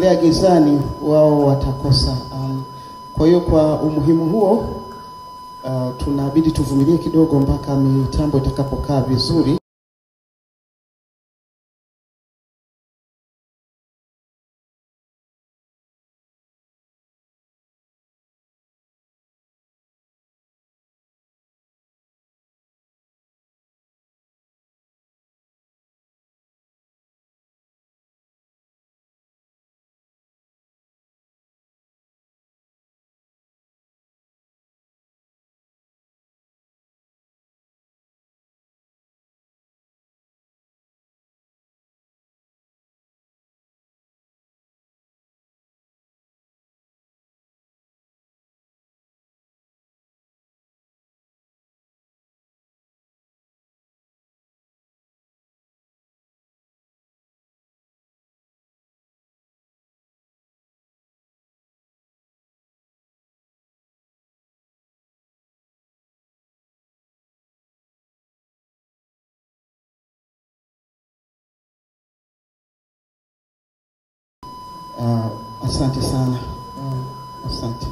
wakiendelea gizani wao watakosa. Kwa hiyo kwa umuhimu huo tunabidi tuvumilie kidogo mpaka mitambo itakapokaa vizuri. Asante sana. Asante.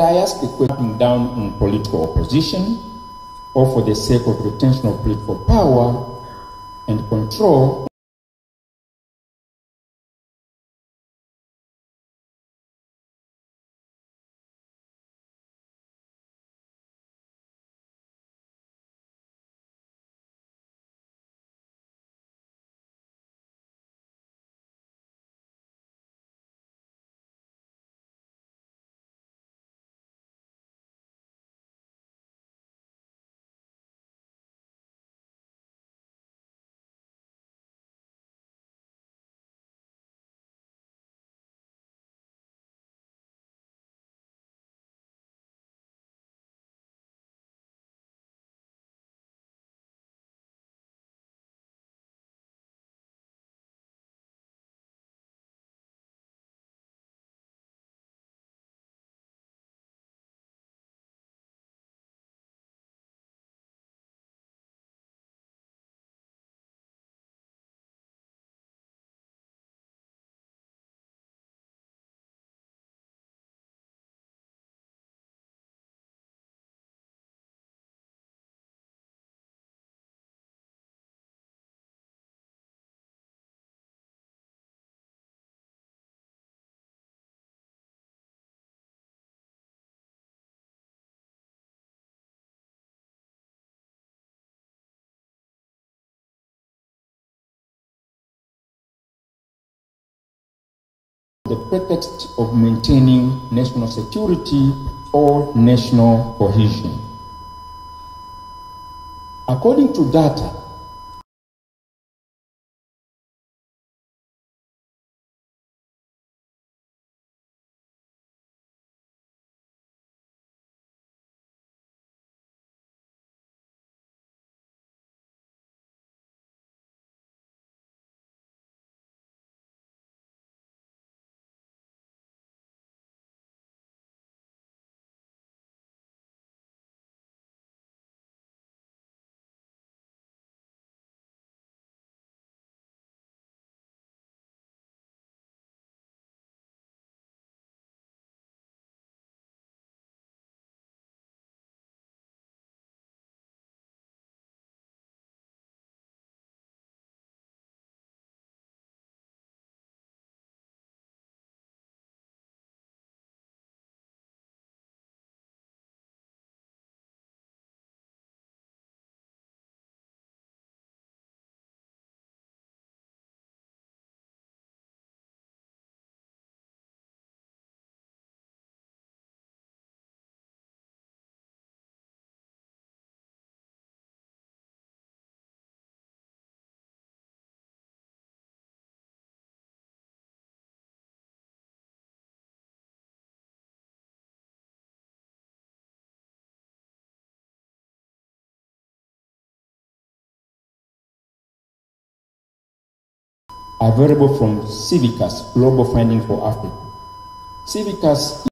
I ask the question down on political opposition or for the sake of retention of political power and control. The pretext of maintaining national security or national cohesion. According to data, available from Civicus Global Finding for Africa. Civicus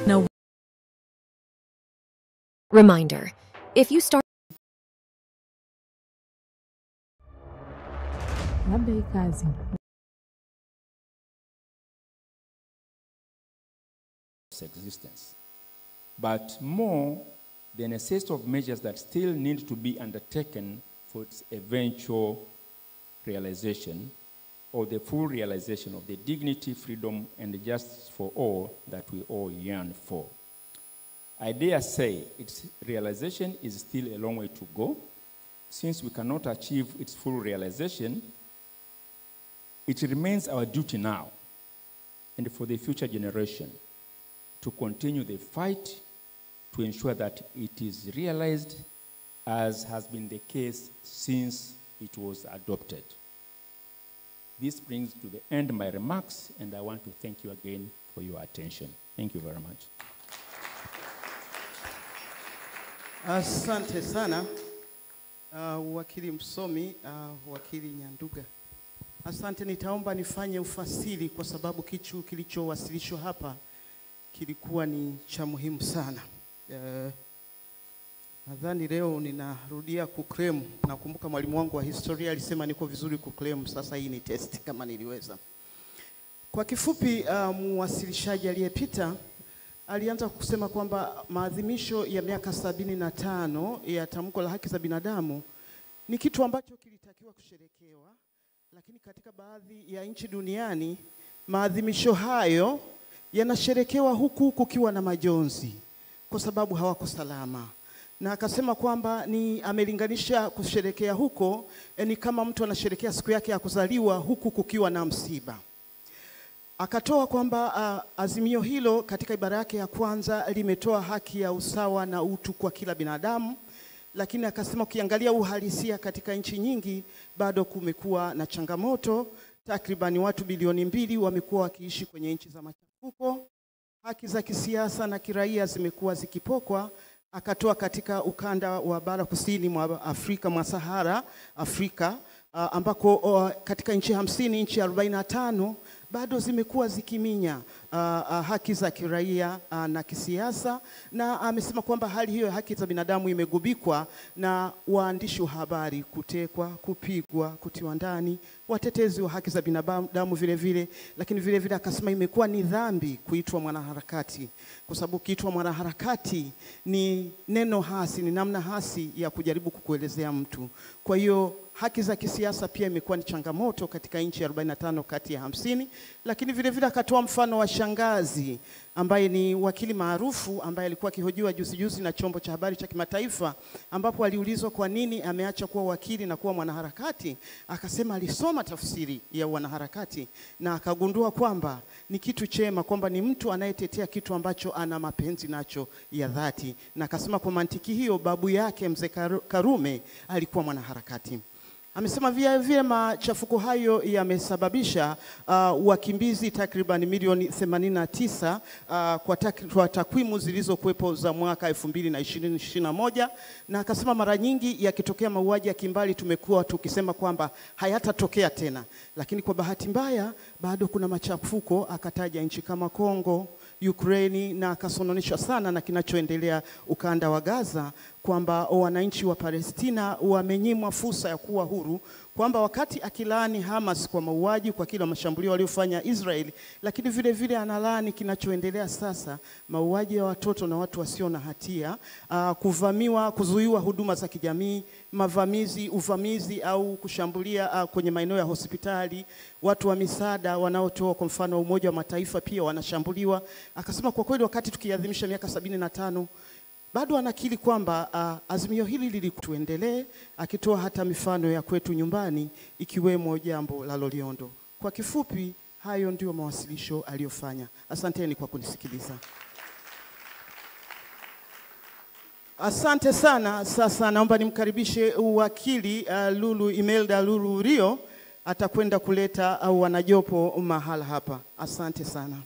No. Reminder, if you start existence, but more the necessity of measures that still need to be undertaken for its eventual realization, or the full realization of the dignity, freedom, and justice for all that we all yearn for. I dare say its realization is still a long way to go. Since we cannot achieve its full realization, it remains our duty now and for the future generation to continue the fight to ensure that it is realized, as has been the case since it was adopted. This brings to the end my remarks, and I want to thank you again for your attention. Thank you very much. Asante sana, wakili msomi, wakili Nyanduga. Asante, nitaomba nifanye ufasiri kwa sababu kitu kilichowasilishwa hapa kilikuwa ni cha muhimu sana. Nadhani leo ninarudia kuclaim. Nakumbuka mwalimu wangu wa historia alisema niko vizuri kuclaim, sasa hii ni test kama niliweza. Kwa kifupi, mwasilishaji aliyepita alianza kusema kwamba maadhimisho ya miaka 75 ya tamko la haki za binadamu ni kitu ambacho kilitakiwa kusherekewa, lakini katika baadhi ya nchi duniani maadhimisho hayo yanasherekewa huku kukiwa na majonzi kwa sababu hawako salama. Na akasema kwamba ni amelinganisha kusherekea huko ni kama mtu anasherekea siku yake ya kuzaliwa huku kukiwa na msiba. Akatoa kwamba azimio hilo katika ibara yake ya kwanza limetoa haki ya usawa na utu kwa kila binadamu, lakini akasema ukiangalia uhalisia katika nchi nyingi bado kumekuwa na changamoto. Takribani watu bilioni 2 wamekuwa wakiishi kwenye nchi za machafuko. Haki za kisiasa na kiraia zimekuwa zikipokwa. Akatoa katika ukanda wa bara kusini mwa Afrika, mwa Sahara Afrika, ambako katika nchi 50, nchi 45 bado zimekuwa zikiminya haki za kiraia na kisiasa, na amesema kwamba hali hiyo ya haki za binadamu imegubikwa na waandishi wa habari kutekwa, kupigwa, kutiwa ndani, watetezi wa haki za binadamu vile vile, lakini vile vile akasema imekuwa ni dhambi kuitwa mwanaharakati, kwa sababu kuitwa mwanaharakati ni neno hasi, ni namna hasi ya kujaribu kukuelezea mtu. Kwa hiyo haki za kisiasa pia imekuwa ni changamoto katika nchi 45 kati ya 50, lakini vile vile akatoa mfano wa shangazi ambaye ni wakili maarufu ambaye alikuwa akihojiwa juzi na chombo cha habari cha kimataifa, ambapo aliulizwa kwa nini ameacha kuwa wakili na kuwa mwanaharakati. Akasema alisoma tafsiri ya wanaharakati na akagundua kwamba ni kitu chema, kwamba ni mtu anayetetea kitu ambacho ana mapenzi nacho ya dhati, na akasema kwa mantiki hiyo babu yake mzee Karume alikuwa mwanaharakati. Amesema vile machafuko hayo yamesababisha wakimbizi takriban milioni 89 kwa takwimu zilizokuwepo za mwaka 2021, na akasema mara nyingi yakitokea mauaji ya kimbali tumekuwa tukisema kwamba hayatatokea tena, lakini kwa bahati mbaya bado kuna machafuko. Akataja nchi kama Kongo, Ukraine, na akasononeshwa sana na kinachoendelea ukanda wa Gaza, kwamba wananchi wa Palestina wamenyimwa fursa ya kuwa huru, kwamba wakati akilaani Hamas kwa mauaji, kwa kila mashambulio waliofanya Israeli, lakini vile vile analaani kinachoendelea sasa, mauaji ya watoto na watu wasio na hatia, kuvamiwa, kuzuiwa huduma za kijamii, uvamizi au kushambulia kwenye maeneo ya hospitali, watu wa misaada wanaotoa kwa mfano Umoja wa Mataifa pia wanashambuliwa. Akasema kwa kweli wakati tukiadhimisha miaka 75 bado anakiri kwamba azimio hili lilituendelee, akitoa hata mifano ya kwetu nyumbani ikiwemo jambo la Loliondo. Kwa kifupi, hayo ndio mawasilisho aliyofanya. Asanteni kwa kunisikiliza. Asante sana. Sasa naomba nimkaribishe wakili Imelda Lulu Rio, atakwenda kuleta wanajopo mahala hapa. Asante sana.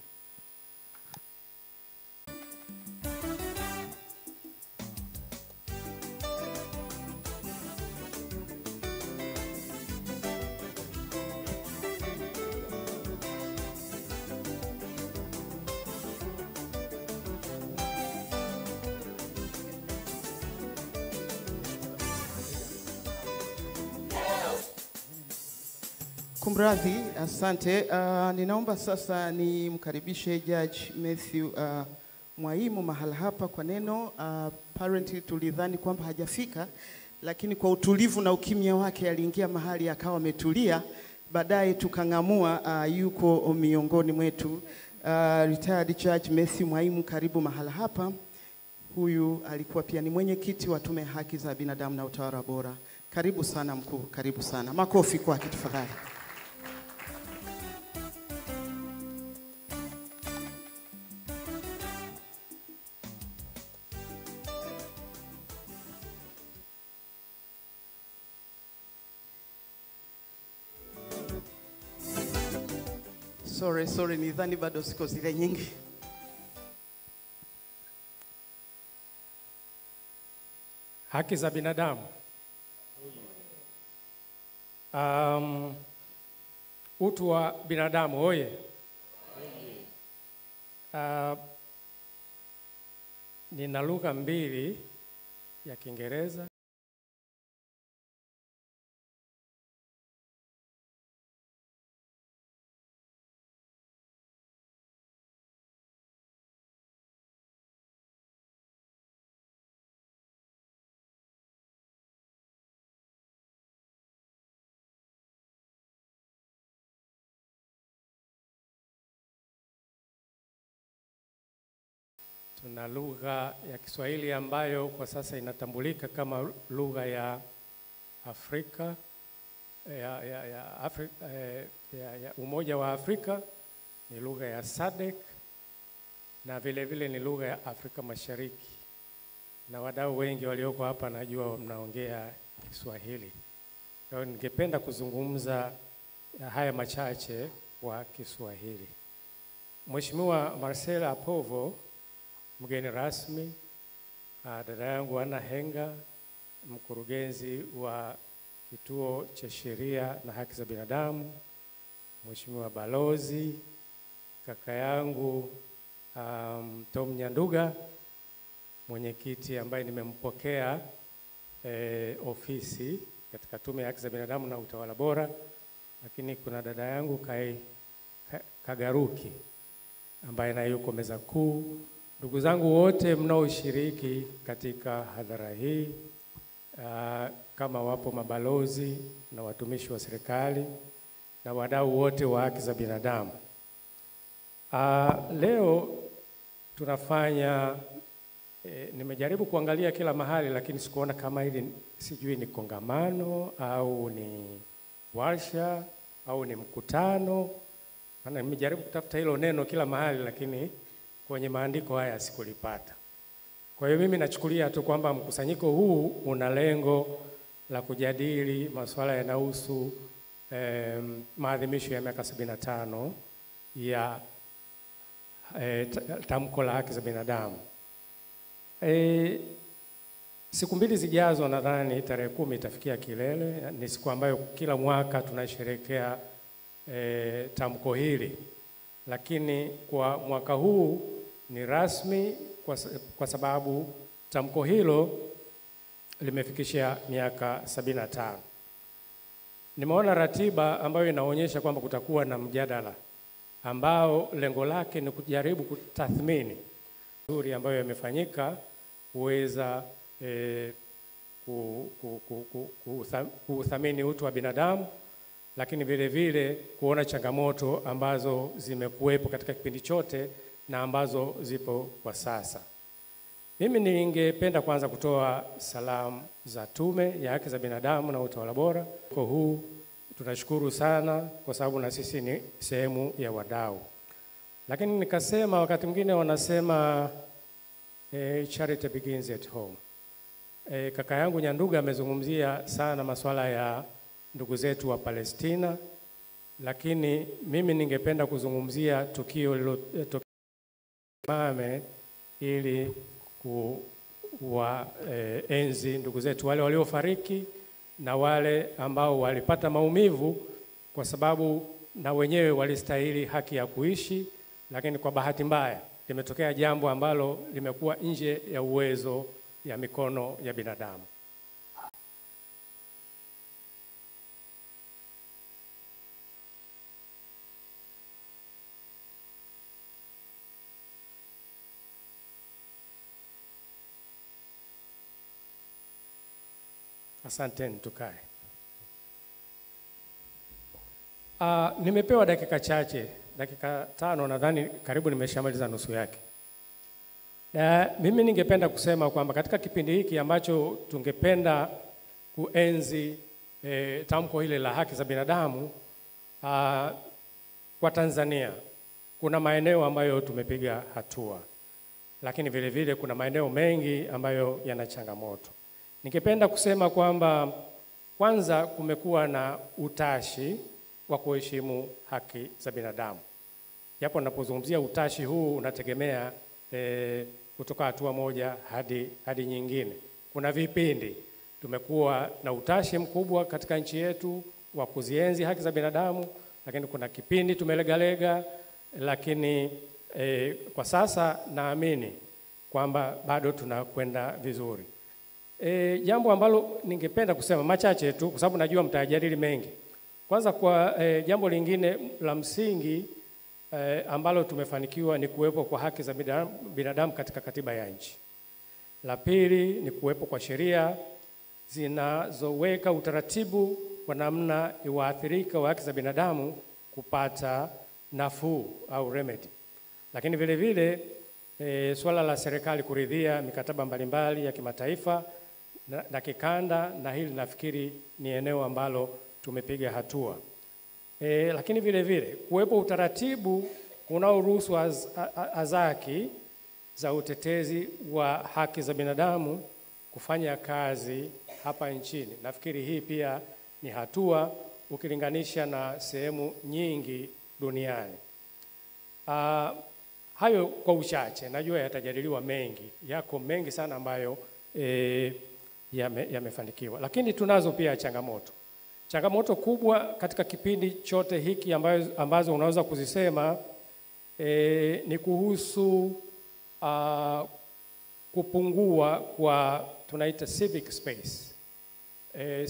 Kumradhi, asante. Ninaomba sasa nimkaribishe Judge Matthew Mwaimu mahala hapa kwa neno. Apparently tulidhani kwamba hajafika, lakini kwa utulivu na ukimya wake aliingia mahali akawa ametulia. Baadaye tukang'amua yuko miongoni mwetu. Retired Judge Matthew Mwaimu, karibu mahala hapa. Huyu alikuwa pia ni mwenyekiti wa Tume ya Haki za Binadamu na Utawala Bora. Karibu sana mkuu, karibu sana. Makofi kwake tafadhali. Sorry, nidhani bado siko zile nyingi. Haki za binadamu. Utu wa binadamu, oye. Nina lugha mbili ya Kiingereza. Tuna lugha ya Kiswahili ambayo kwa sasa inatambulika kama lugha ya Afrika ya Umoja wa Afrika, ni lugha ya SADC na vile vile ni lugha ya Afrika Mashariki. Na wadau wengi walioko hapa najua mnaongea Kiswahili. Kwa hiyo ningependa kuzungumza haya machache kwa Kiswahili. Mheshimiwa Marcela Apovo, mgeni rasmi, dada yangu Ana Henga, mkurugenzi wa Kituo cha Sheria na Haki za Binadamu, Mheshimiwa Balozi, kaka yangu Tom Nyanduga, mwenyekiti ambaye nimempokea ofisi katika Tume ya Haki za Binadamu na Utawala Bora, lakini kuna dada yangu Kagaruki ambaye na yuko meza kuu. Ndugu zangu wote mnaoshiriki katika hadhara hii, kama wapo mabalozi na watumishi wa serikali na wadau wote wa haki za binadamu. Leo tunafanya, nimejaribu kuangalia kila mahali lakini sikuona kama hili, sijui ni kongamano au ni warsha au ni mkutano. Maana nimejaribu kutafuta hilo neno kila mahali lakini kwenye maandiko haya sikulipata. Kwa hiyo mimi nachukulia tu kwamba mkusanyiko huu una lengo la kujadili masuala yanayohusu maadhimisho ya miaka 75 ya tamko la haki za binadamu. Siku mbili zijazo, nadhani tarehe 10 itafikia kilele. Ni siku ambayo kila mwaka tunasherehekea tamko hili. Lakini kwa mwaka huu ni rasmi kwa sababu tamko hilo limefikisha miaka 75. Nimeona ratiba ambayo inaonyesha kwamba kutakuwa na mjadala ambao lengo lake ni kujaribu kutathmini nzuri ambayo yamefanyika, kuweza kuthamini utu wa binadamu, lakini vile vile kuona changamoto ambazo zimekuwepo katika kipindi chote na ambazo zipo kwa sasa. Mimi ningependa kwanza kutoa salamu za Tume ya Haki za Binadamu na Utawala Bora. Kwa huu tunashukuru sana kwa sababu na sisi ni sehemu ya wadau. Lakini nikasema wakati mwingine wanasema charity begins at home. Kaka yangu Nyanduga amezungumzia sana masuala ya ndugu zetu wa Palestina, lakini mimi ningependa kuzungumzia tukio lililotokea ili kuwaenzi ndugu zetu wale waliofariki na wale ambao walipata maumivu, kwa sababu na wenyewe walistahili haki ya kuishi, lakini kwa bahati mbaya limetokea jambo ambalo limekuwa nje ya uwezo ya mikono ya binadamu. Asanteni, tukae. Nimepewa dakika chache, dakika 5 nadhani karibu nimeshamaliza nusu yake. Mimi ningependa kusema kwamba katika kipindi hiki ambacho tungependa kuenzi tamko hili la haki za binadamu kwa Tanzania, kuna maeneo ambayo tumepiga hatua, lakini vile vile kuna maeneo mengi ambayo yana changamoto. Ningependa kusema kwamba kwanza kumekuwa na utashi wa kuheshimu haki za binadamu. Japo ninapozungumzia utashi huu unategemea kutoka hatua moja hadi nyingine. Kuna vipindi tumekuwa na utashi mkubwa katika nchi yetu wa kuzienzi haki za binadamu, lakini kuna kipindi tumelegalega, lakini kwa sasa naamini kwamba bado tunakwenda vizuri. Jambo ambalo ningependa kusema machache tu kwa sababu najua mtajadili mengi. Kwanza kwa jambo lingine la msingi ambalo tumefanikiwa ni kuwepo kwa haki za binadamu katika katiba ya nchi. La pili ni kuwepo kwa sheria zinazoweka utaratibu wa namna waathirika wa haki za binadamu kupata nafuu au remedy. Lakini vile vile swala la serikali kuridhia mikataba mbalimbali ya kimataifa na kikanda, na hili nafikiri ni eneo ambalo tumepiga hatua. Lakini vile vile kuwepo utaratibu unaoruhusu azaki za utetezi wa haki za binadamu kufanya kazi hapa nchini. Nafikiri hii pia ni hatua ukilinganisha na sehemu nyingi duniani. Hayo kwa uchache, najua yatajadiliwa mengi, yako mengi sana ambayo yamefanikiwa. Lakini tunazo pia changamoto. Changamoto kubwa katika kipindi chote hiki ambazo unaweza kuzisema ni kuhusu kupungua kwa tunaita civic space.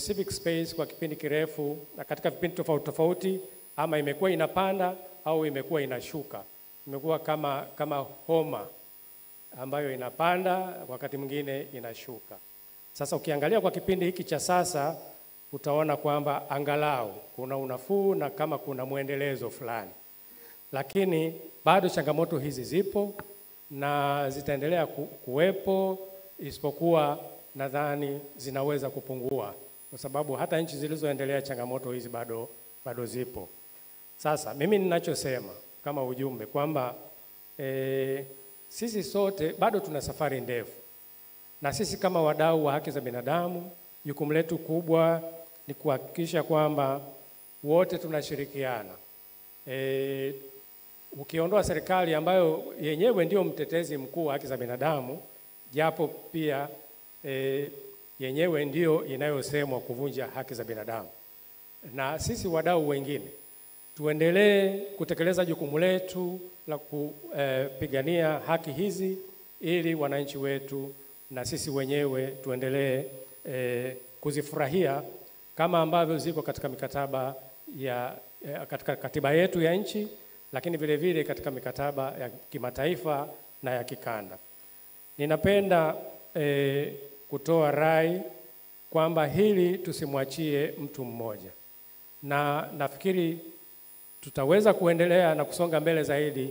Civic space kwa kipindi kirefu na katika vipindi tofauti tofauti ama imekuwa inapanda au imekuwa inashuka. Imekuwa kama homa ambayo inapanda wakati mwingine inashuka. Sasa ukiangalia kwa kipindi hiki cha sasa utaona kwamba angalau kuna unafuu na kama kuna muendelezo fulani. Lakini bado changamoto hizi zipo na zitaendelea kuwepo, isipokuwa nadhani zinaweza kupungua kwa sababu hata nchi zilizoendelea changamoto hizi bado zipo. Sasa mimi ninachosema kama ujumbe kwamba sisi sote bado tuna safari ndefu, na sisi kama wadau wa haki za binadamu jukumu letu kubwa ni kuhakikisha kwamba wote tunashirikiana. Ukiondoa serikali ambayo yenyewe ndio mtetezi mkuu wa haki za binadamu, japo pia yenyewe ndio inayosemwa kuvunja haki za binadamu, na sisi wadau wengine tuendelee kutekeleza jukumu letu la kupigania haki hizi ili wananchi wetu na sisi wenyewe tuendelee kuzifurahia kama ambavyo ziko katika mikataba katika katiba yetu ya nchi, lakini vile vile katika mikataba ya kimataifa na ya kikanda. Ninapenda kutoa rai kwamba hili tusimwachie mtu mmoja, na nafikiri tutaweza kuendelea na kusonga mbele zaidi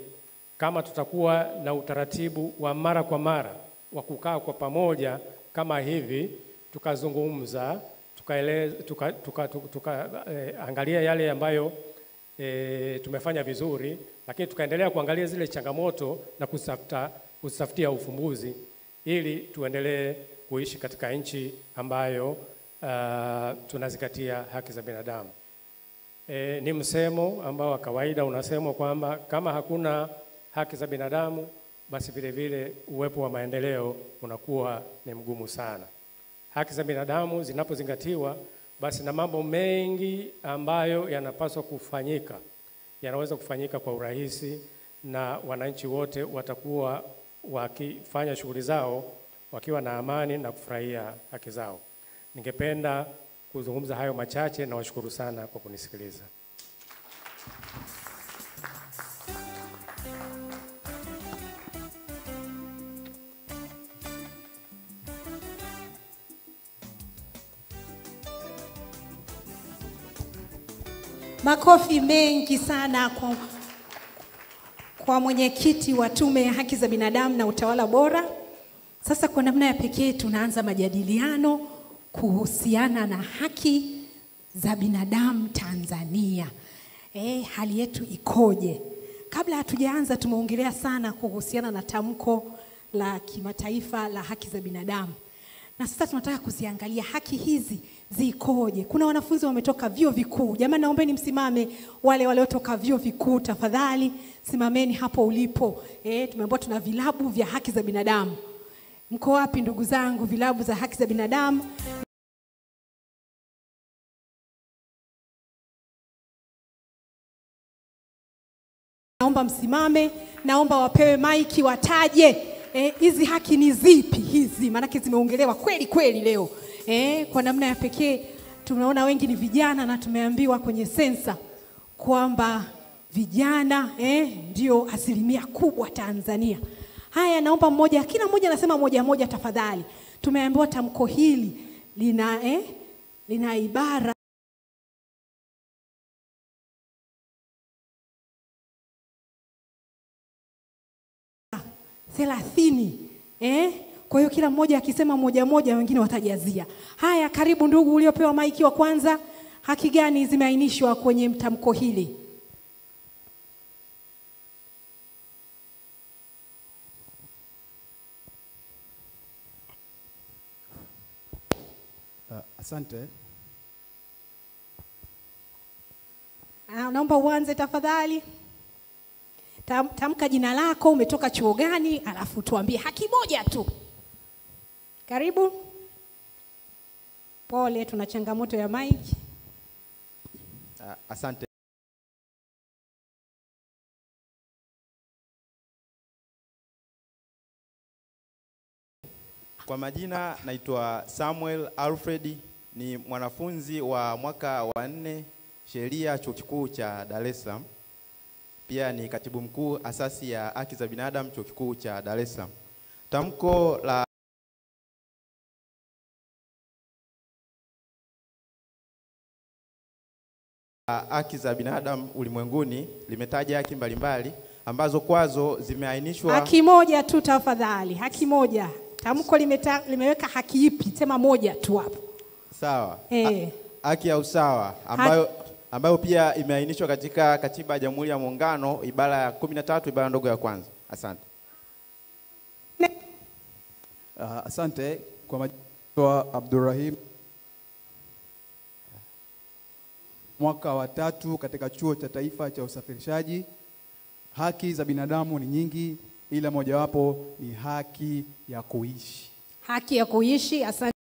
kama tutakuwa na utaratibu wa mara kwa mara wa kukaa kwa pamoja kama hivi, tukazungumza, angalia yale ambayo tumefanya vizuri, lakini tukaendelea kuangalia zile changamoto na kutafutia ufumbuzi ili tuendelee kuishi katika nchi ambayo tunazingatia haki za binadamu. Ni msemo ambao wa kawaida unasemwa kwamba kama hakuna haki za binadamu basi vile vile uwepo wa maendeleo unakuwa ni mgumu sana. Haki za binadamu zinapozingatiwa basi na mambo mengi ambayo yanapaswa kufanyika yanaweza kufanyika kwa urahisi, na wananchi wote watakuwa wakifanya shughuli zao wakiwa na amani na kufurahia haki zao. Ningependa kuzungumza hayo machache na washukuru sana kwa kunisikiliza. Makofi mengi sana kwa mwenyekiti wa Tume ya Haki za Binadamu na Utawala Bora. Sasa kwa namna ya pekee tunaanza majadiliano kuhusiana na haki za binadamu Tanzania. Hali yetu ikoje? Kabla hatujaanza tumeongelea sana kuhusiana na tamko la kimataifa la haki za binadamu. Na sasa tunataka kuziangalia haki hizi zikoje. Kuna wanafunzi wametoka vyuo vikuu. Jamani, naombeni msimame wale waliotoka vyuo vikuu tafadhali. Simameni hapo ulipo. Tumeambiwa tuna vilabu vya haki za binadamu. Mko wapi ndugu zangu vilabu za haki za binadamu? Naomba msimame, naomba wapewe maiki wataje hizi haki ni zipi hizi, maana zimeongelewa kweli kweli leo. Kwa namna ya pekee tunaona wengi ni vijana na tumeambiwa kwenye sensa kwamba vijana ndio asilimia kubwa Tanzania. Haya, naomba mmoja, kila mmoja anasema moja tafadhali. Tumeambiwa tamko hili lina ibara thelathini. Kwa hiyo kila mmoja akisema moja wengine watajazia. Haya, karibu ndugu uliopewa maiki wa kwanza. Haki gani zimeainishwa kwenye tamko hili? Asante. Naomba uanze tafadhali. Tamka jina lako, umetoka chuo gani, alafu tuambie haki moja tu. Karibu. Pole, tuna changamoto ya mic. Asante. Kwa majina naitwa Samuel Alfred, ni mwanafunzi wa mwaka wa 4 sheria chuo kikuu cha Dar es Salaam. Pia ni katibu mkuu asasi ya haki za binadamu chuo kikuu cha Dar es Salaam. Tamko la haki za binadamu ulimwenguni limetaja haki mbalimbali ambazo kwazo zimeainishwa. Haki moja tu tafadhali, haki moja. Tamko limeweka haki ipi? Sema moja tu hapo. Sawa. Haki ya usawa ambayo pia imeainishwa katika Katiba ya Jamhuri ya Muungano ibara ya 13 ibara ndogo ya kwanza. Asante. Asante. Kwa majina Abdurrahim, mwaka wa 3 katika Chuo cha Taifa cha Usafirishaji. Haki za binadamu ni nyingi, ila mojawapo ni haki ya kuishi. Haki ya kuishi. Asante.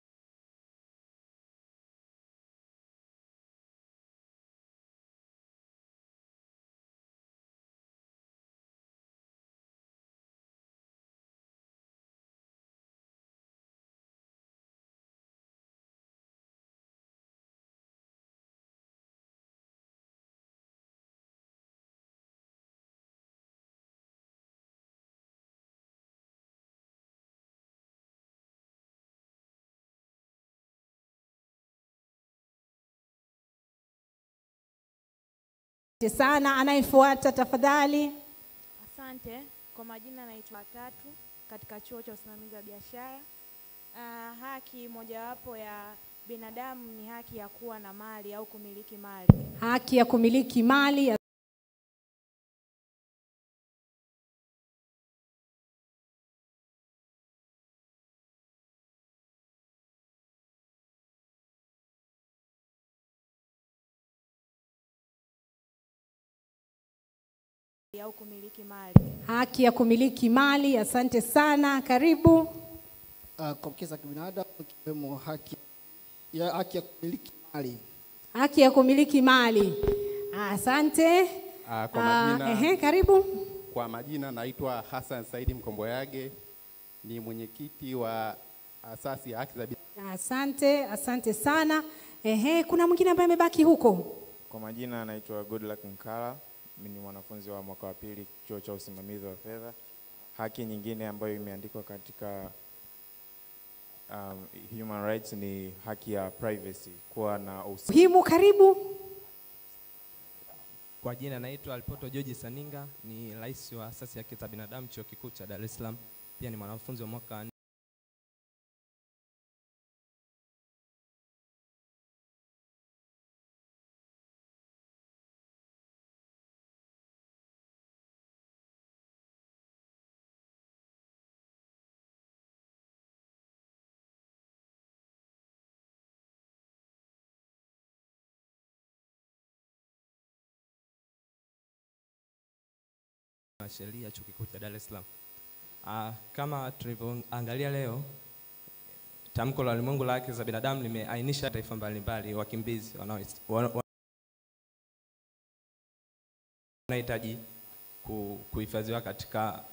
Sana, anayefuata tafadhali. Asante. Kwa majina naitwa Tatu katika chuo cha usimamizi wa biashara. Haki mojawapo ya binadamu ni haki ya kuwa na mali au kumiliki mali. Haki ya kumiliki mali au kumiliki mali. Haki ya kumiliki mali. Asante sana, karibu. Kwa kisa kibinadamu ikiwemo haki ya kumiliki mali. Haki ya kumiliki mali. Asante. Kwa majina, karibu. Kwa majina naitwa Hassan Saidi Mkomboyage, ni mwenyekiti wa asasi ya haki za binadamu. Asante sana. Kuna mwingine ambaye amebaki huko? Kwa majina naitwa Goodluck Mkala, mimi ni mwanafunzi wa mwaka wa 2 chuo cha usimamizi wa fedha. Haki nyingine ambayo imeandikwa katika human rights ni haki ya privacy, kuwa na muhimu. Karibu. Kwa jina naitwa Alpoto George Saninga, ni rais wa asasi ya haki za binadamu Chuo Kikuu cha Dar es Salaam. Pia ni mwanafunzi wa mwaka sheria Chuo Kikuu cha Dar es Salaam. Kama tulivyoangalia leo, tamko la ulimwengu la haki za binadamu limeainisha taifa mbalimbali wakimbizi wanahitaji kuhifadhiwa katika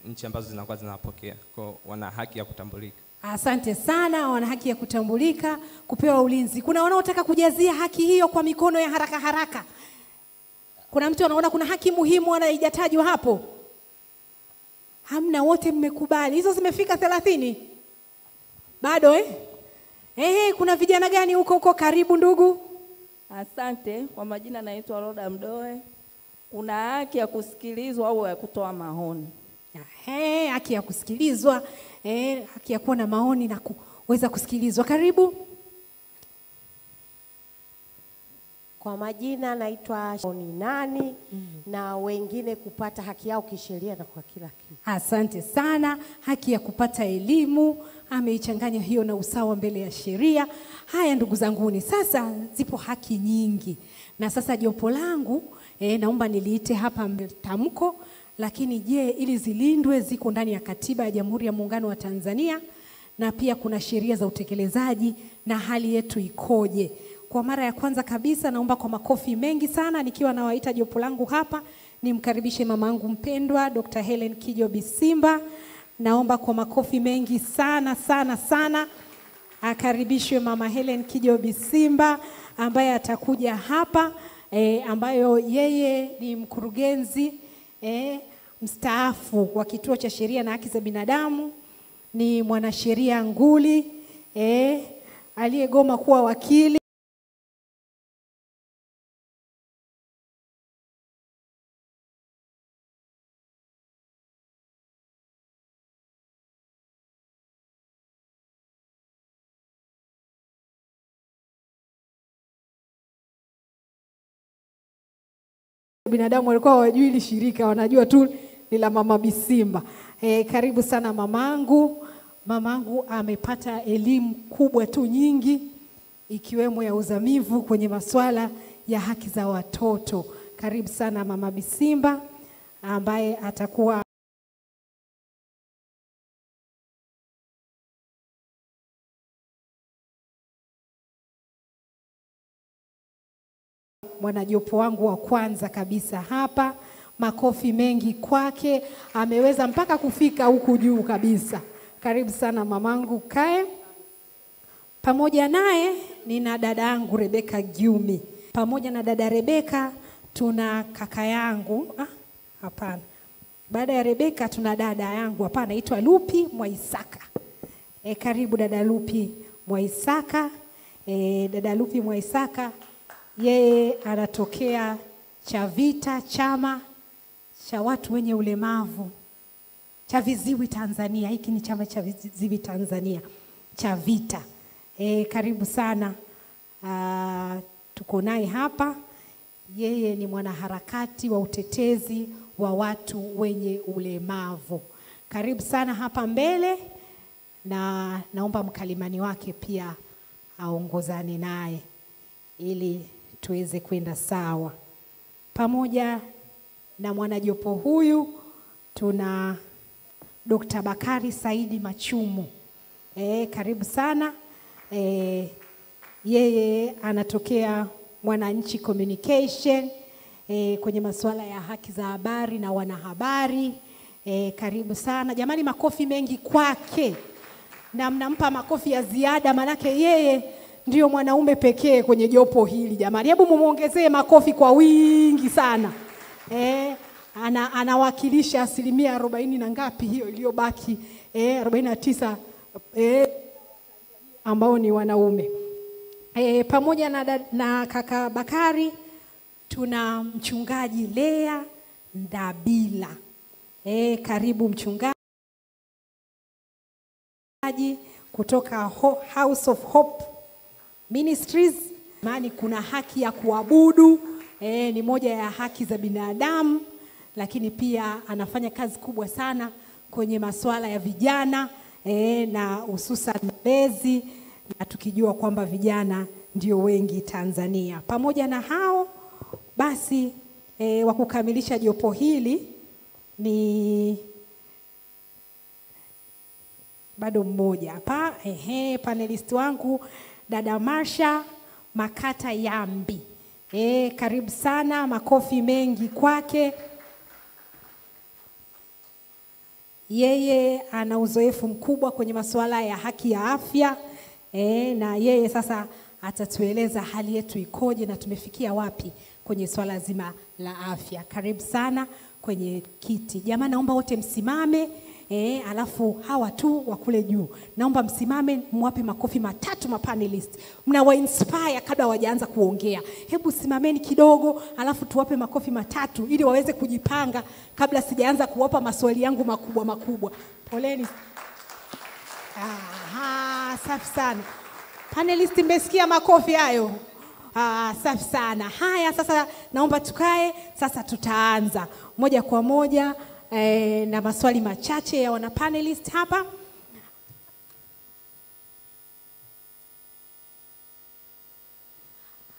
nchi ambazo zinakuwa zinapokea. Kwa wana haki ya kutambulika. Asante sana, wana haki ya kutambulika, kupewa ulinzi. Kuna wanaotaka kujazia haki hiyo kwa mikono ya haraka haraka. Kuna mtu anaona kuna haki muhimu anayoijatajwa hapo? Hamna, wote mmekubali. Hizo zimefika 30? Bado kuna vijana gani huko karibu ndugu? Asante, kwa majina naitwa Roda Mdoe. Kuna haki ya kusikilizwa au ya kutoa maoni. Haki ya kusikilizwa, haki ya kuwa na maoni na kuweza kusikilizwa. Karibu. Kwa majina naitwa Duniani na wengine kupata haki yao kisheria na kwa kila kitu. Asante sana. Haki ya kupata elimu, ameichanganya hiyo na usawa mbele ya sheria. Haya ndugu zanguni, sasa zipo haki nyingi. Na sasa jopo langu naomba niliite hapa tamko, lakini je, ili zilindwe ziko ndani ya katiba ya Jamhuri ya Muungano wa Tanzania na pia kuna sheria za utekelezaji na hali yetu ikoje? Kwa mara ya kwanza kabisa naomba kwa makofi mengi sana nikiwa nawaita jopo langu hapa, nimkaribishe mamangu mpendwa Dr. Helen Kijo Bisimba. Naomba kwa makofi mengi sana sana sana akaribishwe mama Helen Kijo Bisimba ambaye atakuja hapa ambayo yeye ni mkurugenzi mstaafu wa Kituo cha Sheria na Haki za Binadamu, ni mwanasheria nguli aliyegoma kuwa wakili. Binadamu walikuwa hawajui ile shirika, wanajua tu ni la mama Bisimba. Karibu sana mamangu. Mamangu amepata elimu kubwa tu nyingi, ikiwemo ya uzamivu kwenye masuala ya haki za watoto. Karibu sana mama Bisimba ambaye atakuwa mwanajopo wangu wa kwanza kabisa hapa. Makofi mengi kwake, ameweza mpaka kufika huku juu kabisa. Karibu sana mamangu, kae. Pamoja naye nina dada yangu Rebeka Giumi. Pamoja na dada Rebeka tuna kaka yangu, hapana. Baada ya Rebeka tuna dada yangu hapa anaitwa Lupi Mwaisaka. Karibu dada Lupi Mwaisaka. Dada Lupi Mwaisaka yeye anatokea CHAVITA, chama cha watu wenye ulemavu cha viziwi Tanzania. Hiki ni chama cha viziwi Tanzania, CHAVITA. Karibu sana. Tuko naye hapa. Yeye ni mwanaharakati wa utetezi wa watu wenye ulemavu. Karibu sana hapa mbele, na naomba mkalimani wake pia aongozane naye ili tuweze kwenda sawa. Pamoja na mwanajopo huyu tuna Dr. Bakari Saidi Machumu. Karibu sana. Yeye anatokea Mwananchi Communication kwenye masuala ya haki za habari na wanahabari. Karibu sana. Jamani, makofi mengi kwake. Na mnampa makofi ya ziada manake yeye ndio mwanaume pekee kwenye jopo hili. Jamani, hebu mumuongezee makofi kwa wingi sana. Anawakilisha 40% na ngapi hiyo iliyobaki, 49 ambao ni wanaume. Pamoja na kaka Bakari tuna mchungaji Lea Ndabila. Karibu mchungaji kutoka House of Hope Ministries. Maana kuna haki ya kuabudu, ni moja ya haki za binadamu, lakini pia anafanya kazi kubwa sana kwenye masuala ya vijana na hususan malezi, na tukijua kwamba vijana ndio wengi Tanzania. Pamoja na hao basi wa kukamilisha jopo hili ni bado mmoja hapa, panelist wangu dada Marsha Makata Yambi. Karibu sana, makofi mengi kwake. Yeye ana uzoefu mkubwa kwenye masuala ya haki ya afya, na yeye sasa atatueleza hali yetu ikoje na tumefikia wapi kwenye swala zima la afya. Karibu sana kwenye kiti. Jamani, naomba wote msimame, alafu hawa tu wa kule juu naomba msimame, mwape makofi matatu mapanelist. Mnawa inspire kabla hawajaanza kuongea. Hebu simameni kidogo, alafu tuwape makofi matatu ili waweze kujipanga kabla sijaanza kuwapa maswali yangu makubwa makubwa. Poleni. Safi sana. Panelist, mmesikia makofi hayo? Safi sana. Haya, sasa naomba tukae. Sasa tutaanza moja kwa moja na maswali machache ya wana panelist hapa.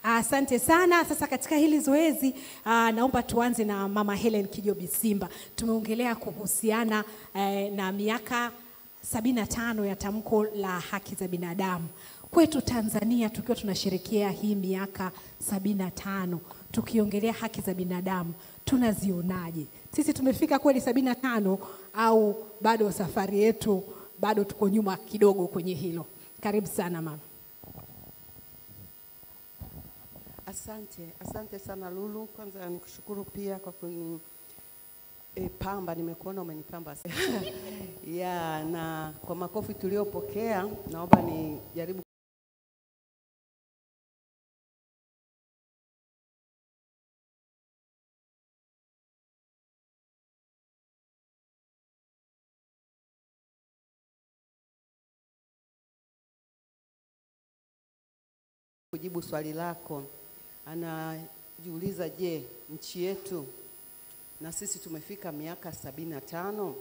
Asante sana. Sasa katika hili zoezi naomba tuanze na Mama Helen Kijobi Simba. Tumeongelea kuhusiana na miaka 75 ya tamko la haki za binadamu. Kwetu Tanzania tukiwa tunasherehekea hii miaka 75 tukiongelea haki za binadamu, tunazionaje? Sisi tumefika kweli 75 au bado safari yetu bado tuko nyuma kidogo kwenye hilo? Karibu sana mama. Asante sana Lulu. Kwanza nikushukuru pia kwa pamba, nimekuona umenipamba. Na kwa makofi tuliopokea, naomba nijaribu kujibu swali lako. Anajiuliza, je, nchi yetu na sisi tumefika miaka 75?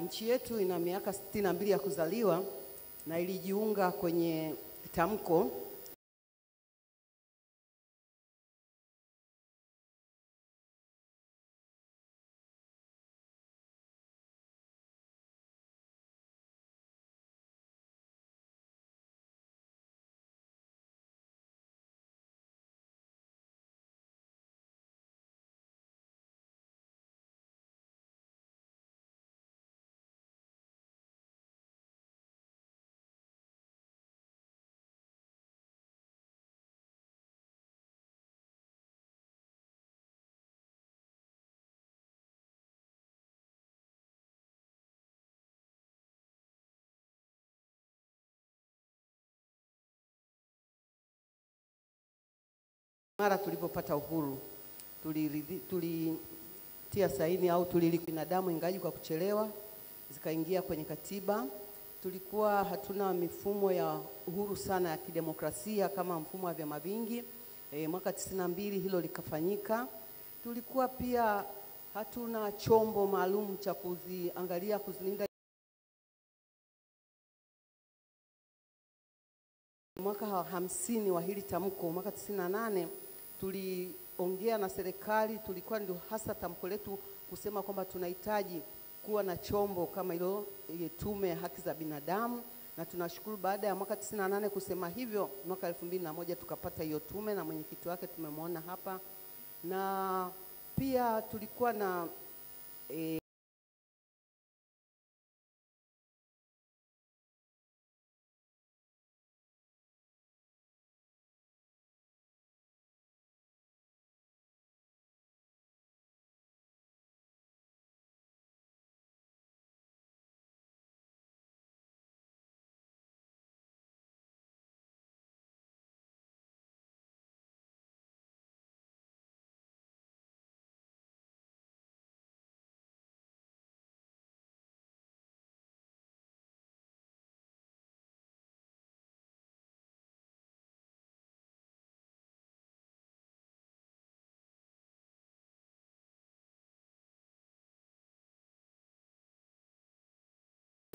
Nchi yetu ina miaka 62 ya kuzaliwa na ilijiunga kwenye tamko mara tulipopata uhuru. Tulitia saini au binadamu ingaji kwa kuchelewa zikaingia kwenye katiba. Tulikuwa hatuna mifumo ya uhuru sana ya kidemokrasia kama mfumo wa vyama vingi. Mwaka 92 hilo likafanyika. Tulikuwa pia hatuna chombo maalum cha kuzilinda. Mwaka 50 wa hili tamko, mwaka 98 tuliongea na serikali, tulikuwa ndio hasa tamko letu kusema kwamba tunahitaji kuwa na chombo kama hilo, tume ya haki za binadamu, na tunashukuru baada ya mwaka 98 kusema hivyo, mwaka 2001 tukapata hiyo tume na mwenyekiti wake tumemwona hapa. Na pia tulikuwa na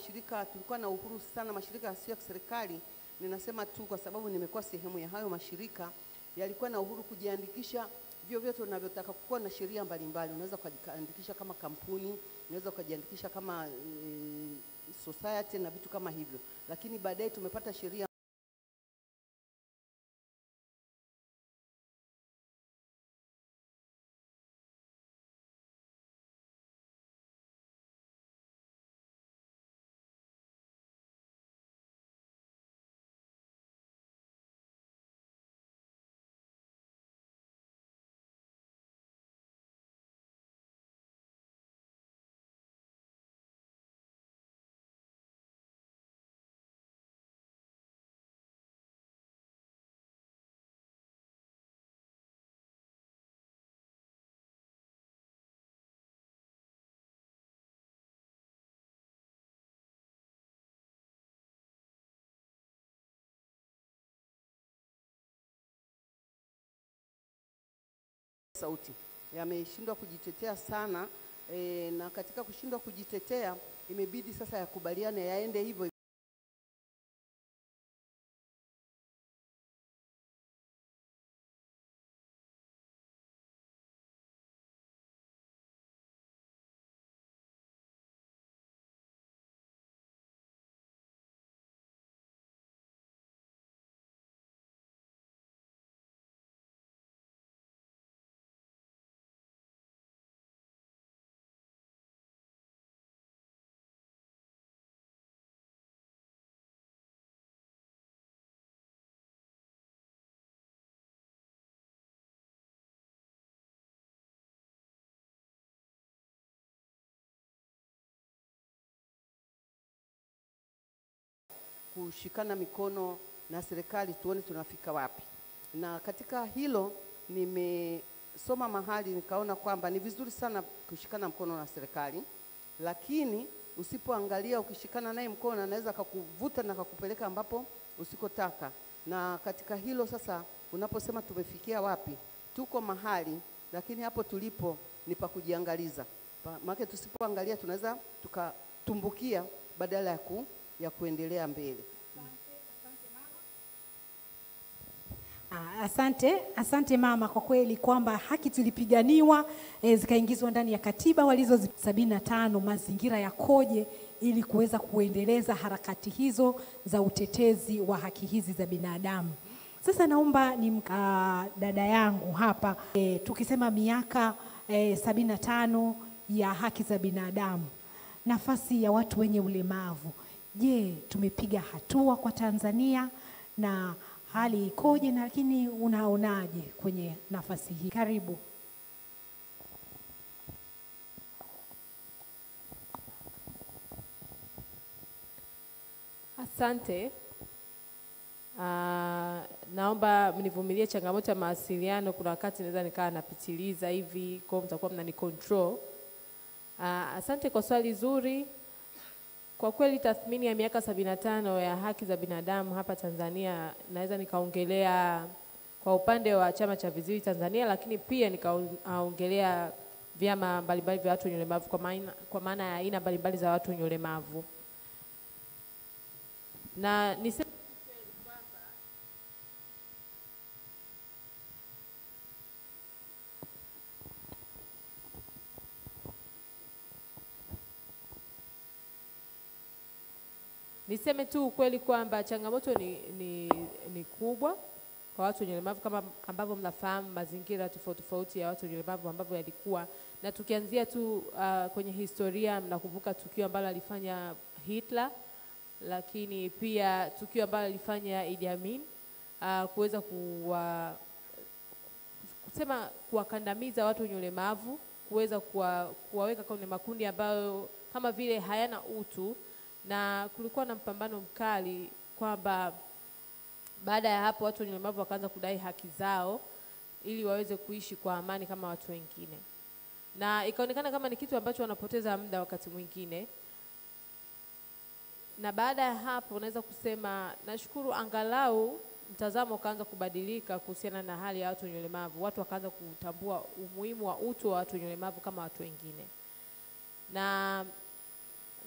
Shirika tulikuwa na uhuru sana, mashirika yasiyo ya serikali, ninasema tu kwa sababu nimekuwa sehemu ya hayo mashirika, yalikuwa na uhuru kujiandikisha vyovyote unavyotaka, kukuwa na sheria mbalimbali. Unaweza kujiandikisha kama kampuni, unaweza kujiandikisha kama society na vitu kama hivyo, lakini baadaye tumepata sheria sauti yameshindwa kujitetea sana, na katika kushindwa kujitetea imebidi sasa yakubaliane yaende hivyo. Kushikana mikono na serikali tuone tunafika wapi. Na katika hilo nimesoma mahali nikaona kwamba ni vizuri sana kushikana mkono na serikali, lakini usipoangalia, ukishikana naye mkono anaweza kukuvuta na kukupeleka ambapo usikotaka. Na katika hilo sasa, unaposema tumefikia wapi, tuko mahali, lakini hapo tulipo ni pa kujiangaliza. Maana tusipoangalia tunaweza tukatumbukia badala ya kuendelea mbele. Asante mama, kwa kweli kwamba haki tulipiganiwa, zikaingizwa ndani ya katiba walizo 75. Mazingira yakoje ili kuweza kuendeleza harakati hizo za utetezi wa haki hizi za binadamu. Sasa naomba ni dada yangu hapa, tukisema miaka 75 ya haki za binadamu, nafasi ya watu wenye ulemavu, je, tumepiga hatua kwa Tanzania na hali ikoje, na lakini unaonaje kwenye nafasi hii? Karibu. Asante. Naomba mnivumilie changamoto ya mawasiliano, kuna wakati naweza nikaa napitiliza hivi, kwa mtakuwa mnani control. Asante kwa swali zuri. Kwa kweli tathmini ya miaka 75 ya haki za binadamu hapa Tanzania, naweza nikaongelea kwa upande wa chama cha viziwi Tanzania, lakini pia nikaongelea vyama mbalimbali vya watu wenye ulemavu, kwa maana ya aina mbalimbali za watu wenye ulemavu. Na niseme Niseme tu ukweli kwamba changamoto ni kubwa kwa watu wenye ulemavu, kama ambavyo mnafahamu mazingira tofauti ya watu wenye ulemavu ambavyo yalikuwa. Na tukianzia tu kwenye historia, mnakumbuka tukio ambalo alifanya Hitler, lakini pia tukio ambalo alifanya Idi Amin, kuweza kuwakandamiza watu wenye ulemavu, kuweza kuwaweka kwenye makundi ambayo kama vile hayana utu. Na kulikuwa na mpambano mkali kwamba baada ya hapo watu wenye ulemavu wakaanza kudai haki zao ili waweze kuishi kwa amani kama watu wengine. Na ikaonekana kama ni kitu ambacho wanapoteza muda wakati mwingine. Na baada ya hapo naweza kusema nashukuru angalau mtazamo ukaanza kubadilika kuhusiana na hali ya watu wenye ulemavu. Watu wakaanza kutambua umuhimu wa utu wa watu wenye ulemavu kama watu wengine. Na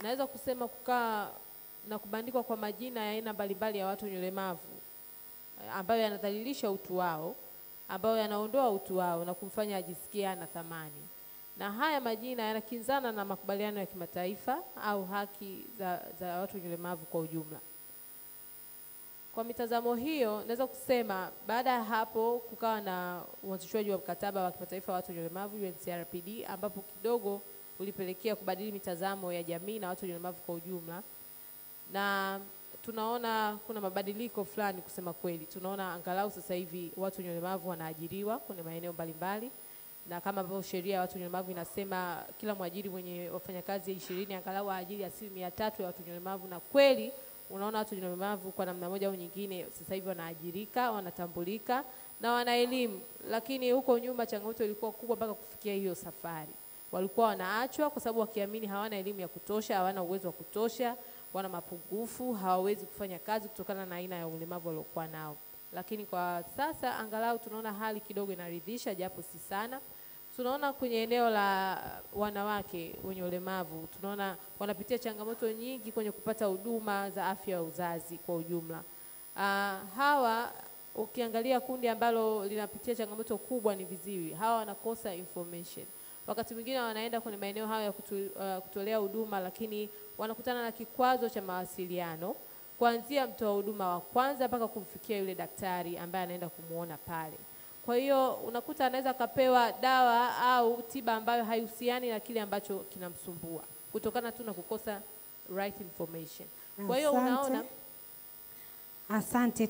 naweza kusema kukaa na kubandikwa kwa majina ya aina mbalimbali ya watu wenye ulemavu ambayo yanadhalilisha utu wao, ambayo yanaondoa utu wao na kumfanya ajisikie ana thamani. Na haya majina yanakinzana na makubaliano ya kimataifa au haki za watu wenye ulemavu kwa ujumla. Kwa mitazamo hiyo, naweza kusema baada ya hapo kukawa na uanzishwaji wa mkataba wa kimataifa wa watu wenye ulemavu UNCRPD, ambapo kidogo ulipelekea kubadili mitazamo ya jamii na watu wenye ulemavu kwa ujumla. Na tunaona kuna mabadiliko fulani kusema kweli. Tunaona angalau sasa hivi watu wenye ulemavu wanaajiriwa kwenye maeneo mbalimbali, na kama ambavyo sheria ya watu wenye ulemavu inasema kila mwajiri mwenye wafanyakazi 20 angalau aajiri 300 ya watu wenye ulemavu, na kweli unaona watu wenye ulemavu kwa namna moja au nyingine sasa hivi wanaajirika, wanatambulika na wana elimu. Lakini huko nyuma changamoto ilikuwa kubwa mpaka kufikia hiyo safari. Walikuwa wanaachwa kwa sababu wakiamini hawana elimu ya kutosha, hawana uwezo wa kutosha, wana mapungufu, hawawezi kufanya kazi kutokana na aina ya ulemavu waliokuwa nao. Lakini kwa sasa angalau tunaona hali kidogo inaridhisha, japo si sana. Tunaona kwenye eneo la wanawake wenye ulemavu, tunaona wanapitia changamoto nyingi kwenye kupata huduma za afya ya uzazi kwa ujumla. Hawa ukiangalia kundi ambalo linapitia changamoto kubwa ni viziwi. Hawa wanakosa information. Wakati mwingine wanaenda kwenye maeneo hayo ya kutolea huduma, lakini wanakutana na kikwazo cha mawasiliano kuanzia mtoa huduma wa kwanza mpaka kumfikia yule daktari ambaye anaenda kumuona pale. Kwa hiyo unakuta anaweza kapewa dawa au tiba ambayo haihusiani na kile ambacho kinamsumbua kutokana tu na kukosa right information. Kwa hiyo unaona, asante,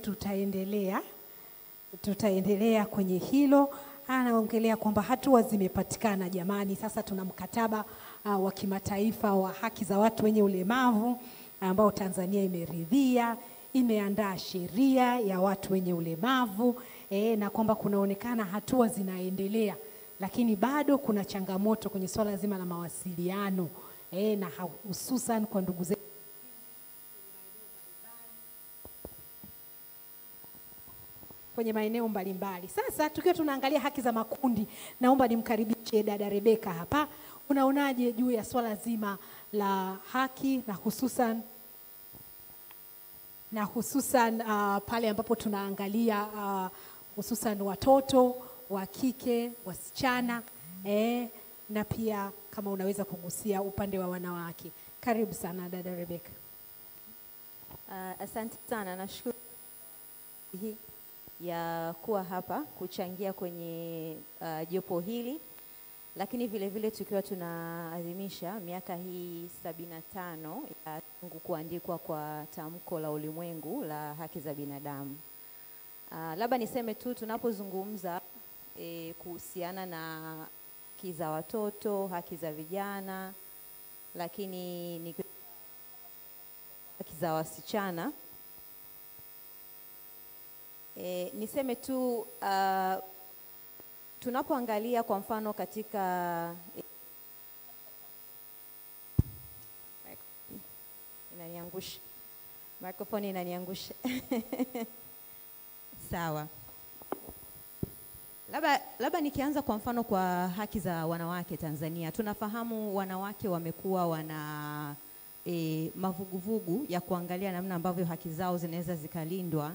tutaendelea kwenye hilo. Anaongelea kwamba hatua zimepatikana jamani. Sasa tuna mkataba wa kimataifa wa haki za watu wenye ulemavu ambao Tanzania imeridhia, imeandaa sheria ya watu wenye ulemavu, na kwamba kunaonekana hatua zinaendelea, lakini bado kuna changamoto kwenye swala zima la mawasiliano, na hususan kwa ndugu zetu kwenye maeneo mbalimbali. Sasa tukiwa tunaangalia haki za makundi, naomba nimkaribishe dada Rebeka hapa. Unaonaje juu ya swala zima la haki na hususan pale ambapo tunaangalia hususan watoto wa kike, wasichana, na pia kama unaweza kugusia upande wa wanawake. Karibu sana dada Rebeka. Asante sana, nashukuru hii ya kuwa hapa kuchangia kwenye jopo hili, lakini vile vile tukiwa tunaadhimisha miaka hii 75 ya tangu kuandikwa kwa tamko la ulimwengu la haki za binadamu. Labda niseme tu tunapozungumza kuhusiana na haki za watoto, haki za vijana, lakini ni haki za wasichana, niseme tu tunapoangalia kwa mfano katika inaniangusha microphone inaniangusha sawa, labda nikianza kwa mfano kwa haki za wanawake Tanzania. Tunafahamu wanawake wamekuwa wana mavuguvugu ya kuangalia namna ambavyo haki zao zinaweza zikalindwa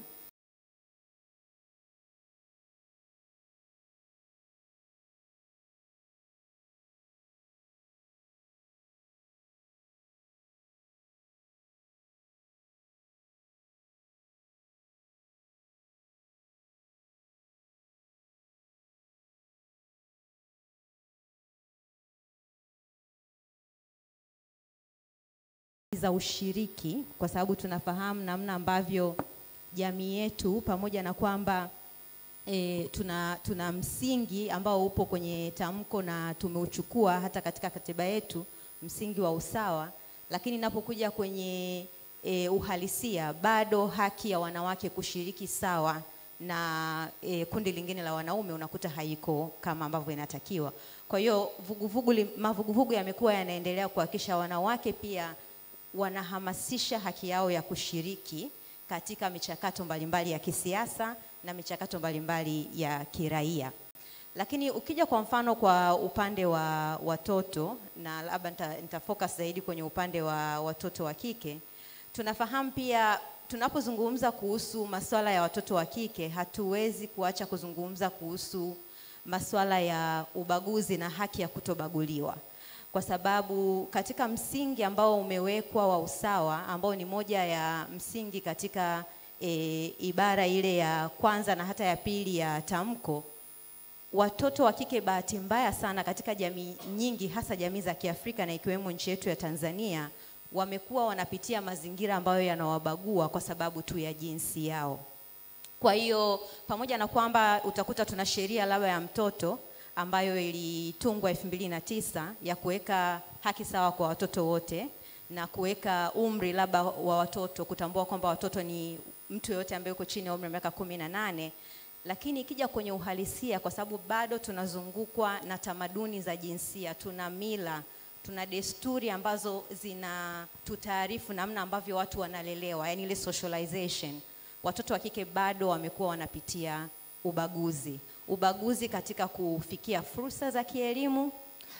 za ushiriki, kwa sababu tunafahamu namna ambavyo jamii yetu, pamoja na kwamba tuna msingi ambao upo kwenye tamko na tumeuchukua hata katika katiba yetu, msingi wa usawa, lakini inapokuja kwenye uhalisia bado haki ya wanawake kushiriki sawa na kundi lingine la wanaume unakuta haiko kama ambavyo inatakiwa. Kwa hiyo mavuguvugu yamekuwa yanaendelea kuhakikisha wanawake pia wanahamasisha haki yao ya kushiriki katika michakato mbalimbali ya kisiasa na michakato mbalimbali ya kiraia. Lakini ukija kwa mfano kwa upande wa watoto, na labda nitafocus zaidi kwenye upande wa watoto wa kike, tunafahamu pia tunapozungumza kuhusu masuala ya watoto wa kike, hatuwezi kuacha kuzungumza kuhusu masuala ya ubaguzi na haki ya kutobaguliwa. Kwa sababu katika msingi ambao umewekwa wa usawa, ambao ni moja ya msingi katika ibara ile ya kwanza na hata ya pili ya tamko, watoto wa kike bahati mbaya sana katika jamii nyingi, hasa jamii za Kiafrika na ikiwemo nchi yetu ya Tanzania, wamekuwa wanapitia mazingira ambayo yanawabagua kwa sababu tu ya jinsi yao. Kwa hiyo pamoja na kwamba utakuta tuna sheria labda ya mtoto ambayo ilitungwa 2009 ya kuweka haki sawa kwa watoto wote na kuweka umri labda wa watoto, kutambua kwamba watoto ni mtu yote ambaye yuko chini ya umri wa miaka 18, lakini ikija kwenye uhalisia, kwa sababu bado tunazungukwa na tamaduni za jinsia, tuna mila, tuna desturi ambazo zina tutaarifu namna ambavyo watu wanalelewa, yani ile socialization, watoto wa kike bado wamekuwa wanapitia ubaguzi. Ubaguzi katika kufikia fursa za kielimu,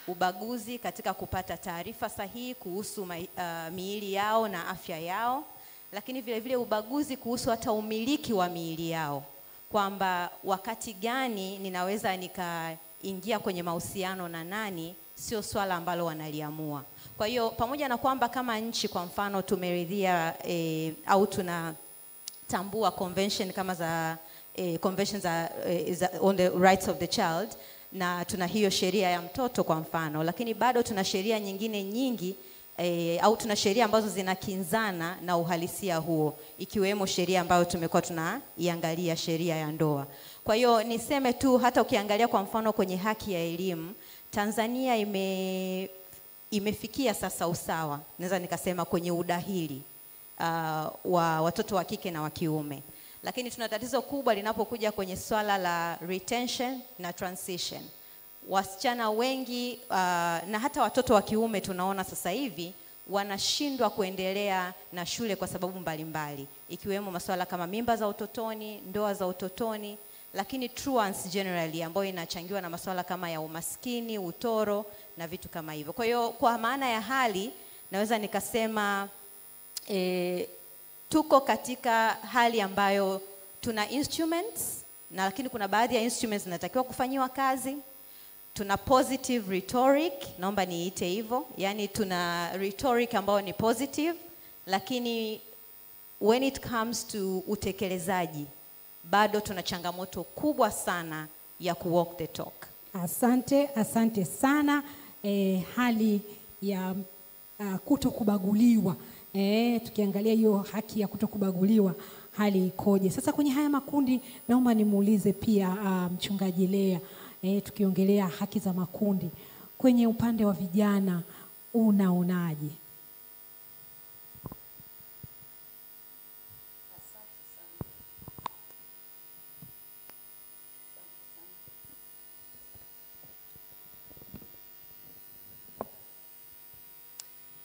ubaguzi katika kupata taarifa sahihi kuhusu miili yao na afya yao, lakini vile vile ubaguzi kuhusu hata umiliki wa miili yao, kwamba wakati gani ninaweza nikaingia kwenye mahusiano na nani, sio swala ambalo wanaliamua. Kwa hiyo pamoja na kwamba kama nchi kwa mfano tumeridhia au tunatambua convention kama za conventions on the rights of the child, na tuna hiyo sheria ya mtoto kwa mfano, lakini bado tuna sheria nyingine nyingi au tuna sheria ambazo zinakinzana na uhalisia huo, ikiwemo sheria ambayo tumekuwa tunaiangalia, sheria ya ndoa. Kwa hiyo niseme tu, hata ukiangalia kwa mfano kwenye haki ya elimu, Tanzania imefikia sasa usawa, naweza nikasema kwenye udahili wa watoto wa kike na wa kiume. Lakini tuna tatizo kubwa linapokuja kwenye swala la retention na transition. Wasichana wengi na hata watoto wa kiume tunaona sasa hivi wanashindwa kuendelea na shule kwa sababu mbalimbali, ikiwemo masuala kama mimba za utotoni, ndoa za utotoni, lakini truants generally ambayo inachangiwa na masuala kama ya umaskini, utoro na vitu kama hivyo. Kwa hiyo kwa maana ya hali naweza nikasema tuko katika hali ambayo tuna instruments, na lakini kuna baadhi ya instruments zinatakiwa kufanyiwa kazi. Tuna positive rhetoric, naomba niite hivyo, yani tuna rhetoric ambayo ni positive, lakini when it comes to utekelezaji bado tuna changamoto kubwa sana ya walk the talk. Asante sana. Hali ya kutokubaguliwa, tukiangalia hiyo haki ya kutokubaguliwa hali ikoje sasa kwenye haya makundi? Naomba nimuulize pia mchungaji Lea, tukiongelea haki za makundi kwenye upande wa vijana unaonaje?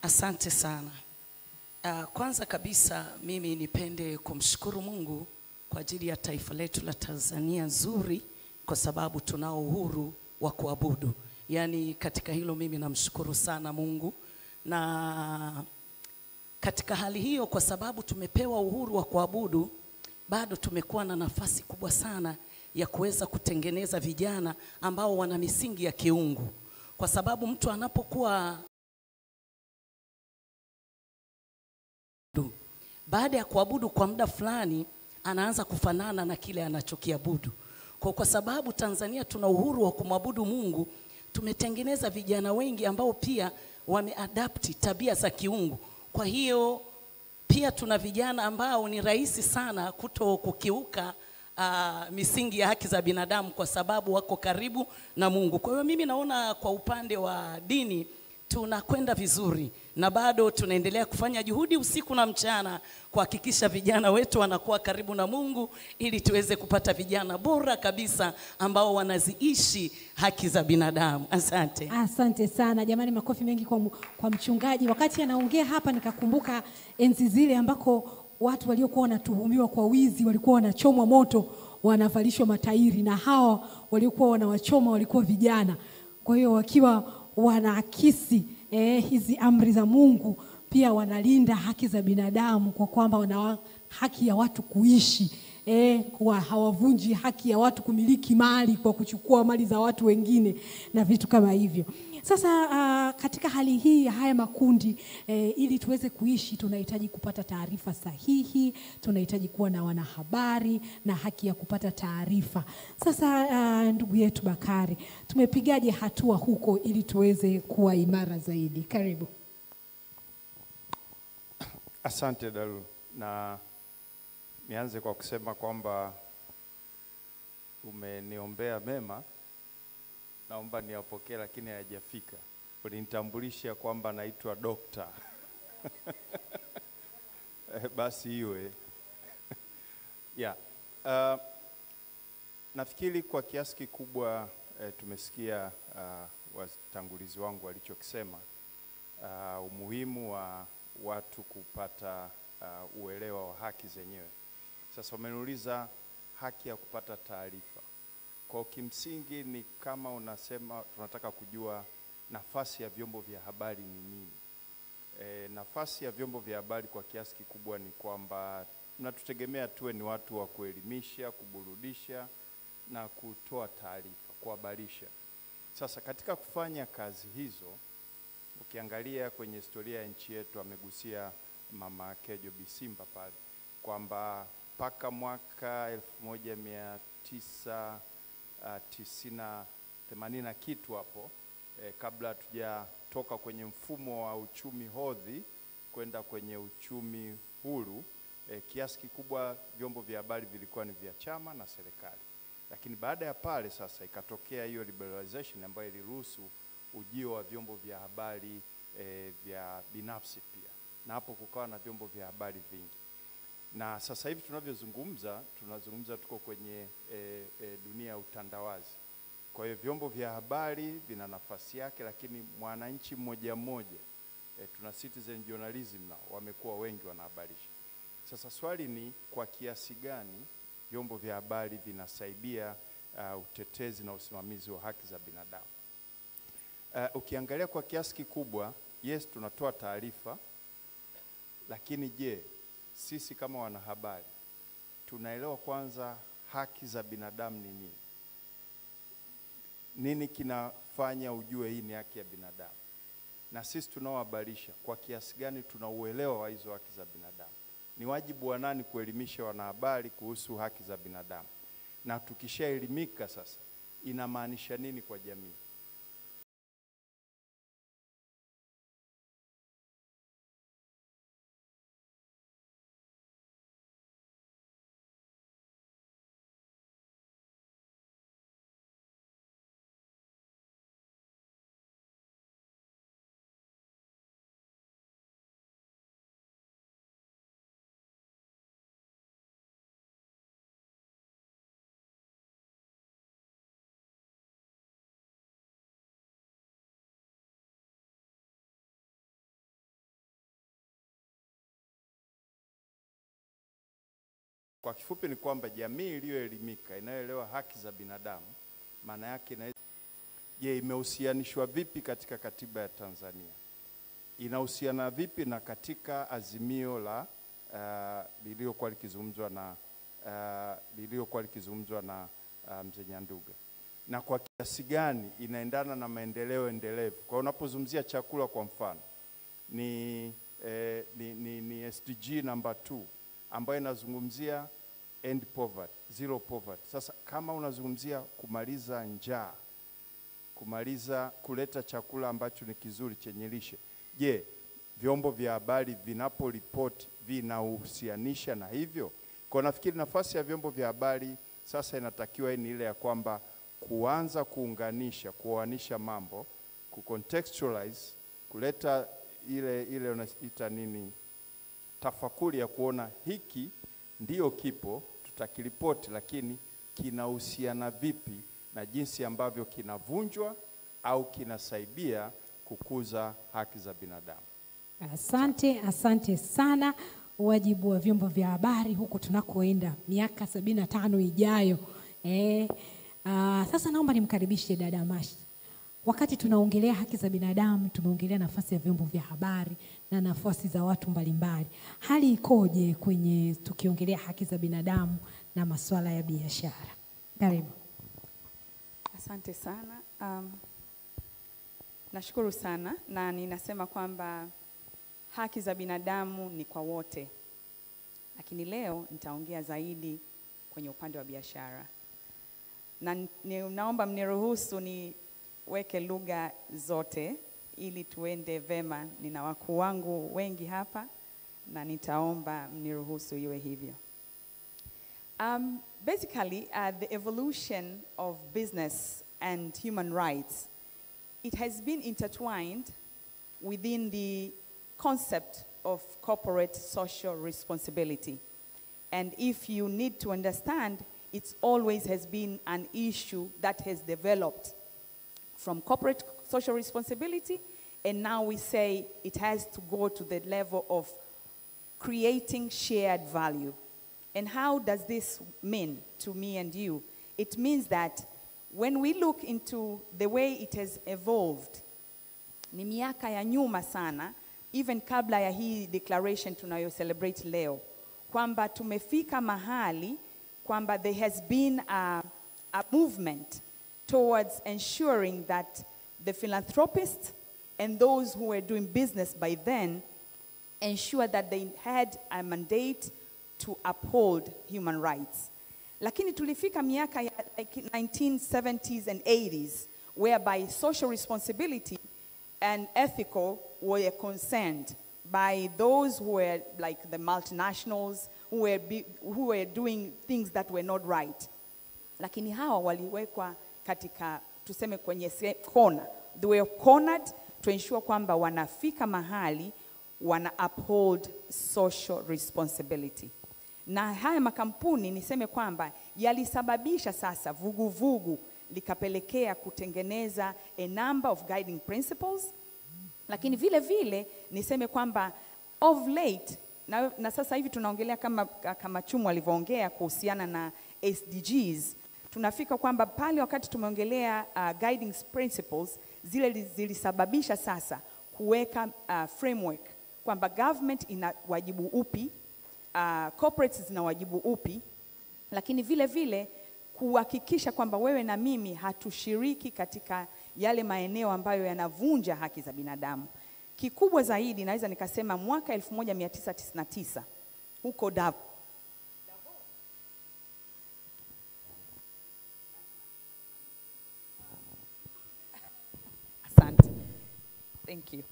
Asante sana. Kwanza kabisa mimi nipende kumshukuru Mungu kwa ajili ya taifa letu la Tanzania nzuri, kwa sababu tunao uhuru wa kuabudu. Yaani katika hilo mimi namshukuru sana Mungu. Na katika hali hiyo, kwa sababu tumepewa uhuru wa kuabudu, bado tumekuwa na nafasi kubwa sana ya kuweza kutengeneza vijana ambao wana misingi ya kiungu. Kwa sababu mtu anapokuwa baada ya kuabudu kwa muda fulani anaanza kufanana na kile anachokiabudu. Kwa sababu Tanzania tuna uhuru wa kumwabudu Mungu, tumetengeneza vijana wengi ambao pia wameadapti tabia za kiungu. Kwa hiyo pia tuna vijana ambao ni rahisi sana kuto kukiuka misingi ya haki za binadamu kwa sababu wako karibu na Mungu. Kwa hiyo mimi naona kwa upande wa dini tunakwenda vizuri, na bado tunaendelea kufanya juhudi usiku na mchana kuhakikisha vijana wetu wanakuwa karibu na Mungu, ili tuweze kupata vijana bora kabisa ambao wanaziishi haki za binadamu. Asante. Asante sana. Jamani, makofi mengi kwa mchungaji. Wakati anaongea hapa nikakumbuka enzi zile ambako watu waliokuwa wanatuhumiwa kwa wizi walikuwa wanachomwa moto wanavalishwa matairi, na hawa walikuwa wanawachoma walikuwa vijana. Kwa hiyo wakiwa wanaakisi hizi amri za Mungu, pia wanalinda haki za binadamu kwa kwamba wana haki ya watu kuishi, kwa hawavunji haki ya watu kumiliki mali kwa kuchukua mali za watu wengine na vitu kama hivyo. Sasa katika hali hii ya haya makundi, ili tuweze kuishi tunahitaji kupata taarifa sahihi, tunahitaji kuwa na wanahabari na haki ya kupata taarifa. Sasa ndugu yetu Bakari, tumepigaje hatua huko ili tuweze kuwa imara zaidi? Karibu. Asante Dalu, na nianze kwa kusema kwamba umeniombea mema, naomba niwapokee, lakini hayajafika. Ulinitambulisha kwamba naitwa dokta. Basi iwe. Nafikiri kwa kiasi kikubwa tumesikia watangulizi wangu walichokisema, umuhimu wa watu kupata uelewa wa haki zenyewe. Sasa umeniuliza haki ya kupata taarifa. Kwa kimsingi ni kama unasema tunataka kujua nafasi ya vyombo vya habari ni nini. Nafasi ya vyombo vya habari kwa kiasi kikubwa ni kwamba tunatutegemea tuwe ni watu wa kuelimisha, kuburudisha na kutoa taarifa, kuhabarisha. Sasa katika kufanya kazi hizo, ukiangalia kwenye historia ya nchi yetu, amegusia mama Kejo Bisimba pale kwamba mpaka mwaka 1980 kitu hapo, kabla hatujatoka kwenye mfumo wa uchumi hodhi kwenda kwenye uchumi huru, kiasi kikubwa vyombo vya habari vilikuwa ni vya chama na serikali. Lakini baada ya pale sasa ikatokea hiyo liberalization ambayo iliruhusu ujio wa vyombo vya habari vya binafsi pia, na hapo kukawa na vyombo vya habari vingi. Na sasa hivi tunazungumza tuko kwenye dunia ya utandawazi. Kwa hiyo vyombo vya habari vina nafasi yake, lakini mwananchi mmoja mmoja, tuna citizen journalism nao wamekuwa wengi wanahabarisha. Sasa swali ni kwa kiasi gani vyombo vya habari vinasaidia utetezi na usimamizi wa haki za binadamu. Ukiangalia kwa kiasi kikubwa, yes, tunatoa taarifa, lakini je, sisi kama wanahabari tunaelewa kwanza haki za binadamu ni nini? Nini kinafanya ujue hii ni haki ya binadamu? Na sisi tunaohabarisha kwa kiasi gani tunauelewa wa hizo haki za binadamu? Ni wajibu wa nani kuelimisha wanahabari kuhusu haki za binadamu? Na tukishaelimika sasa, inamaanisha nini kwa jamii? Kwa kifupi ni kwamba jamii iliyoelimika inayoelewa haki za binadamu, maana yake imehusianishwa vipi katika katiba ya Tanzania? Inahusiana vipi na katika azimio la lililokuwa likizungumzwa na Mzee Nyanduga? Na kwa kiasi gani inaendana na maendeleo endelevu? Kwa unapozungumzia chakula kwa mfano, ni SDG number 2 ambayo inazungumzia end poverty, zero poverty. Sasa kama unazungumzia kumaliza njaa, kuleta chakula ambacho ni kizuri chenye lishe, je, vyombo vya habari vinaporipoti vinahusianisha na hivyo? Kwa nafikiri nafasi ya vyombo vya habari sasa inatakiwa ni ile ya kwamba kuanza kuunganisha, kuoanisha mambo, kucontextualize, kuleta ile unaita nini, tafakuri ya kuona hiki ndio kipo, tutakiripoti, lakini kinahusiana vipi na jinsi ambavyo kinavunjwa au kinasaidia kukuza haki za binadamu. Asante sana wajibu wa vyombo vya habari huko tunakoenda miaka 75 ijayo. Sasa naomba nimkaribishe dada Mashi. Wakati tunaongelea haki za binadamu, tumeongelea nafasi ya vyombo vya habari na nafasi za watu mbalimbali. Hali ikoje kwenye tukiongelea haki za binadamu na masuala ya biashara? Karibu. Asante sana. Nashukuru sana na ninasema kwamba haki za binadamu ni kwa wote. Lakini leo nitaongea zaidi kwenye upande wa biashara. Na naomba mniruhusu niweke lugha zote ili tuende vema. Nina wakuu wangu wengi hapa na nitaomba mniruhusu iwe hivyo. Basically, the evolution of business and human rights, it has been intertwined within the concept of corporate social responsibility. And if you need to understand, it always has been an issue that has developed from corporate social responsibility, and now we say it has to go to the level of creating shared value. And how does this mean to me and you? It means that when we look into the way it has evolved, ni miaka ya nyuma sana, even kabla ya hii declaration tunayo celebrate leo, kwamba tumefika mahali, kwamba there has been a movement towards ensuring that the philanthropists and those who were doing business by then ensure that they had a mandate to uphold human rights. Lakini tulifika miaka ya like 1970s and 80s, whereby social responsibility and ethical were concerned by those who were like the multinationals, who were doing things that were not right. Lakini hawa waliwekwa katika, tuseme kwenye corner. They were cornered to ensure kwamba wanafika mahali wana uphold social responsibility. Na haya makampuni niseme kwamba yalisababisha sasa vuguvugu likapelekea kutengeneza a number of guiding principles. Lakini vile vile niseme kwamba of late na sasa hivi tunaongelea kama Chumu alivyoongea kuhusiana na SDGs, tunafika kwamba pale wakati tumeongelea guiding principles zile zilisababisha sasa kuweka framework kwamba government ina wajibu upi, corporates zina wajibu upi, lakini vile vile kuhakikisha kwamba wewe na mimi hatushiriki katika yale maeneo ambayo yanavunja haki za binadamu. Kikubwa zaidi naweza nikasema mwaka 1999 huko Davos. Asante. Thank you.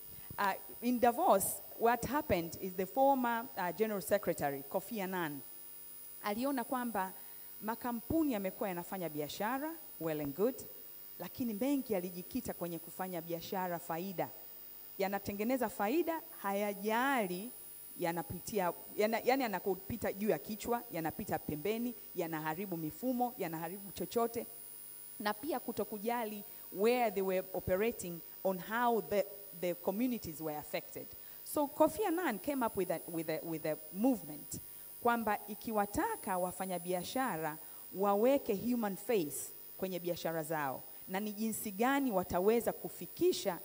In Davos, what happened is the former General Secretary, Kofi Annan, aliona kwamba makampuni yamekuwa yanafanya biashara, well and good, lakini mengi yalijikita kwenye kufanya biashara faida. Yanatengeneza faida, hayajali yanapitia, yani yanakupita juu ya kichwa, yanapita pembeni, yanaharibu mifumo, yanaharibu chochote, na pia kutokujali where they were operating on how the communities were affected. So Kofi Annan came up with a movement kwamba ikiwataka wafanyabiashara waweke human face kwenye biashara zao, na ni jinsi gani wataweza kufikisha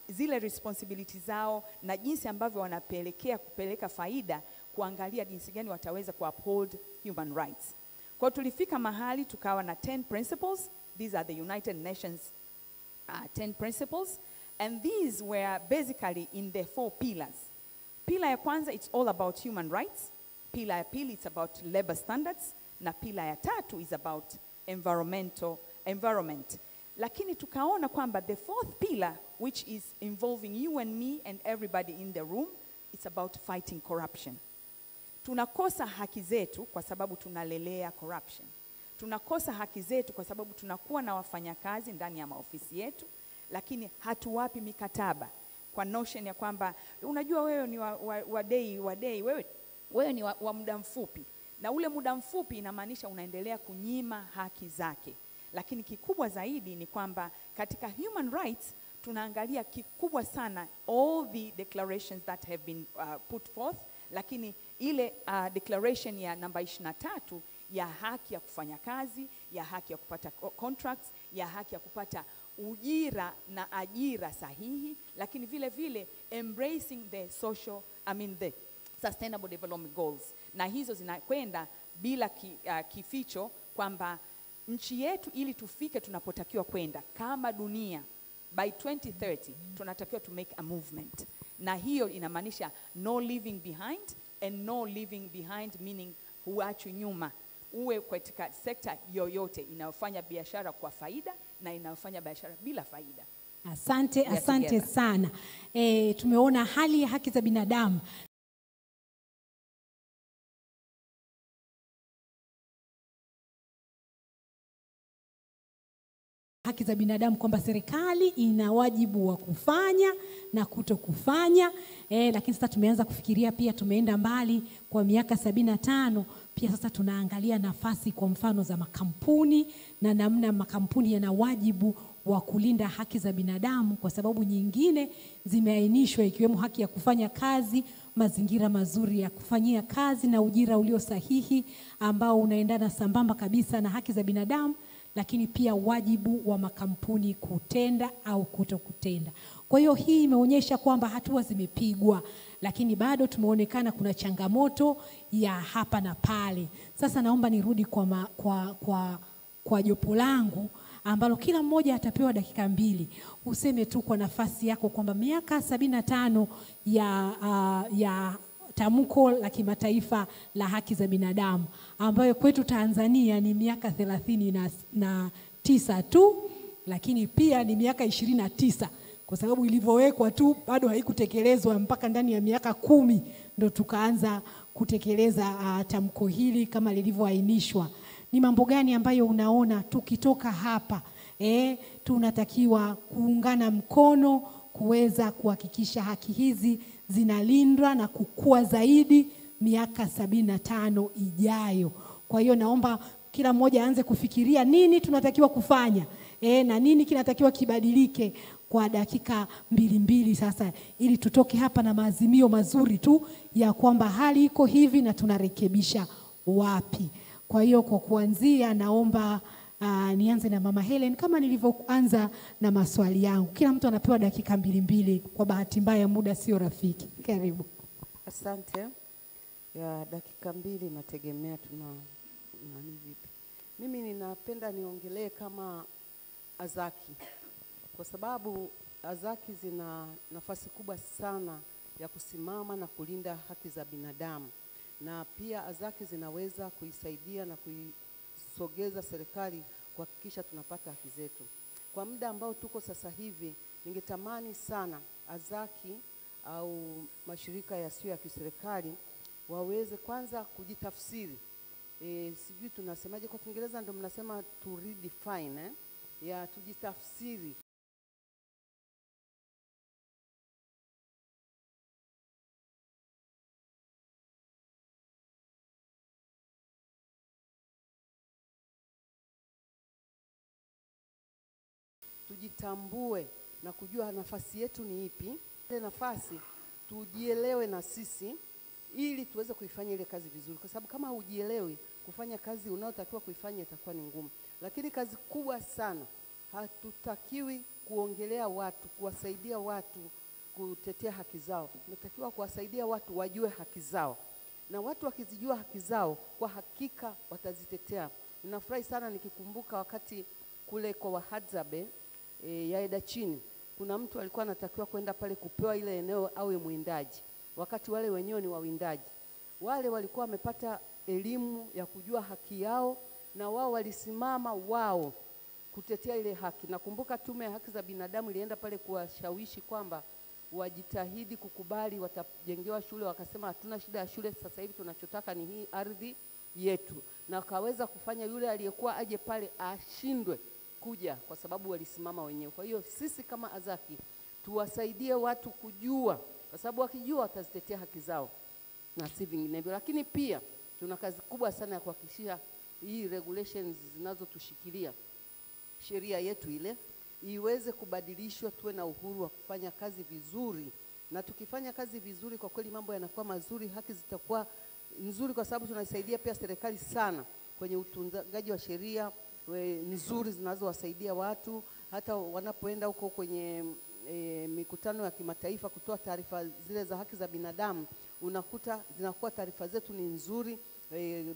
zile responsibility zao na jinsi ambavyo kupeleka faida, kuangalia jinsi gani wataweza uphold human rights. Kwa tulifika mahali tukawa na 10 principles. These are the United Nations 10 principles, and these were basically in the 4 pillars. Pillar ya kwanza, it's all about human rights. Pillar ya pili, it's about labor standards, na pillar ya tatu is about environment. Lakini tukaona kwamba the 4th pillar, which is involving you and me and everybody in the room, it's about fighting corruption. Tunakosa haki zetu kwa sababu tunalelea corruption. Tunakosa haki zetu kwa sababu tunakuwa na wafanyakazi ndani ya maofisi yetu, lakini hatuwapi mikataba kwa notion ya kwamba unajua wewe ni wa day, wewe ni wa muda mfupi, na ule muda mfupi inamaanisha unaendelea kunyima haki zake. Lakini kikubwa zaidi ni kwamba katika human rights tunaangalia kikubwa sana all the declarations that have been put forth, lakini ile declaration ya namba 23 ya haki ya kufanya kazi, ya haki ya kupata contracts, ya haki ya kupata ujira na ajira sahihi, lakini vile vile embracing the the sustainable development goals. Na hizo zinakwenda bila kificho kwamba nchi yetu ili tufike tunapotakiwa kwenda kama dunia by 2030 tunatakiwa to make a movement. Na hiyo inamaanisha no leaving behind, and no leaving behind meaning huachwi nyuma. Uwe katika sekta yoyote inayofanya biashara kwa faida na inayofanya biashara bila faida. Asante sana. Tumeona hali ya haki za binadamu haki za binadamu kwamba serikali ina wajibu wa kufanya na kutokufanya. Lakini sasa tumeanza kufikiria pia, tumeenda mbali kwa miaka 75, pia sasa tunaangalia nafasi kwa mfano za makampuni na namna makampuni yana wajibu wa kulinda haki za binadamu, kwa sababu nyingine zimeainishwa ikiwemo haki ya kufanya kazi, mazingira mazuri ya kufanyia kazi na ujira ulio sahihi ambao unaendana sambamba kabisa na haki za binadamu, lakini pia wajibu wa makampuni kutenda au kutokutenda. Kwa hiyo hii imeonyesha kwamba hatua zimepigwa, lakini bado tumeonekana kuna changamoto ya hapa na pale. Sasa naomba nirudi kwa jopo langu ambalo kila mmoja atapewa dakika 2. Useme tu kwa nafasi yako kwamba miaka 75 ya tamko la kimataifa la haki za binadamu ambayo kwetu Tanzania ni miaka 39 tu, lakini pia ni miaka 29 kwa sababu ilivyowekwa tu bado haikutekelezwa mpaka ndani ya miaka 10 ndo tukaanza kutekeleza tamko hili kama lilivyoainishwa. Ni mambo gani ambayo unaona tukitoka hapa tunatakiwa kuungana mkono kuweza kuhakikisha haki hizi zinalindwa na kukua zaidi miaka 75 ijayo? Kwa hiyo naomba kila mmoja aanze kufikiria nini tunatakiwa kufanya na nini kinatakiwa kibadilike kwa dakika 2 sasa, ili tutoke hapa na maazimio mazuri tu ya kwamba hali iko hivi na tunarekebisha wapi. Kwa hiyo kwa kuanzia naomba nianze na Mama Helen kama nilivyoanza na maswali yangu. Kila mtu anapewa dakika 2. Kwa bahati mbaya muda sio rafiki. Karibu. Asante. Ya dakika 2 nategemea nani vipi. Mimi ninapenda niongelee kama Azaki, kwa sababu Azaki zina nafasi kubwa sana ya kusimama na kulinda haki za binadamu, na pia Azaki zinaweza kuisaidia na kuisogeza serikali kuhakikisha tunapata haki zetu. Kwa muda ambao tuko sasa hivi, ningetamani sana Azaki au mashirika yasiyo ya kiserikali waweze kwanza kujitafsiri. Sijui tunasemaje kwa Kiingereza, ndio mnasema to redefine, ya tujitafsiri. Tujitambue na kujua nafasi yetu ni ipi. Ile nafasi tujielewe na sisi ili tuweze kuifanya ile kazi vizuri, kwa sababu kama hujielewi kufanya kazi unayotakiwa kuifanya itakuwa ni ngumu. Lakini kazi kubwa sana, hatutakiwi kuongelea watu, kuwasaidia watu kutetea haki zao. Tunatakiwa kuwasaidia watu wajue haki zao, na watu wakizijua haki zao kwa hakika watazitetea. Ninafurahi sana nikikumbuka wakati kule kwa Wahadzabe ya Eda chini, kuna mtu alikuwa anatakiwa kwenda pale kupewa ile eneo awe mwindaji, wakati wale wenyewe ni wawindaji. Wale walikuwa wamepata elimu ya kujua haki yao, na wao walisimama wao kutetea ile haki. Nakumbuka tume ya haki za binadamu ilienda pale kuwashawishi kwamba wajitahidi kukubali watajengewa shule, wakasema hatuna shida ya shule, sasa hivi tunachotaka ni hii ardhi yetu. Na wakaweza kufanya yule aliyekuwa aje pale ashindwe kuja kwa sababu walisimama wenyewe. Kwa hiyo sisi kama Azaki tuwasaidie watu kujua, kwa sababu wakijua watazitetea haki zao na si vinginevyo. Lakini pia tuna kazi kubwa sana ya kuhakikisha hii regulations zinazotushikilia, sheria yetu ile iweze kubadilishwa, tuwe na uhuru wa kufanya kazi vizuri na tukifanya kazi vizuri, kwa kweli mambo yanakuwa mazuri, haki zitakuwa nzuri, kwa sababu tunasaidia pia serikali sana kwenye utunzaji wa sheria nzuri zinazowasaidia watu hata wanapoenda huko kwenye mikutano ya kimataifa kutoa taarifa zile za haki za binadamu, unakuta zinakuwa taarifa zetu ni nzuri,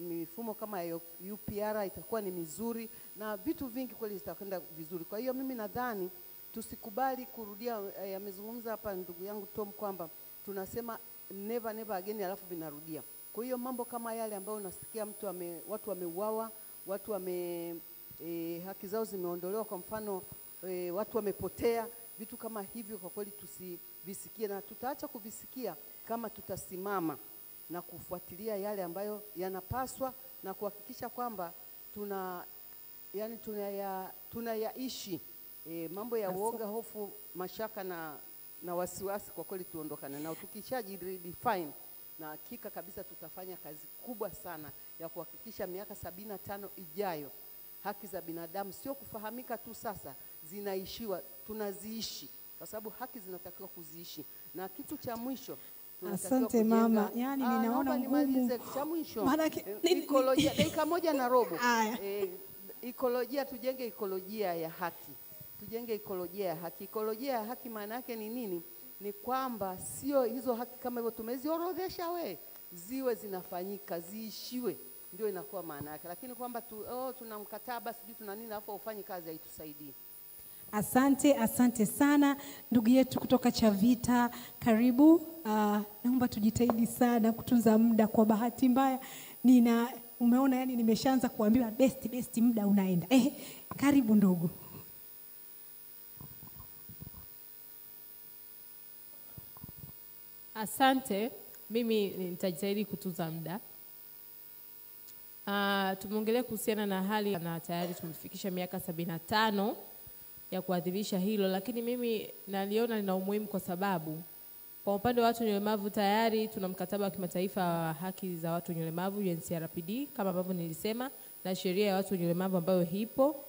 mifumo kama ya UPR itakuwa ni mizuri na vitu vingi kweli zitakwenda vizuri. Kwa hiyo mimi nadhani tusikubali kurudia, amezungumza hapa ndugu yangu Tom kwamba tunasema never never again alafu vinarudia. Kwa hiyo mambo kama yale ambayo unasikia watu wameuawa, watu haki zao zimeondolewa, kwa mfano watu wamepotea, vitu kama hivyo kwa kweli tusivisikie, na tutaacha kuvisikia kama tutasimama na kufuatilia yale ambayo yanapaswa na kuhakikisha kwamba tunayaishi mambo ya uoga, hofu, mashaka na wasiwasi, kwa kweli tuondokane na tukishaji redefine, na hakika kabisa tutafanya kazi kubwa sana ya kuhakikisha miaka 75 ijayo haki za binadamu sio kufahamika tu, sasa zinaishiwa, tunaziishi, kwa sababu haki zinatakiwa kuziishi. Na kitu cha mwisho, asante mama, yani ninaona nimalize cha mwisho, ekolojia, dakika moja na robo. Ekolojia, tujenge ekolojia ya haki. Tujenge ekolojia ya haki. Ekolojia ya haki maana yake ni nini? Ni kwamba sio hizo haki kama hivyo tumeziorodhesha ziwe zinafanyika, ziishiwe, ndio inakuwa maana yake. Lakini kwamba tuna mkataba sijui tuna nini alafu ufanye kazi, haitusaidii. Asante sana ndugu yetu kutoka Chavita, karibu. Naomba tujitahidi sana kutunza muda. Kwa bahati mbaya umeona, yani nimeshaanza kuambiwa best muda unaenda. Karibu ndugu. Asante, mimi nitajitahidi kutunza muda. Tumeongelea kuhusiana na hali na tayari tumefikisha miaka 75 ya kuadhimisha hilo, lakini mimi naliona lina umuhimu kwa sababu kwa upande wa watu wenye ulemavu tayari tuna mkataba wa kimataifa wa haki za watu wenye ulemavu UNCRPD kama ambavyo nilisema, na sheria ya watu wenye ulemavu ambayo hipo,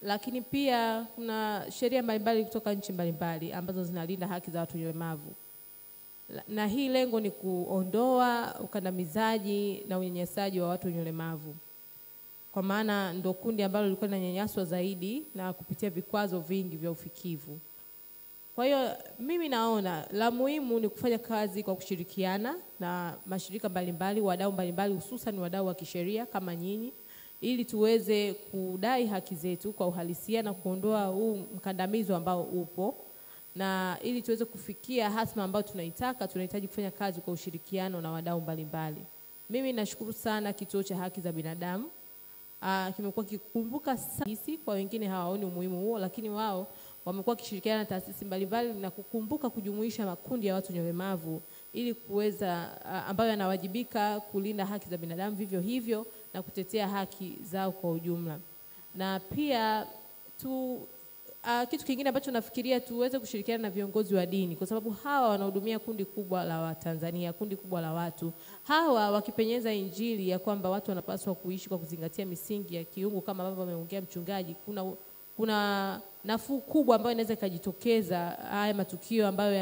lakini pia kuna sheria mbalimbali kutoka nchi mbalimbali ambazo zinalinda haki za watu wenye ulemavu. Na hii lengo ni kuondoa ukandamizaji na unyanyasaji wa watu wenye ulemavu, kwa maana ndo kundi ambalo lilikuwa linanyanyaswa zaidi na kupitia vikwazo vingi vya ufikivu. Kwa hiyo mimi naona la muhimu ni kufanya kazi kwa kushirikiana na mashirika mbalimbali, wadau mbalimbali, hususan wadau wa kisheria kama nyinyi, ili tuweze kudai haki zetu kwa uhalisia na kuondoa huu mkandamizo ambao upo, na ili tuweze kufikia hasma ambayo tunahitaji kufanya kazi kwa ushirikiano na wadau mbalimbali. Mimi nashukuru sana Kituo cha Haki za Binadamu. Kimekuwa kikumbuka sisi, kwa wengine hawaoni umuhimu huo, lakini wao wamekuwa kishirikiana na taasisi mbalimbali na kukumbuka kujumuisha makundi ya watu wenye ulemavu ili kuweza ambayo yanawajibika kulinda haki za binadamu vivyo hivyo na kutetea haki zao kwa ujumla. Na pia kitu kingine ambacho nafikiria tuweze kushirikiana na viongozi wa dini, kwa sababu hawa wanahudumia kundi kubwa la Watanzania, kundi kubwa la watu. Hawa wakipenyeza injili ya kwamba watu wanapaswa kuishi kwa kuzingatia misingi ya kiungu kama ambavyo ameongea mchungaji, kuna nafuu kubwa ambayo inaweza kujitokeza haya matukio ambayo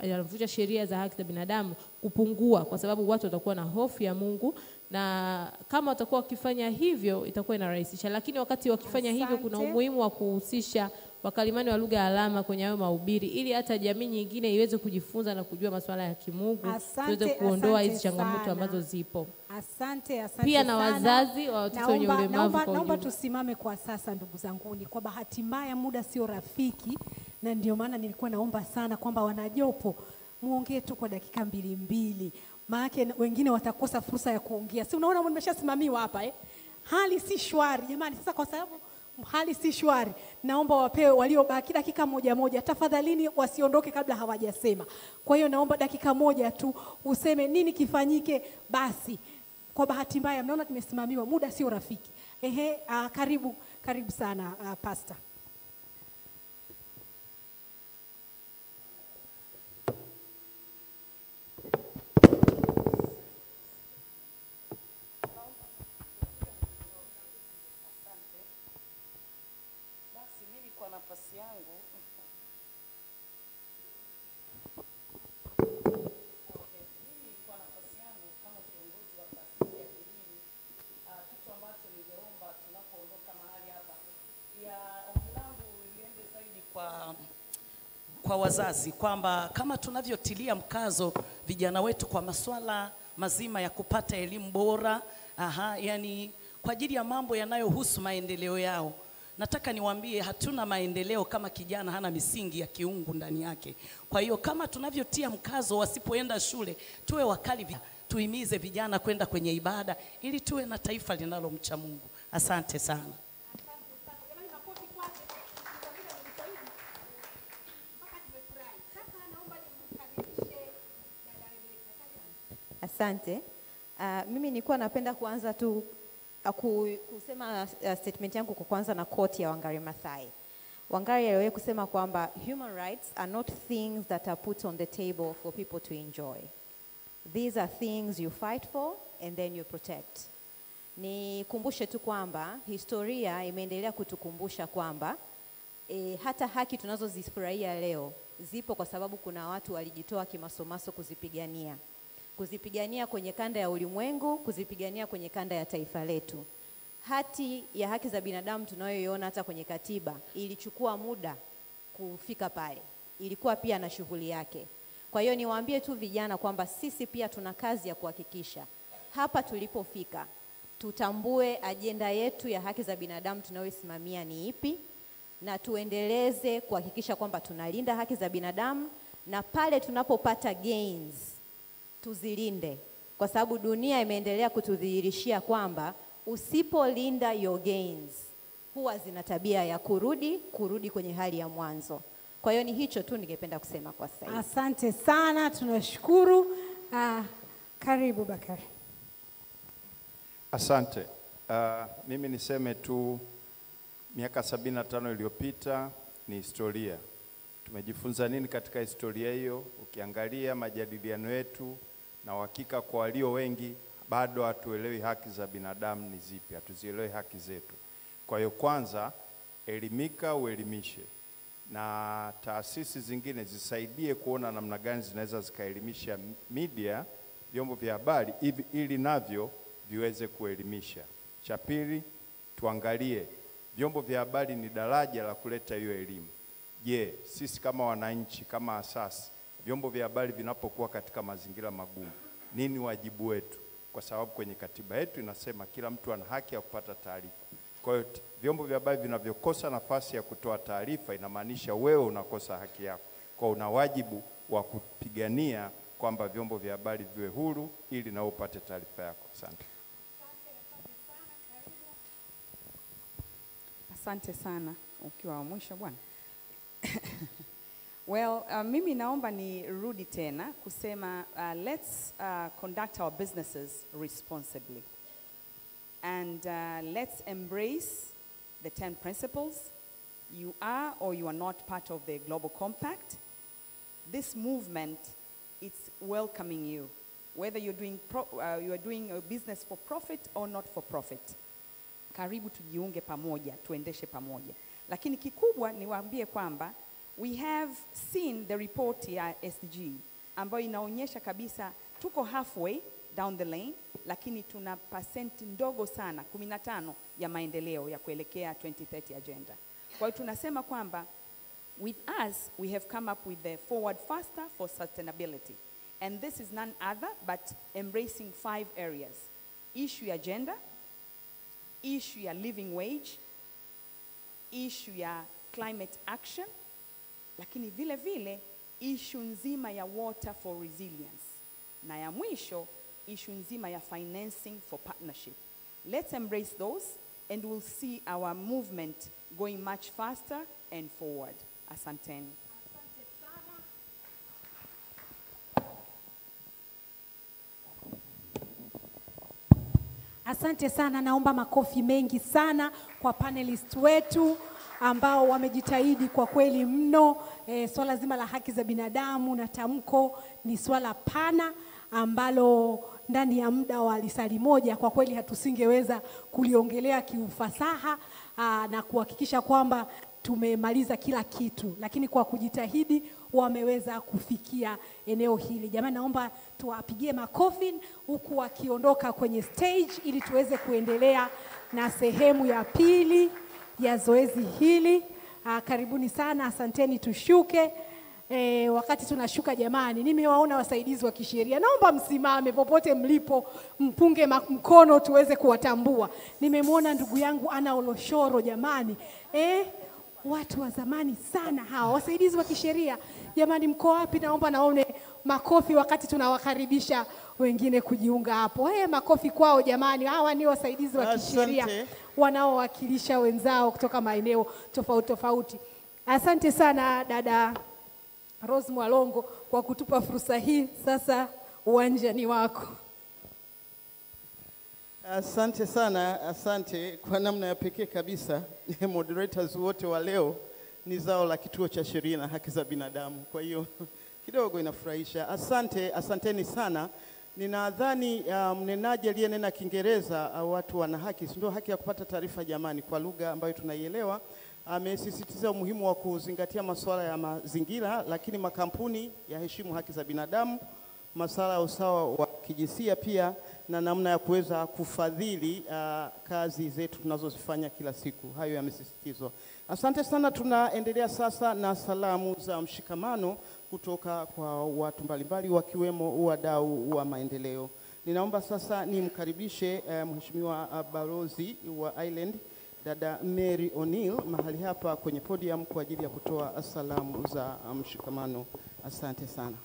yanavunja sheria za haki za binadamu kupungua, kwa sababu watu watakuwa na hofu ya Mungu, na kama watakuwa wakifanya hivyo itakuwa inarahisisha. Lakini wakati wakifanya hivyo kuna umuhimu wa kuhusisha wakalimani wa lugha ya alama kwenye hayo mahubiri, ili hata jamii nyingine iweze kujifunza na kujua masuala ya kimungu, tuweze kuondoa hizi changamoto ambazo zipo. Asante pia na wazazi wa watoto wenye ulemavu. Naomba tusimame kwa sasa ndugu zanguni. Kwa bahati mbaya muda sio rafiki, na ndio maana nilikuwa naomba sana kwamba wanajopo muongee tu kwa dakika 2, maana wengine watakosa fursa ya kuongea. Si unaona nimeshasimamiwa hapa Hali si shwari jamani. Sasa kwa sababu hali si shwari, naomba wapewe waliobaki dakika 1. Tafadhalini wasiondoke kabla hawajasema. Kwa hiyo naomba dakika 1 tu useme nini kifanyike basi. Kwa bahati mbaya mnaona tumesimamiwa, muda sio rafiki. Karibu sana pastor. Basi mimi kwa nafasi yangu kwa wazazi kwamba kama tunavyotilia mkazo vijana wetu kwa masuala mazima ya kupata elimu bora, yani kwa ajili ya mambo yanayohusu maendeleo yao. Nataka niwaambie hatuna maendeleo kama kijana hana misingi ya kiungu ndani yake. Kwa hiyo kama tunavyotia mkazo wasipoenda shule, tuwe wakali, tuhimize vijana kwenda kwenye ibada ili tuwe na taifa linalomcha Mungu. Asante sana. Asante. Mimi nilikuwa napenda kuanza tu kusema statement yangu kwa kwanza na quote ya Wangari Maathai. Wangari aliwahi kusema kwamba human rights are not things that are put on the table for people to enjoy. These are things you fight for and then you protect. Nikumbushe tu kwamba historia imeendelea kutukumbusha kwamba hata haki tunazozifurahia leo zipo kwa sababu kuna watu walijitoa kimasomaso kuzipigania kwenye kanda ya ulimwengu, kuzipigania kwenye kanda ya taifa letu. Hati ya haki za binadamu tunayoiona hata kwenye katiba ilichukua muda kufika pale, ilikuwa pia na shughuli yake. Kwa hiyo niwaambie tu vijana kwamba sisi pia tuna kazi ya kuhakikisha hapa tulipofika tutambue ajenda yetu ya haki za binadamu tunayoisimamia ni ipi, na tuendeleze kuhakikisha kwamba tunalinda haki za binadamu, na pale tunapopata gains tuzilinde, kwa sababu dunia imeendelea kutudhihirishia kwamba usipolinda your gains huwa zina tabia ya kurudi kwenye hali ya mwanzo. Kwa hiyo ni hicho tu ningependa kusema kwa sasa. Asante sana, tunashukuru. Karibu Bakari. Asante. Mimi niseme tu miaka 75 iliyopita ni historia. Tumejifunza nini katika historia hiyo? Ukiangalia majadiliano yetu, na uhakika kwa walio wengi bado hatuelewi haki za binadamu ni zipi, hatuzielewi haki zetu. Kwa hiyo kwanza elimika, uelimishe, na taasisi zingine zisaidie kuona namna gani zinaweza zikaelimisha media, vyombo vya habari ili navyo viweze kuelimisha. Cha pili, tuangalie vyombo vya habari ni daraja la kuleta hiyo elimu. Je, sisi kama wananchi, kama asasi, vyombo vya habari vinapokuwa katika mazingira magumu, nini wajibu wetu? Kwa sababu kwenye katiba yetu inasema kila mtu ana haki ya kupata taarifa. Kwa hiyo vyombo vya habari vinavyokosa nafasi ya kutoa taarifa inamaanisha wewe unakosa haki yako. Kwa una wajibu wa kupigania kwamba vyombo vya habari viwe huru ili na upate taarifa yako. Asante. Asante sana, ukiwa wa mwisho bwana. Well, mimi naomba ni rudi tena kusema let's conduct our businesses responsibly. And let's embrace the 10 principles. You are or you are not part of the Global Compact. This movement, it's welcoming you. Whether you're doing a business for profit or not for profit. Karibu tujiunge pamoja, tuendeshe pamoja. Lakini kikubwa niwaambie kwamba we have seen the report ya SDG ambayo inaonyesha kabisa tuko halfway down the lane, lakini tuna pasenti ndogo sana 15 ya maendeleo ya kuelekea 2030 agenda. Kwa hiyo tunasema kwamba with us we have come up with the forward faster for sustainability, and this is none other but embracing 5 areas: issue ya gender, issue ya living wage, issue ya climate action, lakini vile vile issue nzima ya water for resilience, na ya mwisho issue nzima ya financing for partnership. Let's embrace those and we'll see our movement going much faster and forward. Asanteni. Asante sana, naomba makofi mengi sana kwa panelist wetu ambao wamejitahidi kwa kweli mno. Swala zima la haki za binadamu na tamko ni swala pana ambalo ndani ya muda wa lisali moja kwa kweli hatusingeweza kuliongelea kiufasaha na kuhakikisha kwamba tumemaliza kila kitu, lakini kwa kujitahidi wameweza kufikia eneo hili. Jamani, naomba tuwapigie makofi huku wakiondoka kwenye stage ili tuweze kuendelea na sehemu ya pili ya zoezi hili. Karibuni sana, asanteni, tushuke. Wakati tunashuka jamani, nimewaona wasaidizi wa kisheria. Naomba msimame popote mlipo, mpunge mkono tuweze kuwatambua. Nimemwona ndugu yangu Ana Oloshoro jamani. Watu wa zamani sana hawa, wasaidizi wa kisheria. Jamani, mko wapi? Naomba naone makofi wakati tunawakaribisha wengine kujiunga hapo. Makofi kwao jamani. Hawa ni wasaidizi wa kisheria wanaowakilisha wenzao kutoka maeneo tofauti tofauti. Asante sana dada Rose Mwalongo kwa kutupa fursa hii. Sasa uwanja ni wako. Asante sana, asante kwa namna ya pekee kabisa. Moderators wote wa leo ni zao la Kituo cha Sheria na Haki za Binadamu. Kwa hiyo kidogo inafurahisha. Asanteni sana. Ninadhani mnenaji aliyenena Kiingereza, watu wana haki, ndio haki ya kupata taarifa jamani, kwa lugha ambayo tunaielewa. Amesisitiza umuhimu wa kuzingatia masuala ya mazingira, lakini makampuni yaheshimu haki za binadamu, masuala ya usawa wa kijinsia pia, na namna ya kuweza kufadhili kazi zetu tunazozifanya kila siku. Hayo yamesisitizwa. Asante sana. Tunaendelea sasa na salamu za mshikamano kutoka kwa watu mbalimbali wakiwemo wadau wa maendeleo. Ninaomba sasa nimkaribishe Mheshimiwa Balozi wa Ireland Dada Mary O'Neill mahali hapa kwenye podium kwa ajili ya kutoa salamu za mshikamano. Asante sana.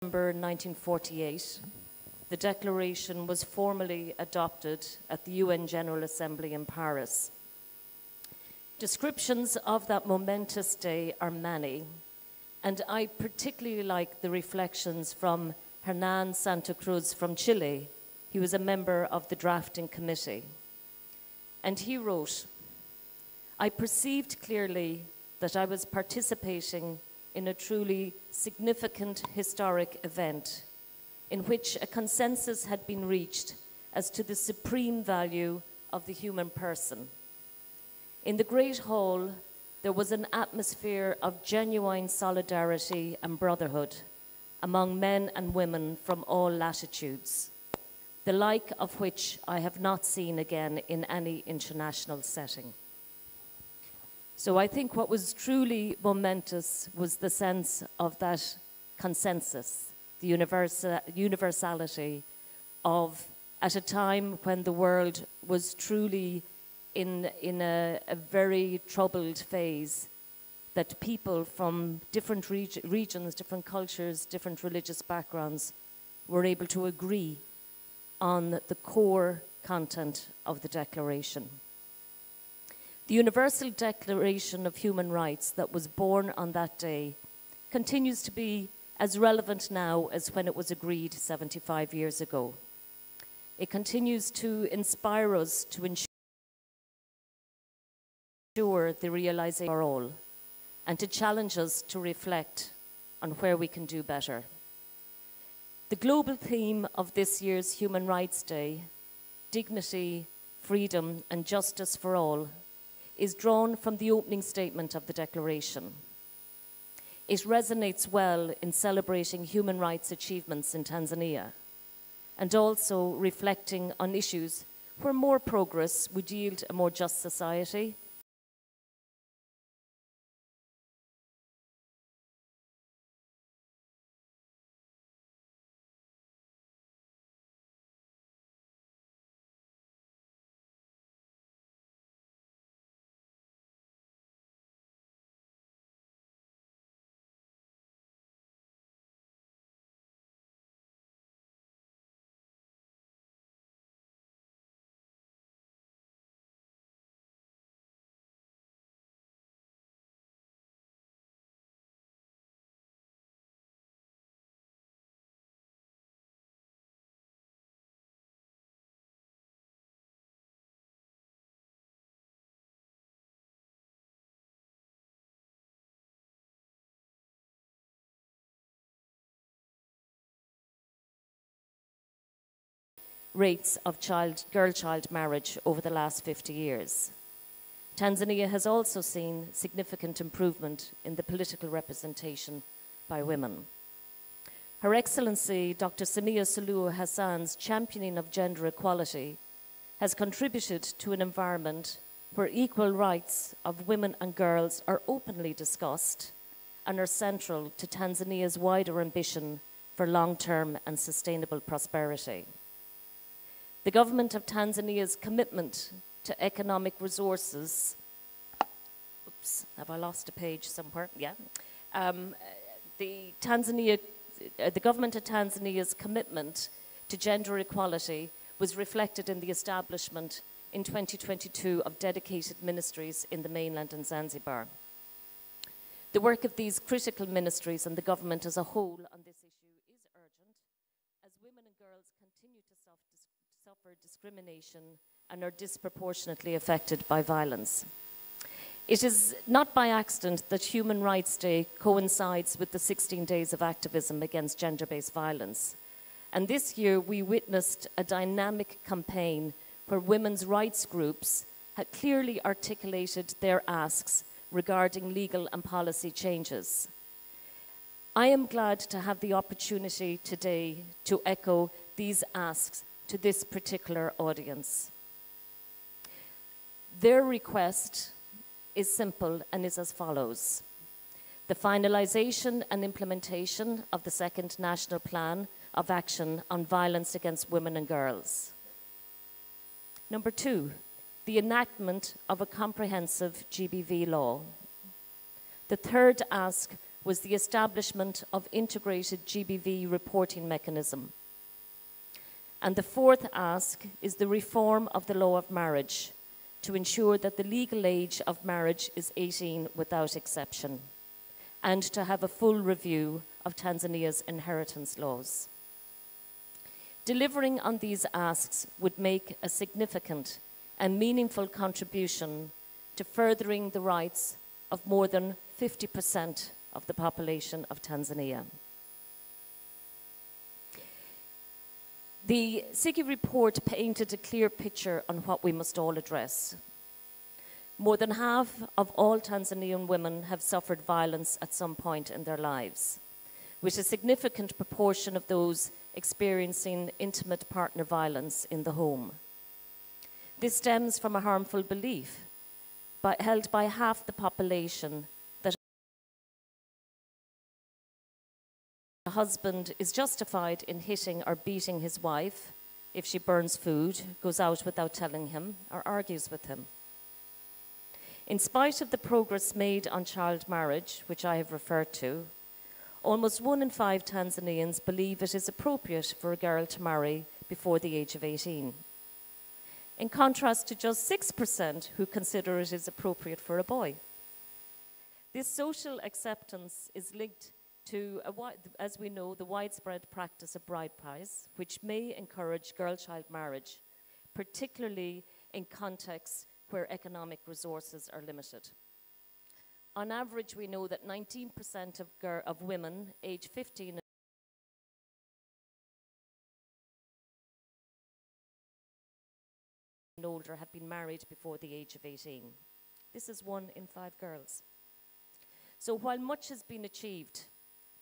December 1948, the declaration was formally adopted at the UN General Assembly in Paris. Descriptions of that momentous day are many, and I particularly like the reflections from Hernan Santa Cruz from Chile. He was a member of the drafting committee. And he wrote, "I perceived clearly that I was participating in a truly significant historic event in which a consensus had been reached as to the supreme value of the human person. In the Great Hall, there was an atmosphere of genuine solidarity and brotherhood among men and women from all latitudes, the like of which I have not seen again in any international setting." So I think what was truly momentous was the sense of that consensus, the universality of, at a time when the world was truly in a very troubled phase, that people from different regions, different cultures, different religious backgrounds were able to agree on the core content of the Declaration. The Universal Declaration of Human Rights that was born on that day continues to be as relevant now as when it was agreed 75 years ago. It continues to inspire us to ensure the realization for all, and to challenge us to reflect on where we can do better. The global theme of this year's Human Rights Day, dignity, freedom, and justice for all, is drawn from the opening statement of the Declaration. It resonates well in celebrating human rights achievements in Tanzania, and also reflecting on issues where more progress would yield a more just society, rates of girl-child marriage over the last 50 years. Tanzania has also seen significant improvement in the political representation by women. Her Excellency Dr. Samia Suluhu Hassan's championing of gender equality has contributed to an environment where equal rights of women and girls are openly discussed and are central to Tanzania's wider ambition for long-term and sustainable prosperity. The government of Tanzania's commitment to economic resources, oops, have I lost a page somewhere? Yeah. The government of Tanzania's commitment to gender equality was reflected in the establishment in 2022 of dedicated ministries in the mainland and Zanzibar. The work of these critical ministries and the government as a whole on this issue is urgent, as women and girls continue to suffer discrimination and are disproportionately affected by violence. It is not by accident that Human Rights Day coincides with the 16 days of activism against gender-based violence. And this year we witnessed a dynamic campaign where women's rights groups had clearly articulated their asks regarding legal and policy changes. I am glad to have the opportunity today to echo these asks to this particular audience. Their request is simple and is as follows: the finalization and implementation of the second National Plan of Action on Violence Against Women and Girls. Number 2, the enactment of a comprehensive GBV law. The third ask was the establishment of integrated GBV reporting mechanism. And the fourth ask is the reform of the law of marriage to ensure that the legal age of marriage is 18 without exception, and to have a full review of Tanzania's inheritance laws. Delivering on these asks would make a significant and meaningful contribution to furthering the rights of more than 50% of the population of Tanzania. The Siku report painted a clear picture on what we must all address. More than half of all Tanzanian women have suffered violence at some point in their lives, with a significant proportion of those experiencing intimate partner violence in the home. This stems from a harmful belief held by half the population that a husband is justified in hitting or beating his wife if she burns food, goes out without telling him, or argues with him. In spite of the progress made on child marriage, which I have referred to, almost 1 in 5 Tanzanians believe it is appropriate for a girl to marry before the age of 18. In contrast to just 6% who consider it is appropriate for a boy. This social acceptance is linked to, as we know, the widespread practice of bride price, which may encourage girl-child marriage, particularly in contexts where economic resources are limited. On average, we know that 19% of women aged 15 and older have been married before the age of 18. This is 1 in 5 girls. So while much has been achieved,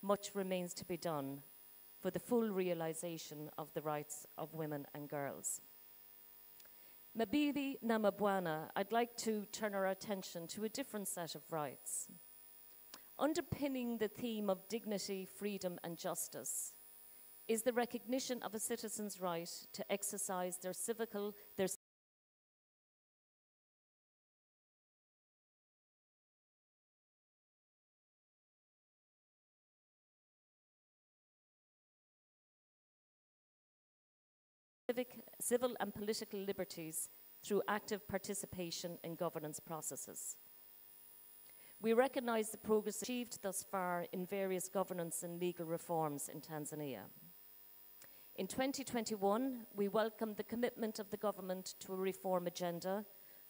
much remains to be done for the full realization of the rights of women and girls. Mabibi na mabwana, I'd like to turn our attention to a different set of rights. Underpinning the theme of dignity, freedom, and justice is the recognition of a citizen's right to exercise their civil and political liberties through active participation in governance processes. We recognize the progress achieved thus far in various governance and legal reforms in Tanzania. In 2021, we welcomed the commitment of the government to a reform agenda,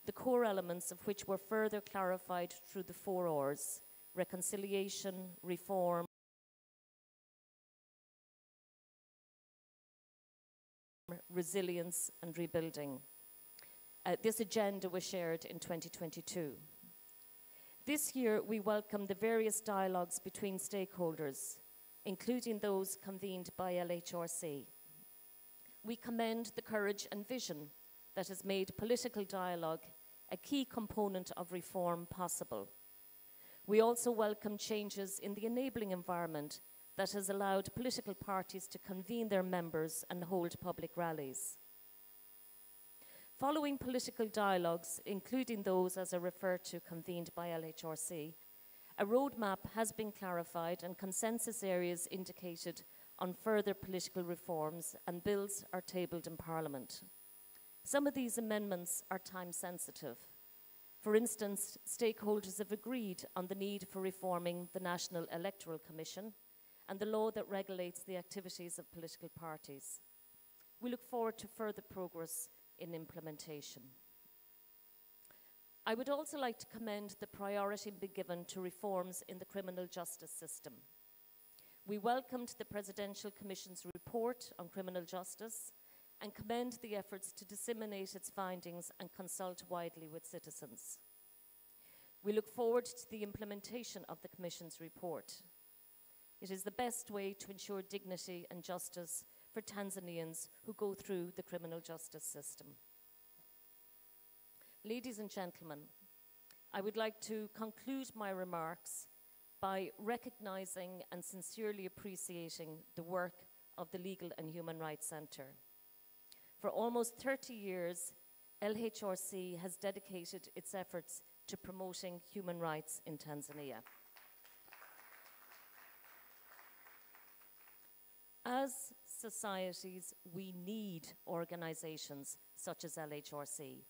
the core elements of which were further clarified through the 4 Rs: reconciliation, reform, resilience, and rebuilding. This agenda was shared in 2022. This year, we welcome the various dialogues between stakeholders, including those convened by LHRC. We commend the courage and vision that has made political dialogue a key component of reform possible. We also welcome changes in the enabling environment that has allowed political parties to convene their members and hold public rallies. Following political dialogues, including those, as I referred to, convened by LHRC, a roadmap has been clarified and consensus areas indicated on further political reforms, and bills are tabled in Parliament. Some of these amendments are time sensitive. For instance, stakeholders have agreed on the need for reforming the National Electoral Commission and the law that regulates the activities of political parties. We look forward to further progress in implementation. I would also like to commend the priority being given to reforms in the criminal justice system. We welcomed the Presidential Commission's report on criminal justice and commend the efforts to disseminate its findings and consult widely with citizens. We look forward to the implementation of the Commission's report. It is the best way to ensure dignity and justice for Tanzanians who go through the criminal justice system. Ladies and gentlemen, I would like to conclude my remarks by recognizing and sincerely appreciating the work of the Legal and Human Rights Centre. For almost 30 years, LHRC has dedicated its efforts to promoting human rights in Tanzania. As societies, we need organizations such as LHRC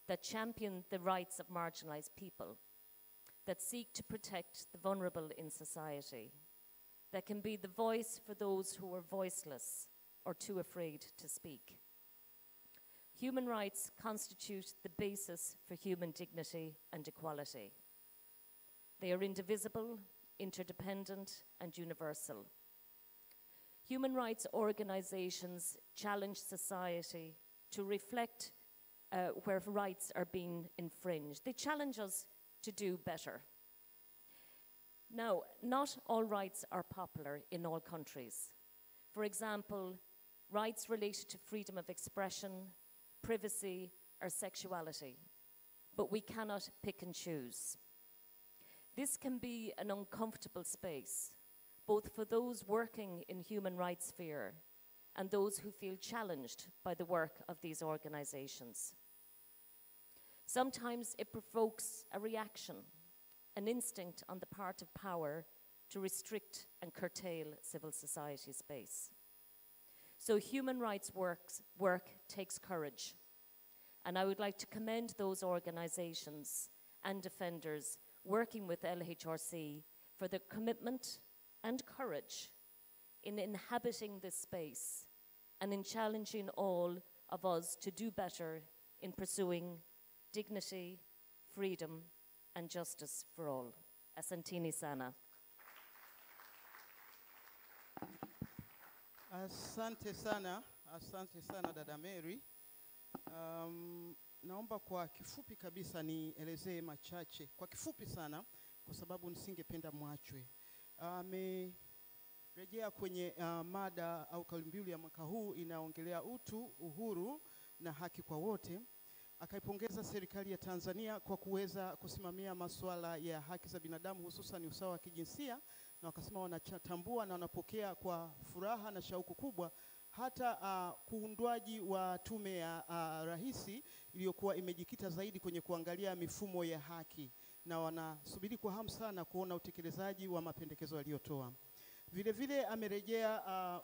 that champion the rights of marginalized people, that seek to protect the vulnerable in society, that can be the voice for those who are voiceless or too afraid to speak. Human rights constitute the basis for human dignity and equality. They are indivisible, interdependent, and universal. Human rights organizations challenge society to reflect where rights are being infringed. They challenge us to do better. Now, not all rights are popular in all countries. For example, rights related to freedom of expression, privacy, or sexuality, but we cannot pick and choose. This can be an uncomfortable space, both for those working in human rights sphere and those who feel challenged by the work of these organizations. Sometimes it provokes a reaction, an instinct on the part of power to restrict and curtail civil society space. So human rights work takes courage. And I would like to commend those organizations and defenders working with LHRC for their commitment and courage in inhabiting this space and in challenging all of us to do better in pursuing dignity, freedom, and justice for all. Asanteni sana. Asante sana dada Mary. Naomba kwa kifupi kabisa nielezee machache kwa kifupi sana, kwa sababu nisingependa mwachwe. Rejea kwenye mada au kauli mbiu ya mwaka huu inaongelea utu, uhuru na haki kwa wote. Akaipongeza serikali ya Tanzania kwa kuweza kusimamia masuala ya haki za binadamu, hususan usawa wa kijinsia, na wakasema wanatambua na wanapokea kwa furaha na shauku kubwa hata kuundwaji wa tume ya rais iliyokuwa imejikita zaidi kwenye kuangalia mifumo ya haki, na wanasubiri kwa hamu sana kuona utekelezaji wa mapendekezo aliyotoa. Vile vile amerejea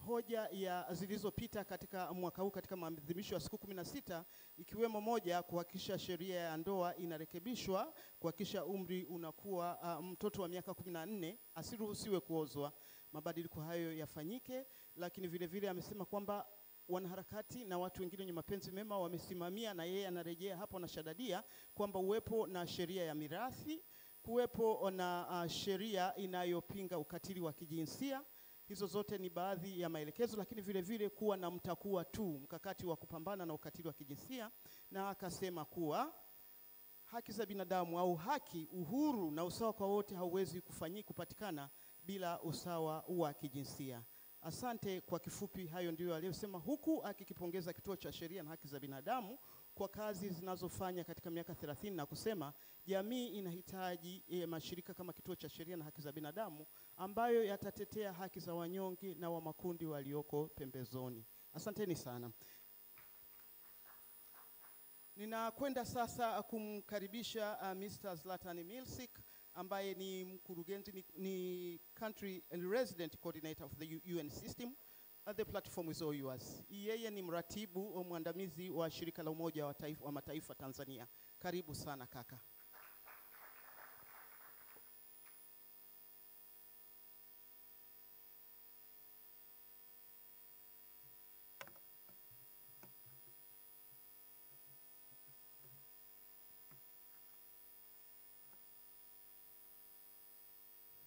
hoja ya zilizopita katika mwaka huu katika maadhimisho ya siku 16, ikiwemo moja kuhakikisha sheria ya ndoa inarekebishwa, kuhakikisha umri unakuwa mtoto wa miaka 14 asiruhusiwe kuozwa. Mabadiliko hayo yafanyike, lakini vile vile amesema kwamba wanaharakati na watu wengine wenye mapenzi mema wamesimamia, na yeye anarejea hapo na shadadia kwamba uwepo na sheria ya mirathi, kuwepo na sheria inayopinga ukatili wa kijinsia. Hizo zote ni baadhi ya maelekezo, lakini vile vile kuwa na mtakuwa tu mkakati wa kupambana na ukatili wa kijinsia. Na akasema kuwa haki za binadamu au haki, uhuru na usawa kwa wote hauwezi kupatikana bila usawa wa kijinsia. Asante. Kwa kifupi hayo ndio aliyosema, huku akikipongeza Kituo cha Sheria na Haki za Binadamu kwa kazi zinazofanya katika miaka 30, na kusema jamii inahitaji mashirika kama Kituo cha Sheria na Haki za Binadamu ambayo yatatetea haki za wanyonge na wa makundi walioko pembezoni. Asanteni sana. Ninakwenda sasa kumkaribisha Mr. Zlatan Milsik ambaye ni mkurugenzi, ni country and resident coordinator of the UN system. The platform is all yours. Yeye ni mratibu mwandamizi wa shirika la Umoja wa Mataifa Tanzania. Karibu sana kaka.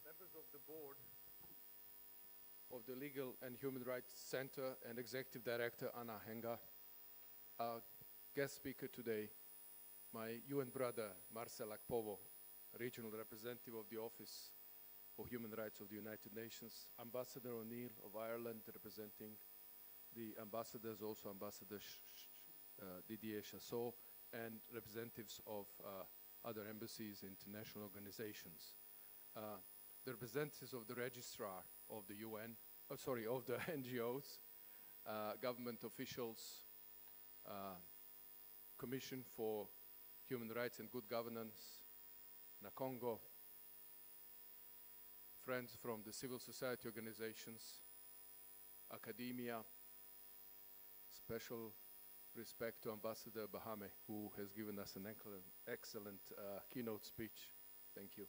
Members of the board of the Legal and Human Rights Center and Executive Director Anna Henga, our guest speaker today, my UN brother Marcel Akpovo, regional representative of the Office for Human Rights of the United Nations, Ambassador O'Neill of Ireland representing the ambassadors, also Ambassador Didier Chassot, and representatives of other embassies, international organizations. The representatives of the registrar of the UN, of the NGOs, government officials, Commission for Human Rights and Good Governance, Nakongo, friends from the civil society organizations, academia, special respect to Ambassador Bahame, who has given us an excellent keynote speech. Thank you.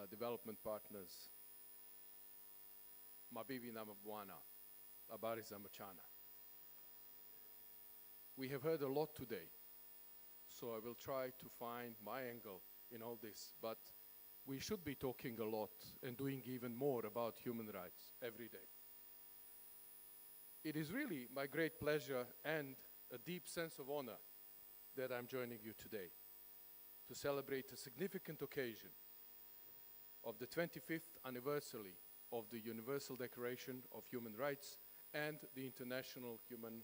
Development partners, Mabibi na Mabwana, habari za mchana. We have heard a lot today, so I will try to find my angle in all this, but we should be talking a lot and doing even more about human rights every day. It is really my great pleasure and a deep sense of honor that I'm joining you today to celebrate a significant occasion of the 25th anniversary of the Universal Declaration of Human Rights and the International Human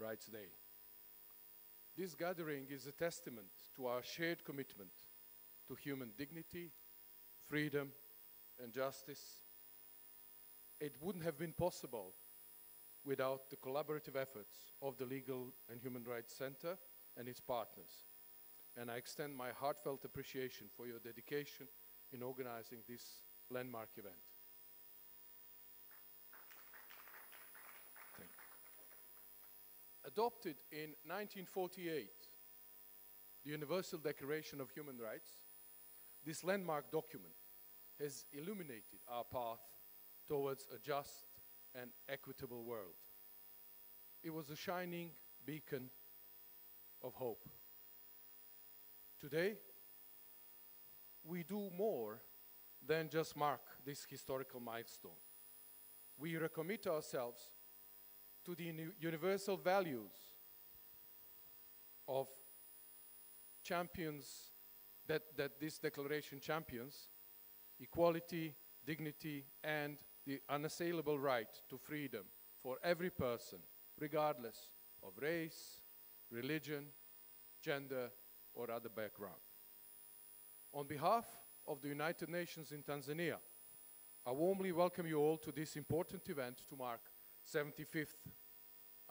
Rights Day. This gathering is a testament to our shared commitment to human dignity, freedom, and justice. It wouldn't have been possible without the collaborative efforts of the Legal and Human Rights Center and its partners. And I extend my heartfelt appreciation for your dedication in organizing this landmark event. Adopted in 1948, the Universal Declaration of Human Rights, this landmark document has illuminated our path towards a just and equitable world. It was a shining beacon of hope. Today, we do more than just mark this historical milestone. We recommit ourselves to the universal values of champions that this declaration champions: equality, dignity, and the unassailable right to freedom for every person, regardless of race, religion, gender, or other background. On behalf of the United Nations in Tanzania, I warmly welcome you all to this important event to mark 75th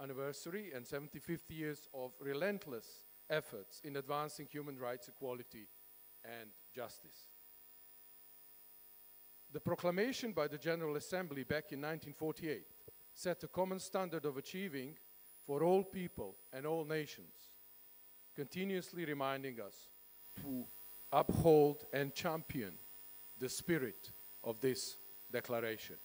anniversary and 75th years of relentless efforts in advancing human rights, equality, and justice. The proclamation by the General Assembly back in 1948 set a common standard of achieving for all people and all nations, continuously reminding us to uphold and champion the spirit of this declaration.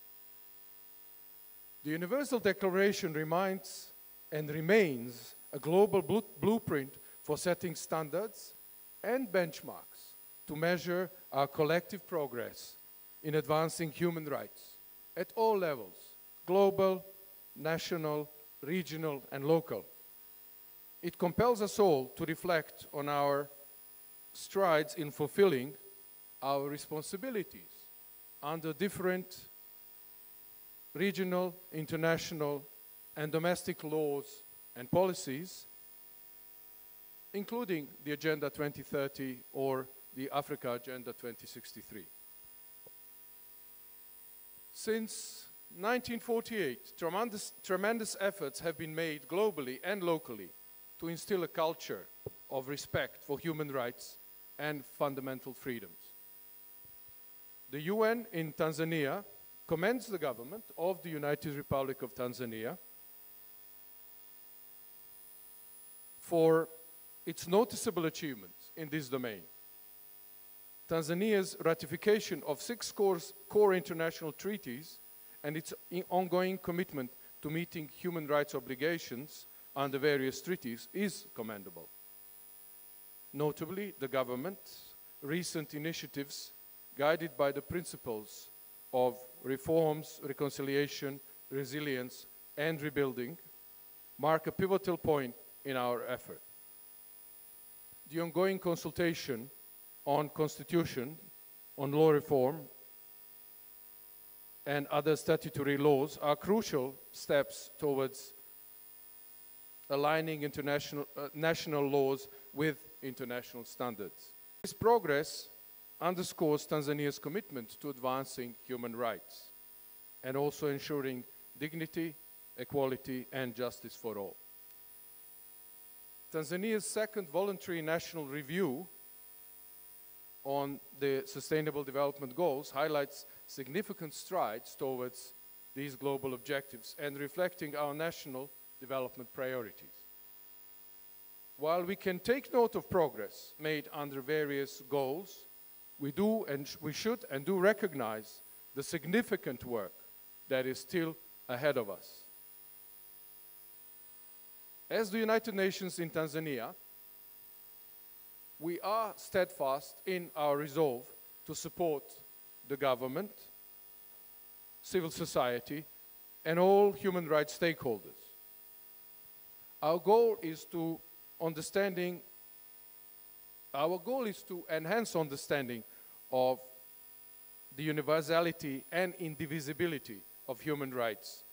The Universal Declaration reminds and remains a global blueprint for setting standards and benchmarks to measure our collective progress in advancing human rights at all levels: global, national, regional, and local. It compels us all to reflect on our strides in fulfilling our responsibilities under different regional, international, and domestic laws and policies, including the Agenda 2030 or the Africa Agenda 2063. Since 1948, tremendous efforts have been made globally and locally to instill a culture of respect for human rights and fundamental freedoms. The UN in Tanzania commends the government of the United Republic of Tanzania for its noticeable achievements in this domain. Tanzania's ratification of 6 core international treaties and its ongoing commitment to meeting human rights obligations under various treaties is commendable. Notably, the government's recent initiatives, guided by the principles of reforms, reconciliation, resilience, and rebuilding, mark a pivotal point in our effort. The ongoing consultation on constitution, on law reform, and other statutory laws are crucial steps towards aligning national laws with international standards. This progress underscores Tanzania's commitment to advancing human rights and also ensuring dignity, equality, and justice for all. Tanzania's second voluntary national review on the Sustainable Development Goals highlights significant strides towards these global objectives and reflecting our national development priorities. While we can take note of progress made under various goals, we should and do recognize the significant work that is still ahead of us. As the United Nations in Tanzania, we are steadfast in our resolve to support the government, civil society, and all human rights stakeholders. Our goal is to enhance understanding of the universality and indivisibility of human rights,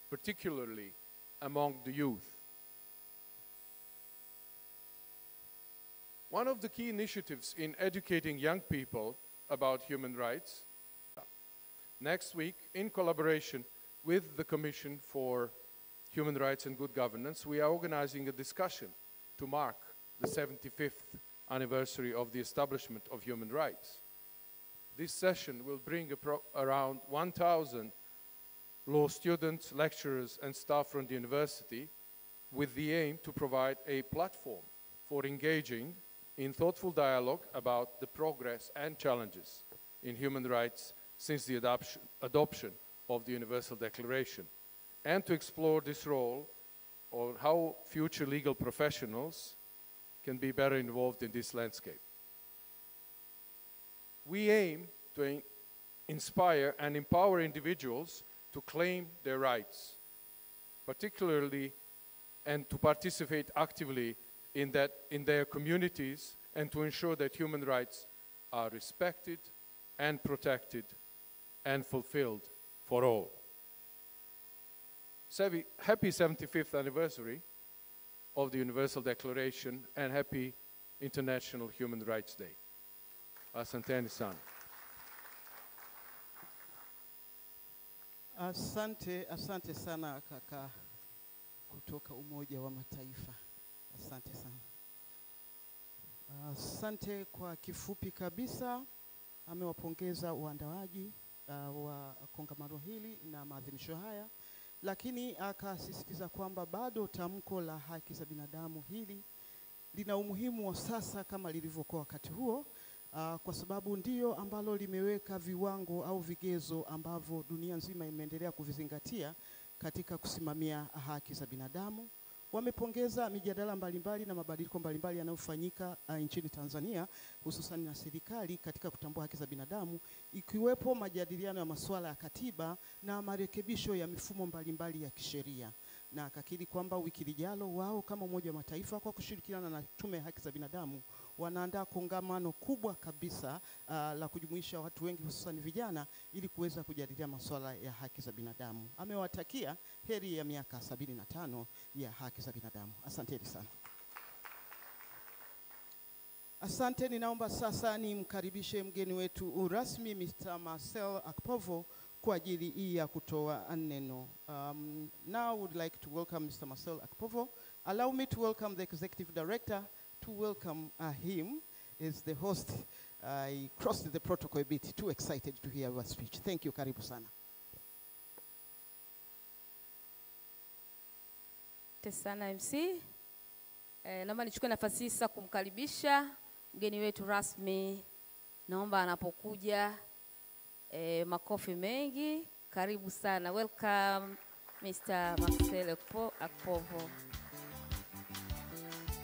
particularly among the youth. One of the key initiatives in educating young people about human rights, next week, in collaboration with the Commission for Human Rights and Good Governance, we are organizing a discussion to mark the 75th anniversary of the establishment of human rights. this session will bring around 1,000 law students, lecturers, and staff from the university with the aim to provide a platform for engaging in thoughtful dialogue about the progress and challenges in human rights since the adoption of the Universal Declaration, and to explore this role or how future legal professionals can be better involved in this landscape. We aim to inspire and empower individuals to claim their rights, particularly and to participate actively in their communities, and to ensure that human rights are respected and protected and fulfilled for all. Happy 75th anniversary of the Universal Declaration, and happy International Human Rights Day. Asanteni sana. Asante sana kaka kutoka Umoja wa Mataifa. Asante sana. Asante. Kwa kifupi kabisa, amewapongeza uandaaji wa kongamano hili na maadhimisho haya, lakini akasisitiza kwamba bado tamko la haki za binadamu hili lina umuhimu wa sasa kama lilivyokuwa wakati huo, kwa sababu ndio ambalo limeweka viwango au vigezo ambavyo dunia nzima imeendelea kuvizingatia katika kusimamia haki za binadamu. Wamepongeza mijadala mbalimbali na mabadiliko mbalimbali yanayofanyika nchini Tanzania, hususan na serikali katika kutambua haki za binadamu, ikiwepo majadiliano ya masuala ya katiba na marekebisho ya mifumo mbalimbali ya kisheria. Na akakiri kwamba wiki lijalo wao kama Umoja wa Mataifa kwa kushirikiana na Tume ya Haki za Binadamu wanaandaa kongamano kubwa kabisa la kujumuisha watu wengi hususan vijana ili kuweza kujadilia masuala ya haki za binadamu. Amewatakia heri ya miaka 75 ya haki za binadamu. Asanteni sana. Asante. Ninaomba sasa nimkaribishe mgeni wetu rasmi Mr. Marcel Akpovo kwa ajili hii ya kutoa neno. Now I would like to welcome Mr. Marcel Akpovo. Allow me to welcome the Executive Director to welcome him as the host. I crossed the protocol a bit, too excited to hear your speech. Thank you, karibu sana. Sana MC. Naomba nichukue nafasi hii sasa kumkaribisha mgeni wetu rasmi. Naomba anapokuja makofi mengi. Karibu sana. Welcome Mr. Marcel Akpovo.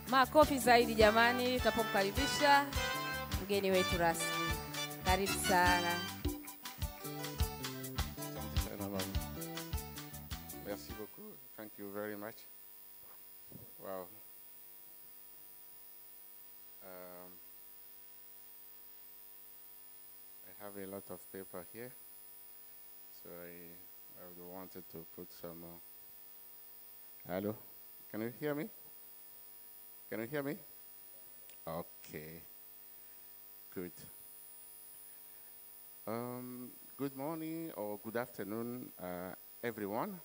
Makofi zaidi jamani tutapomkaribisha mgeni wetu rasmi. Karibu sana. Merci beaucoup. Thank you very much. Wow. I have a lot of paper here, so I wanted to put some. Hello, can you hear me? Can you hear me? Okay. Good. Good morning or good afternoon, everyone.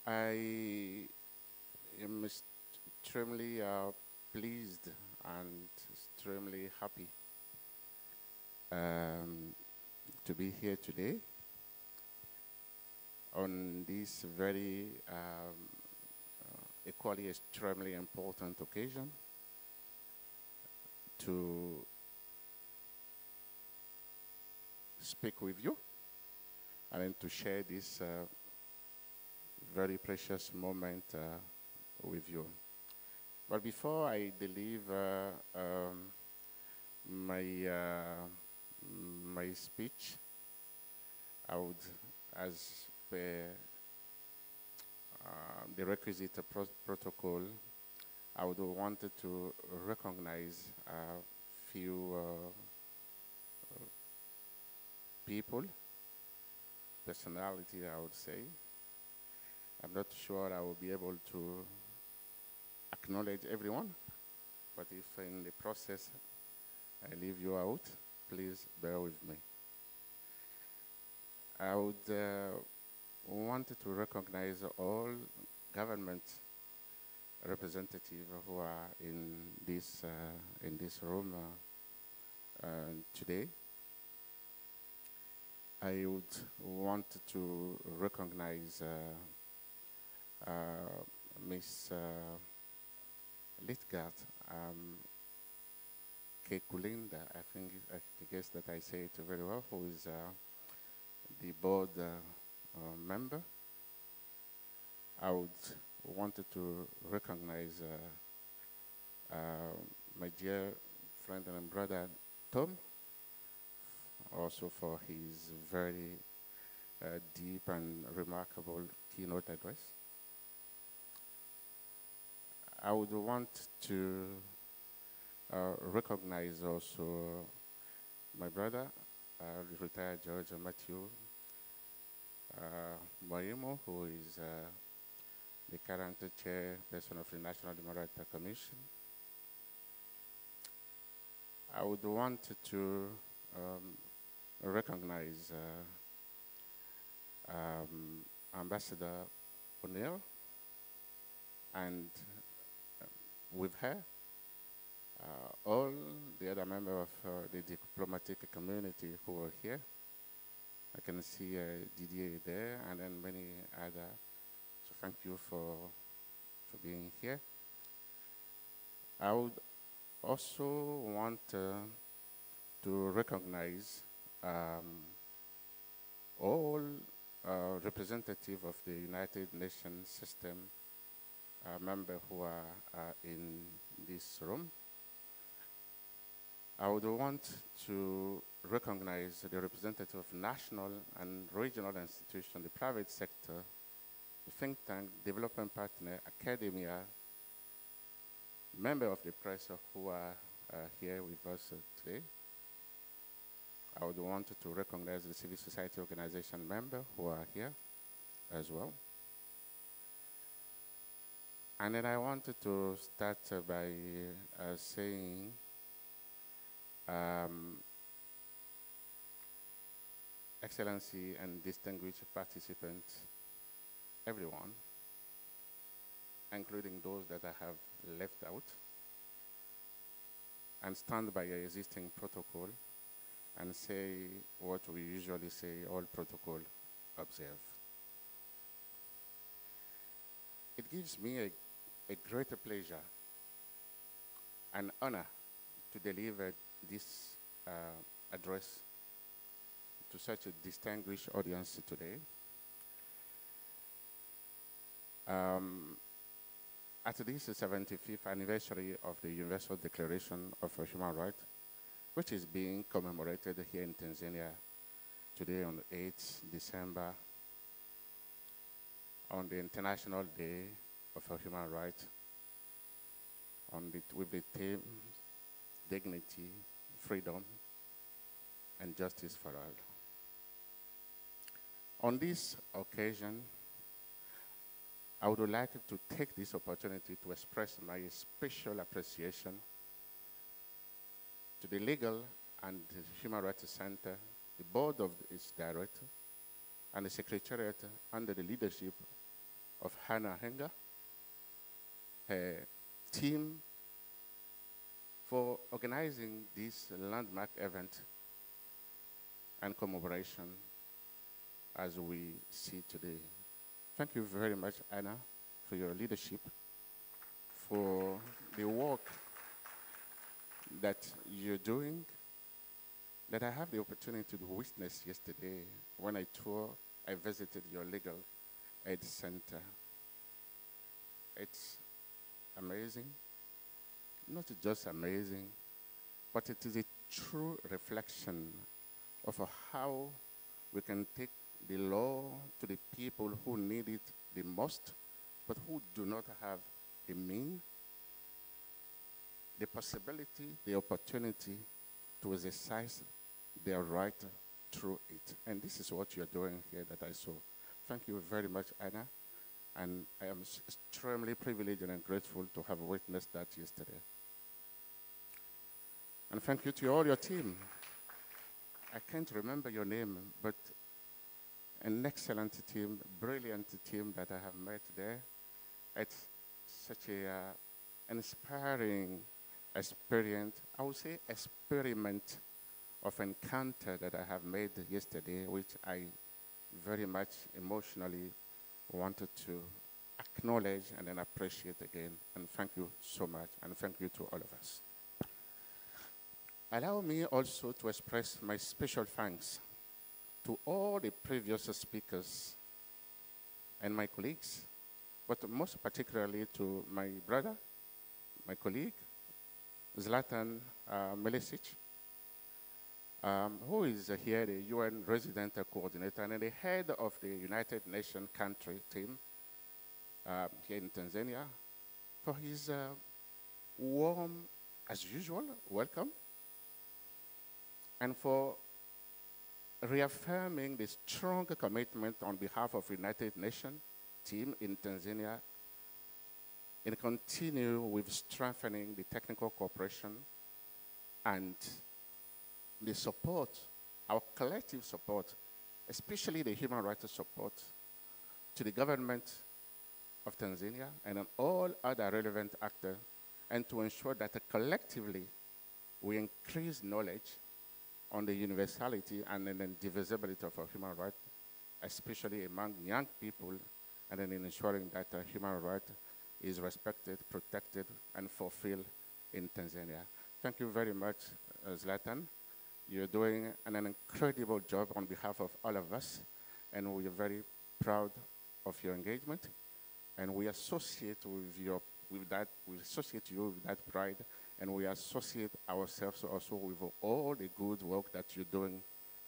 I am extremely pleased and extremely happy to be here today on this very equally extremely important occasion to speak with you and then to share this very precious moment with you. But before I deliver my speech, I would, as per the requisite protocol, I would wanted to recognize a few people, personality, I would say. I'm not sure I will be able to acknowledge everyone, but if in the process I leave you out, please bear with me. I would wanted to recognize all government representatives who are in this room today. I would want to recognize Miss Litgard, Kekulinda, I guess that I say it very well, who is the board member. I would wanted to recognize my dear friend and brother Tom, also for his very deep and remarkable keynote address. I would want to recognize also my brother, retired George Matthew Moimo, who is the current chairperson of the National Human Rights Commission. I would want to recognize Ambassador O'Neill, and with her, all the other members of the diplomatic community who are here. I can see Didier there, and then many other. So thank you for being here. I would also want to recognize all representatives of the United Nations system members who are in this room. I would want to recognize the representative of national and regional institutions, the private sector, the think tank, development partner, academia, members of the press who are here with us today. I would want to recognize the civil society organization members who are here as well. And then I wanted to start by saying Excellency and distinguished participants, everyone, including those that I have left out, and stand by your existing protocol and say what we usually say, all protocol observe. It gives me a great pleasure and honor to deliver this address to such a distinguished audience today. At this 75th anniversary of the Universal Declaration of Human Rights, which is being commemorated here in Tanzania today on 8th December, on the International Day of Human Rights, with the theme dignity, freedom, and justice for all. On this occasion, I would like to take this opportunity to express my special appreciation to the Legal and Human Rights Center, the board of its director, and the secretariat under the leadership of Hannah Henga, her team, for organizing this landmark event and commemoration as we see today. Thank you very much, Anna, for your leadership, for the work that you're doing, that I have the opportunity to witness yesterday when I visited your legal aid center. It's amazing, not just amazing, but it is a true reflection of how we can take the law to the people who need it the most, but who do not have the means, the possibility, the opportunity to exercise their right through it. And this is what you're doing here that I saw. Thank you very much, Anna. And I am extremely privileged and grateful to have witnessed that yesterday. And thank you to all your team. I can't remember your name, but an excellent team, brilliant team that I have met there. It's such an inspiring experience, I would say experiment of encounter that I have made yesterday, which I very much emotionally wanted to acknowledge and then appreciate again. And thank you so much, and thank you to all of us. Allow me also to express my special thanks to all the previous speakers and my colleagues, but most particularly to my brother, my colleague, Zlatan Milicic, who is here, the UN resident coordinator and the head of the United Nations country team here in Tanzania, for his warm, as usual, welcome, and for reaffirming the strong commitment on behalf of United Nations team in Tanzania and continue with strengthening the technical cooperation and the support, our collective support, especially the human rights support to the government of Tanzania and all other relevant actors, and to ensure that collectively we increase knowledge on the universality and the divisibility of our human rights, especially among young people, and then in ensuring that human rights is respected, protected, and fulfilled in Tanzania. Thank you very much, Zlatan. You're doing an incredible job on behalf of all of us, and we are very proud of your engagement, and we associate we associate you with that pride, and we associate ourselves also with all the good work that you're doing,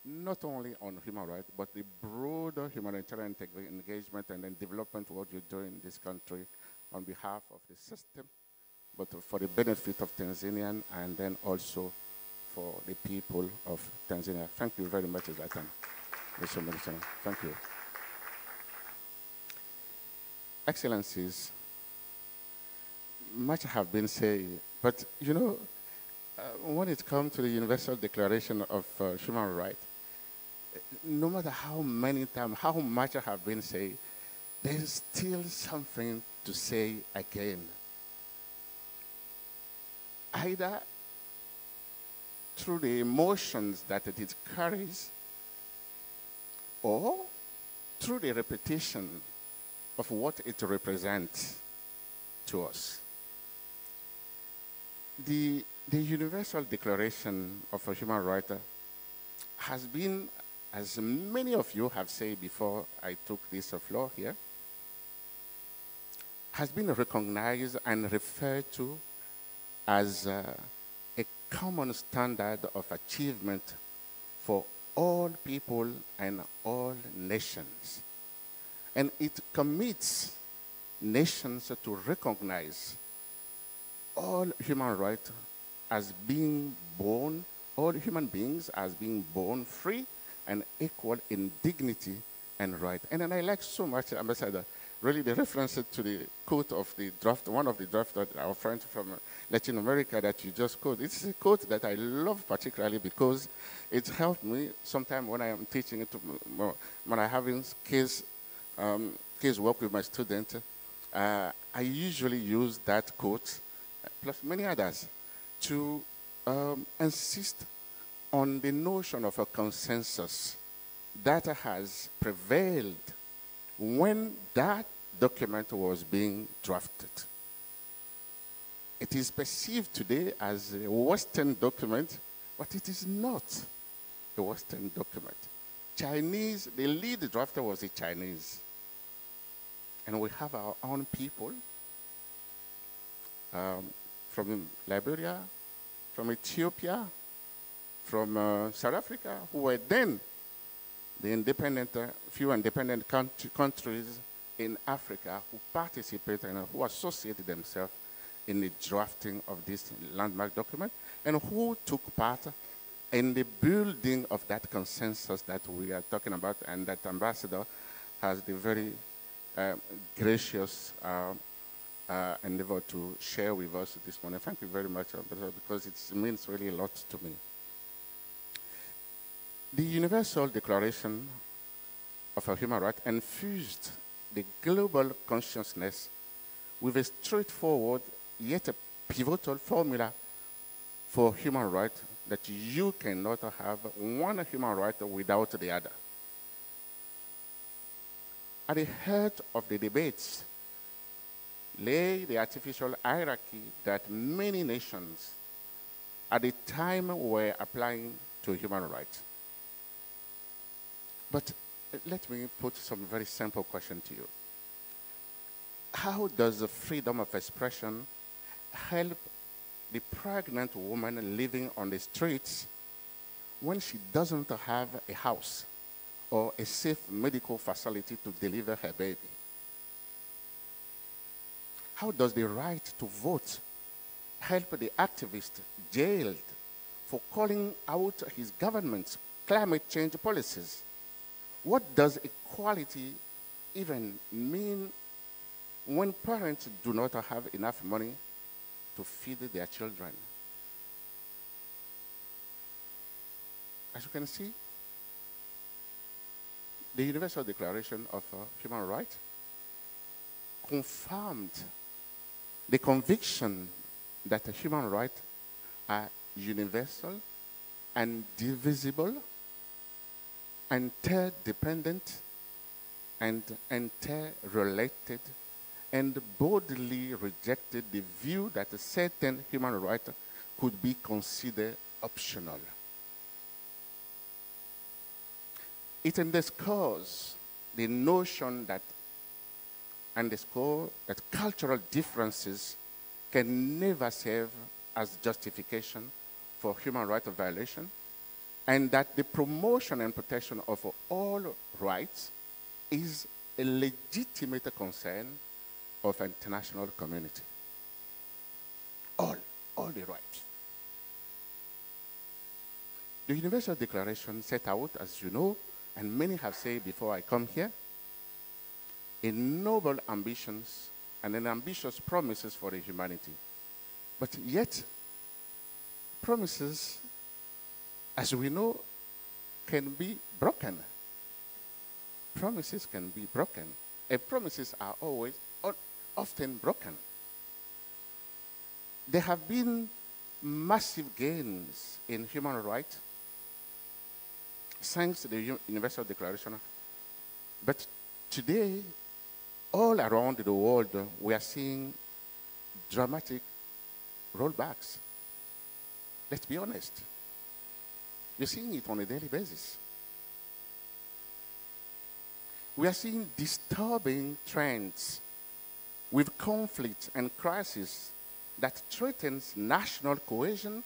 not only on human rights, but the broader humanitarian engagement and then development work you're doing in this country on behalf of the system, but for the benefit of Tanzanian and then also for the people of Tanzania. Thank you very much, Zlatan. Thank you. Excellencies, much have been said, but you know, when it comes to the Universal Declaration of Human Rights, no matter how many times, how much have been said, there's still something to say again. Either through the emotions that it carries, or through the repetition of what it represents to us. The Universal Declaration of Human Rights has been, as many of you have said before I took this floor here, has been recognized and referred to as a common standard of achievement for all people and all nations. And it commits nations to recognize all human rights as being born, all human beings as being born free and equal in dignity and right. And then I like so much, Ambassador, really the reference to the quote of the draft, one of the draft that our friend from Latin America that you just quoted. It's a quote that I love particularly because it helped me sometimes when I am teaching it, when I'm having case work with my students. I usually use that quote, plus many others, to insist on the notion of a consensus that has prevailed when that document was being drafted. It is perceived today as a Western document, but it is not a Western document. Chinese, the lead drafter was a Chinese. And we have our own people from Liberia, from Ethiopia, from South Africa, who were then the independent, few independent countries in Africa who participated and who associated themselves in the drafting of this landmark document and who took part in the building of that consensus that we are talking about, and that Ambassador has the very gracious endeavor to share with us this morning. Thank you very much, Ambassador, because it means really a lot to me. The Universal Declaration of Human Rights infused the global consciousness with a straightforward yet a pivotal formula for human rights that you cannot have one human right without the other. At the heart of the debates lay the artificial hierarchy that many nations at the time were applying to human rights. But let me put some very simple question to you. How does the freedom of expression help the pregnant woman living on the streets when she doesn't have a house or a safe medical facility to deliver her baby? How does the right to vote help the activist jailed for calling out his government's climate change policies? What does equality even mean when parents do not have enough money to feed their children? As you can see, the Universal Declaration of Human Rights confirmed the conviction that human rights are universal and indivisible, interdependent and interrelated, and boldly rejected the view that a certain human right could be considered optional. It underscores the notion that cultural differences can never serve as justification for human rights violation, and that the promotion and protection of all rights is a legitimate concern of the international community. All the rights. The Universal Declaration set out, as you know, and many have said before I come here, a noble ambitions and an ambitious promises for the humanity. But yet, promises, as we know, can be broken. Promises can be broken. And promises are often broken. There have been massive gains in human rights thanks to the Universal Declaration. But today, all around the world, we are seeing dramatic rollbacks. Let's be honest. You're seeing it on a daily basis. We are seeing disturbing trends with conflict and crisis that threatens national cohesion,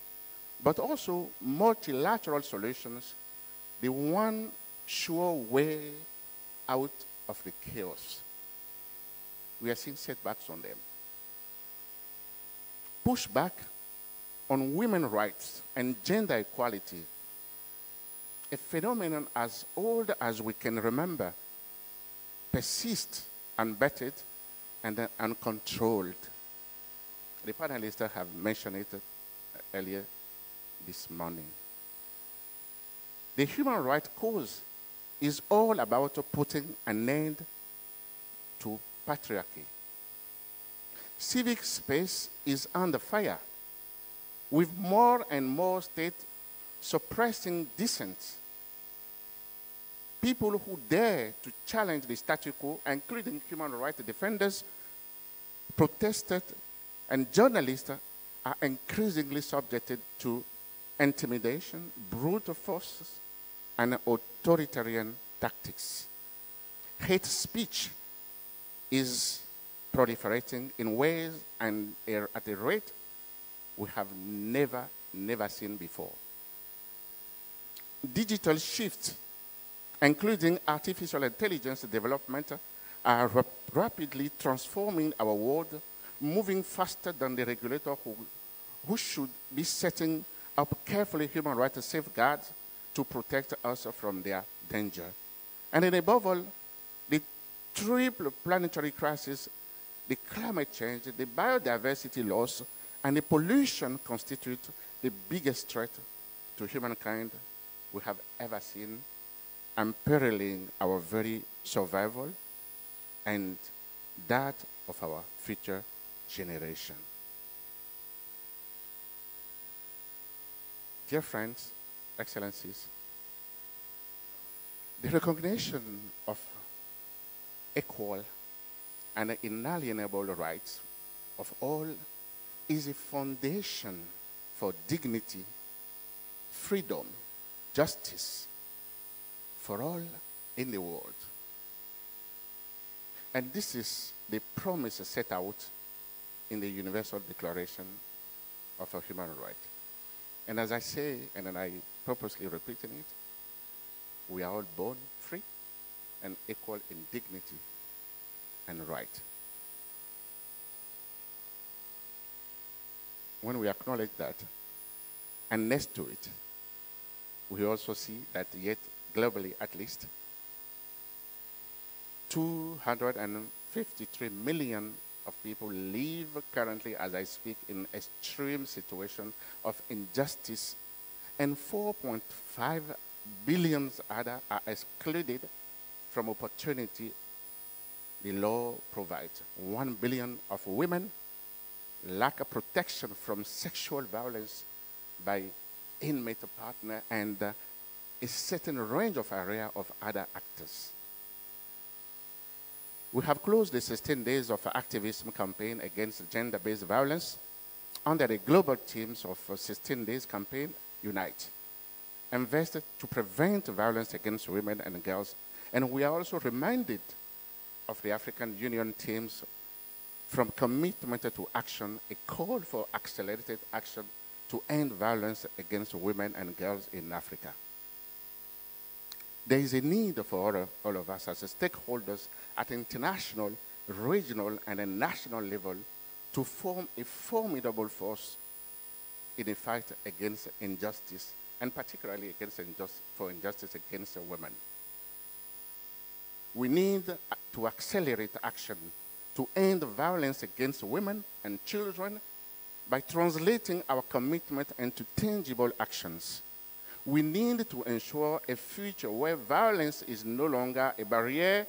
but also multilateral solutions, the one sure way out of the chaos. We are seeing setbacks on them. Pushback on women's rights and gender equality, a phenomenon as old as we can remember, persists unbattered and uncontrolled. The panelists have mentioned it earlier this morning. The human rights cause is all about putting an end to patriarchy. Civic space is under fire, with more and more states suppressing dissent. People who dare to challenge the status quo, including human rights defenders, protesters, and journalists, are increasingly subjected to intimidation, brutal forces, and authoritarian tactics. Hate speech is proliferating in ways and at a rate we have never seen before. Digital shifts, including artificial intelligence development, are rapidly transforming our world, moving faster than the regulator who should be setting up carefully human rights safeguards to protect us from their danger. And then above all, the triple planetary crisis, the climate change, the biodiversity loss, and the pollution constitute the biggest threat to humankind we have ever seen, imperiling our very survival and that of our future generation. Dear friends, excellencies, the recognition of equal and inalienable rights of all is a foundation for dignity, freedom, justice for all in the world. And this is the promise set out in the Universal Declaration of Human Rights. And as I say, and then I purposely repeating it, we are all born free and equal in dignity and right. When we acknowledge that, and next to it, we also see that yet globally at least 253 million of people live currently, as I speak, in extreme situation of injustice, and 4.5 billion other are excluded from opportunity the law provides. 1 billion of women lack a protection from sexual violence by inmate partner, and a certain range of area of other actors. We have closed the 16 days of activism campaign against gender-based violence under the global themes of 16 days campaign, Unite, invested to prevent violence against women and girls. And we are also reminded of the African Union themes from commitment to action, a call for accelerated action to end violence against women and girls in Africa. There is a need for all of us as stakeholders at international, regional, and a national level to form a formidable force in the fight against injustice, and particularly against injustice against women. We need to accelerate action to end violence against women and children by translating our commitment into tangible actions. We need to ensure a future where violence is no longer a barrier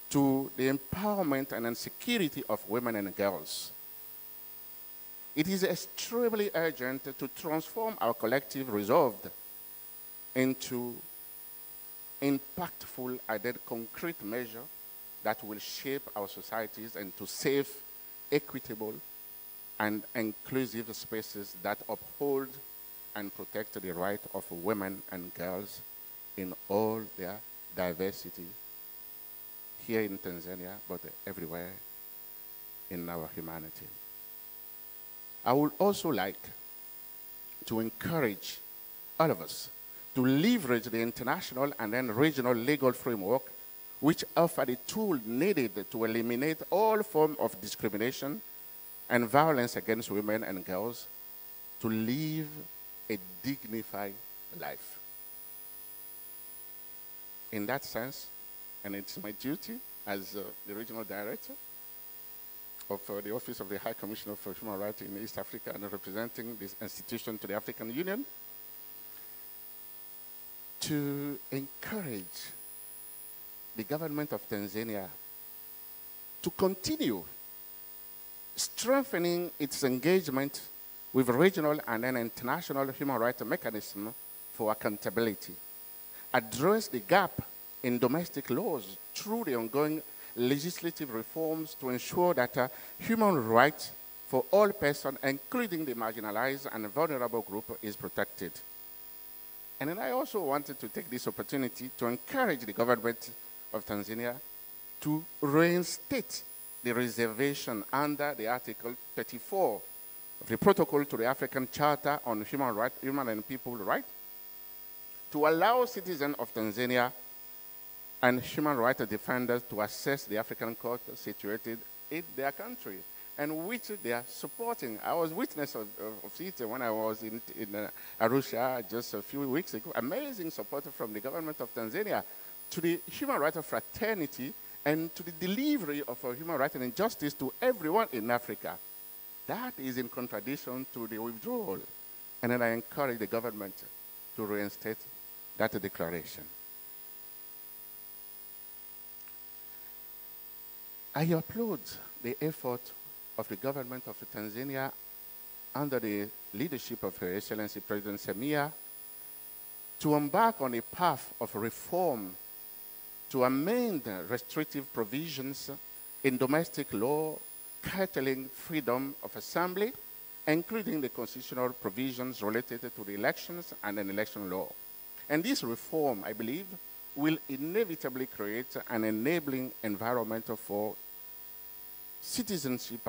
to the empowerment and security of women and girls. It is extremely urgent to transform our collective resolve into impactful and concrete measures that will shape our societies and to safe, equitable, and inclusive spaces that uphold and protect the right of women and girls in all their diversity, here in Tanzania, but everywhere in our humanity. I would also like to encourage all of us to leverage the international and then regional legal framework which offer the tool needed to eliminate all forms of discrimination and violence against women and girls to live a dignified life. In that sense, and it's my duty as the regional director of the Office of the High Commissioner for Human Rights in East Africa and representing this institution to the African Union, to encourage the government of Tanzania to continue strengthening its engagement with regional and then international human rights mechanisms for accountability, address the gap in domestic laws through the ongoing legislative reforms to ensure that human rights for all persons, including the marginalized and vulnerable group, is protected. And then I also wanted to take this opportunity to encourage the government of Tanzania to reinstate the reservation under the Article 34 of the Protocol to the African Charter on Human and People Rights, to allow citizens of Tanzania and human rights defenders to access the African court situated in their country, and which they are supporting. I was witness of it when I was in Arusha just a few weeks ago. Amazing support from the government of Tanzania to the human rights of fraternity and to the delivery of human rights and justice to everyone in Africa. That is in contradiction to the withdrawal. And then I encourage the government to reinstate that declaration. I applaud the effort of the government of Tanzania under the leadership of Her Excellency President Samia, to embark on a path of reform to amend restrictive provisions in domestic law curtailing freedom of assembly, including the constitutional provisions related to the elections and an election law. And this reform, I believe, will inevitably create an enabling environment for citizenship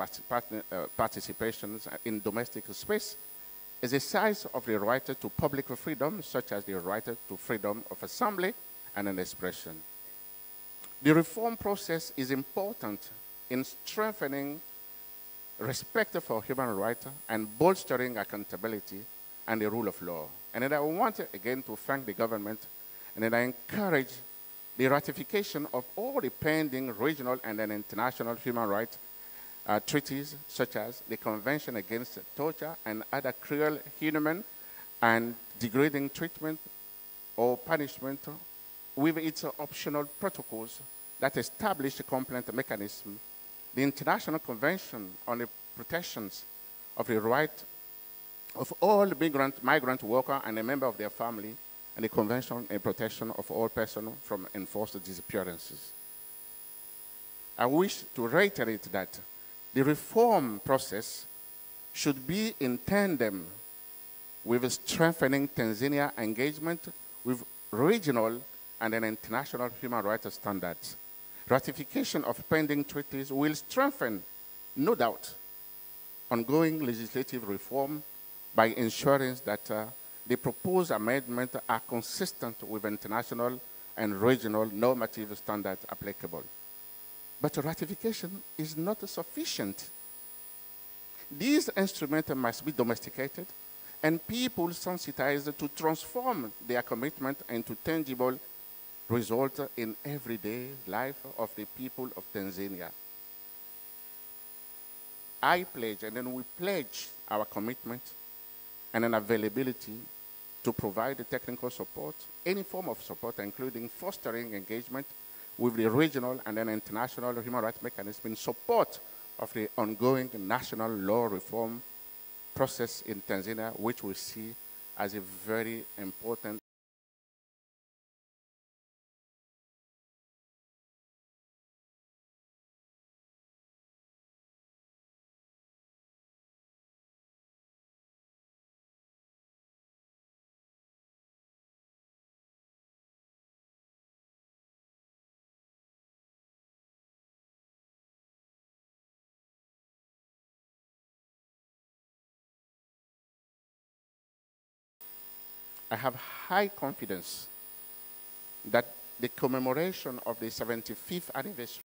participations in domestic space, exercise of the right to public freedom, such as the right to freedom of assembly and an expression. The reform process is important in strengthening respect for human rights and bolstering accountability and the rule of law. And then I want again to thank the government, and then I encourage the ratification of all the pending regional and then international human rights treaties, such as the Convention Against Torture and Other Cruel, Inhuman, and Degrading Treatment or Punishment, with its optional protocols that establish a complaint mechanism, the International Convention on the Protections of the Right of all migrant workers and a member of their family, and the Convention on Protection of all persons from enforced disappearances. I wish to reiterate that the reform process should be in tandem with strengthening Tanzania engagement with regional and then international human rights standards. Ratification of pending treaties will strengthen, no doubt, ongoing legislative reform by ensuring that the proposed amendments are consistent with international and regional normative standards applicable. But ratification is not sufficient. These instruments must be domesticated and people sensitized to transform their commitment into tangible results in everyday life of the people of Tanzania. I pledge, and then we pledge our commitment and an availability to provide the technical support, any form of support, including fostering engagement with the regional and then international human rights mechanism in support of the ongoing national law reform process in Tanzania, which we see as a very important I have high confidence that the commemoration of the 75th anniversary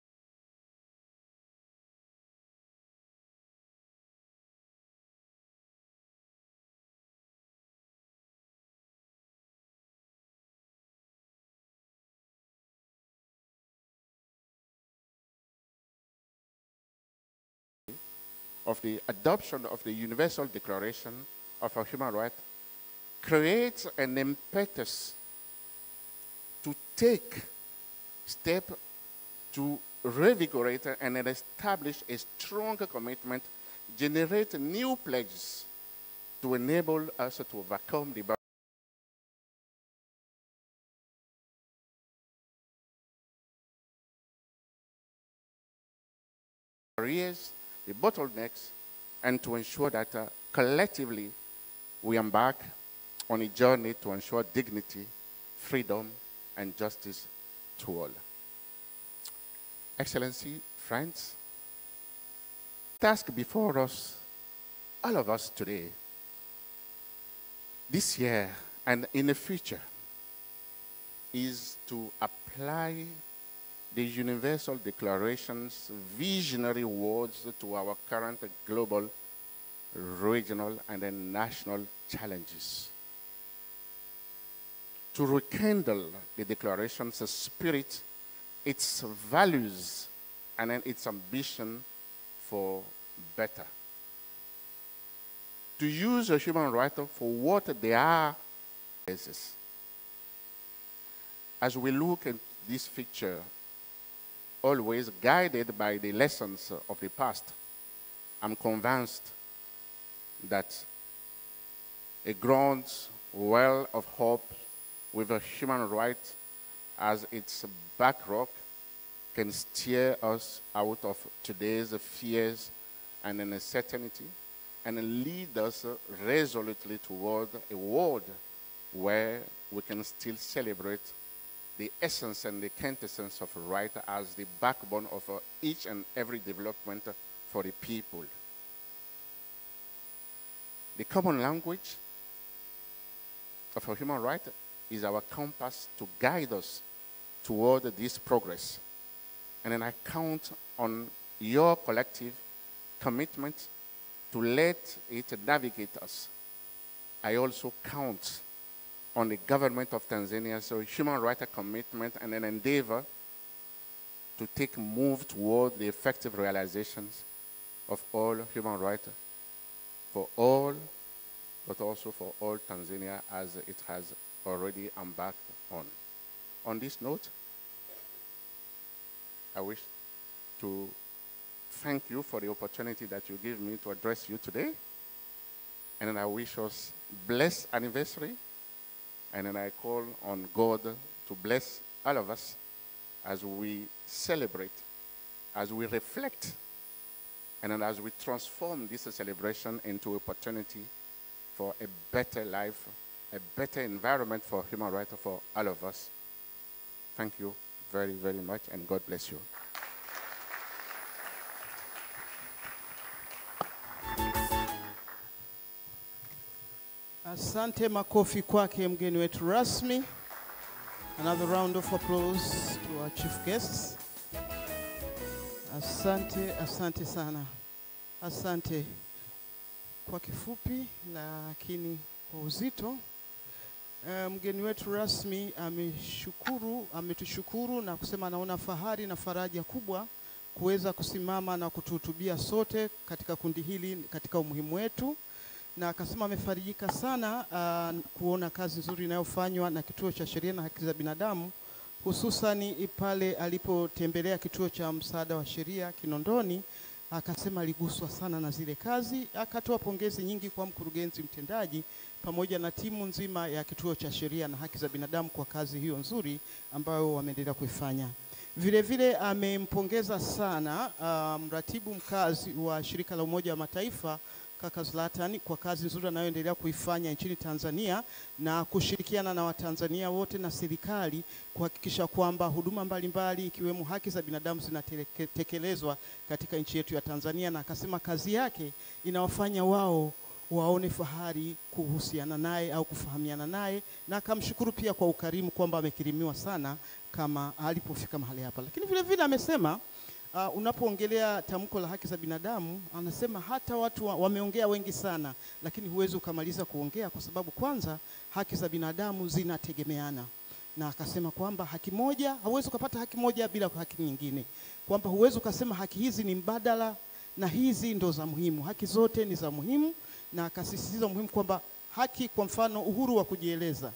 of the adoption of the Universal Declaration of Human Rights creates an impetus to take steps to revigorate and establish a stronger commitment, generate new pledges to enable us to overcome the barriers, the bottlenecks, and to ensure that collectively we embark on a journey to ensure dignity, freedom, and justice to all. Excellency, friends, the task before us, all of us today, this year and in the future, is to apply the Universal Declaration's visionary words to our current global, regional, and then national challenges. To rekindle the Declaration's spirit, its values, and then its ambition for better. To use a human right for what they are. As we look at this picture, always guided by the lessons of the past, I'm convinced that a ground well of hope with a human right as its backrock can steer us out of today's fears and uncertainty and lead us resolutely toward a world where we can still celebrate the essence and the quintessence of right as the backbone of each and every development for the people. The common language of a human right is our compass to guide us toward this progress. And then I count on your collective commitment to let it navigate us. I also count on the government of Tanzania's human rights commitment and an endeavor to take a move toward the effective realizations of all human rights for all, but also for all Tanzania as it has already embarked on. On this note, I wish to thank you for the opportunity that you give me to address you today. And then I wish us blessed anniversary. And then I call on God to bless all of us as we celebrate, as we reflect, and then as we transform this celebration into opportunity for a better life, a better environment for human rights for all of us. Thank you very, very much, and God bless you. Asante, makofi kwake mgeni wetu rasmi. Another round of applause to our chief guests. Asante, asante sana. Asante. Kwa kifupi lakini kwa uzito, mgeni wetu rasmi ametushukuru na kusema anaona fahari na faraja kubwa kuweza kusimama na kutuhutubia sote katika kundi hili katika umuhimu wetu, na akasema amefarijika sana kuona kazi nzuri inayofanywa na Kituo cha Sheria na Haki za Binadamu, hususani pale alipotembelea Kituo cha Msaada wa Sheria Kinondoni. Akasema aliguswa sana na zile kazi, akatoa pongezi nyingi kwa mkurugenzi mtendaji pamoja na timu nzima ya Kituo cha Sheria na Haki za Binadamu kwa kazi hiyo nzuri ambayo wameendelea kuifanya. Vile vile amempongeza sana mratibu mkazi wa shirika la Umoja wa Mataifa kaka Zlatan kwa kazi nzuri anayoendelea kuifanya nchini Tanzania na kushirikiana na Watanzania wote na serikali kuhakikisha kwamba huduma mbalimbali ikiwemo haki za binadamu zinatekelezwa katika nchi yetu ya Tanzania, na akasema kazi yake inawafanya wao waone fahari kuhusiana naye au kufahamiana naye, na akamshukuru pia kwa ukarimu kwamba amekirimiwa sana kama alipofika mahali hapa. Lakini vile vile amesema unapoongelea tamko la haki za binadamu, anasema hata watu wameongea wengi sana, lakini huwezi ukamaliza kuongea kwa sababu kwanza haki za binadamu zinategemeana. Na akasema kwamba haki moja, hauwezi ukapata haki moja bila haki nyingine. Kwamba huwezi ukasema haki hizi ni mbadala na hizi ndo za muhimu. Haki zote ni za muhimu, na akasisitiza muhimu kwamba haki, kwa mfano uhuru wa kujieleza,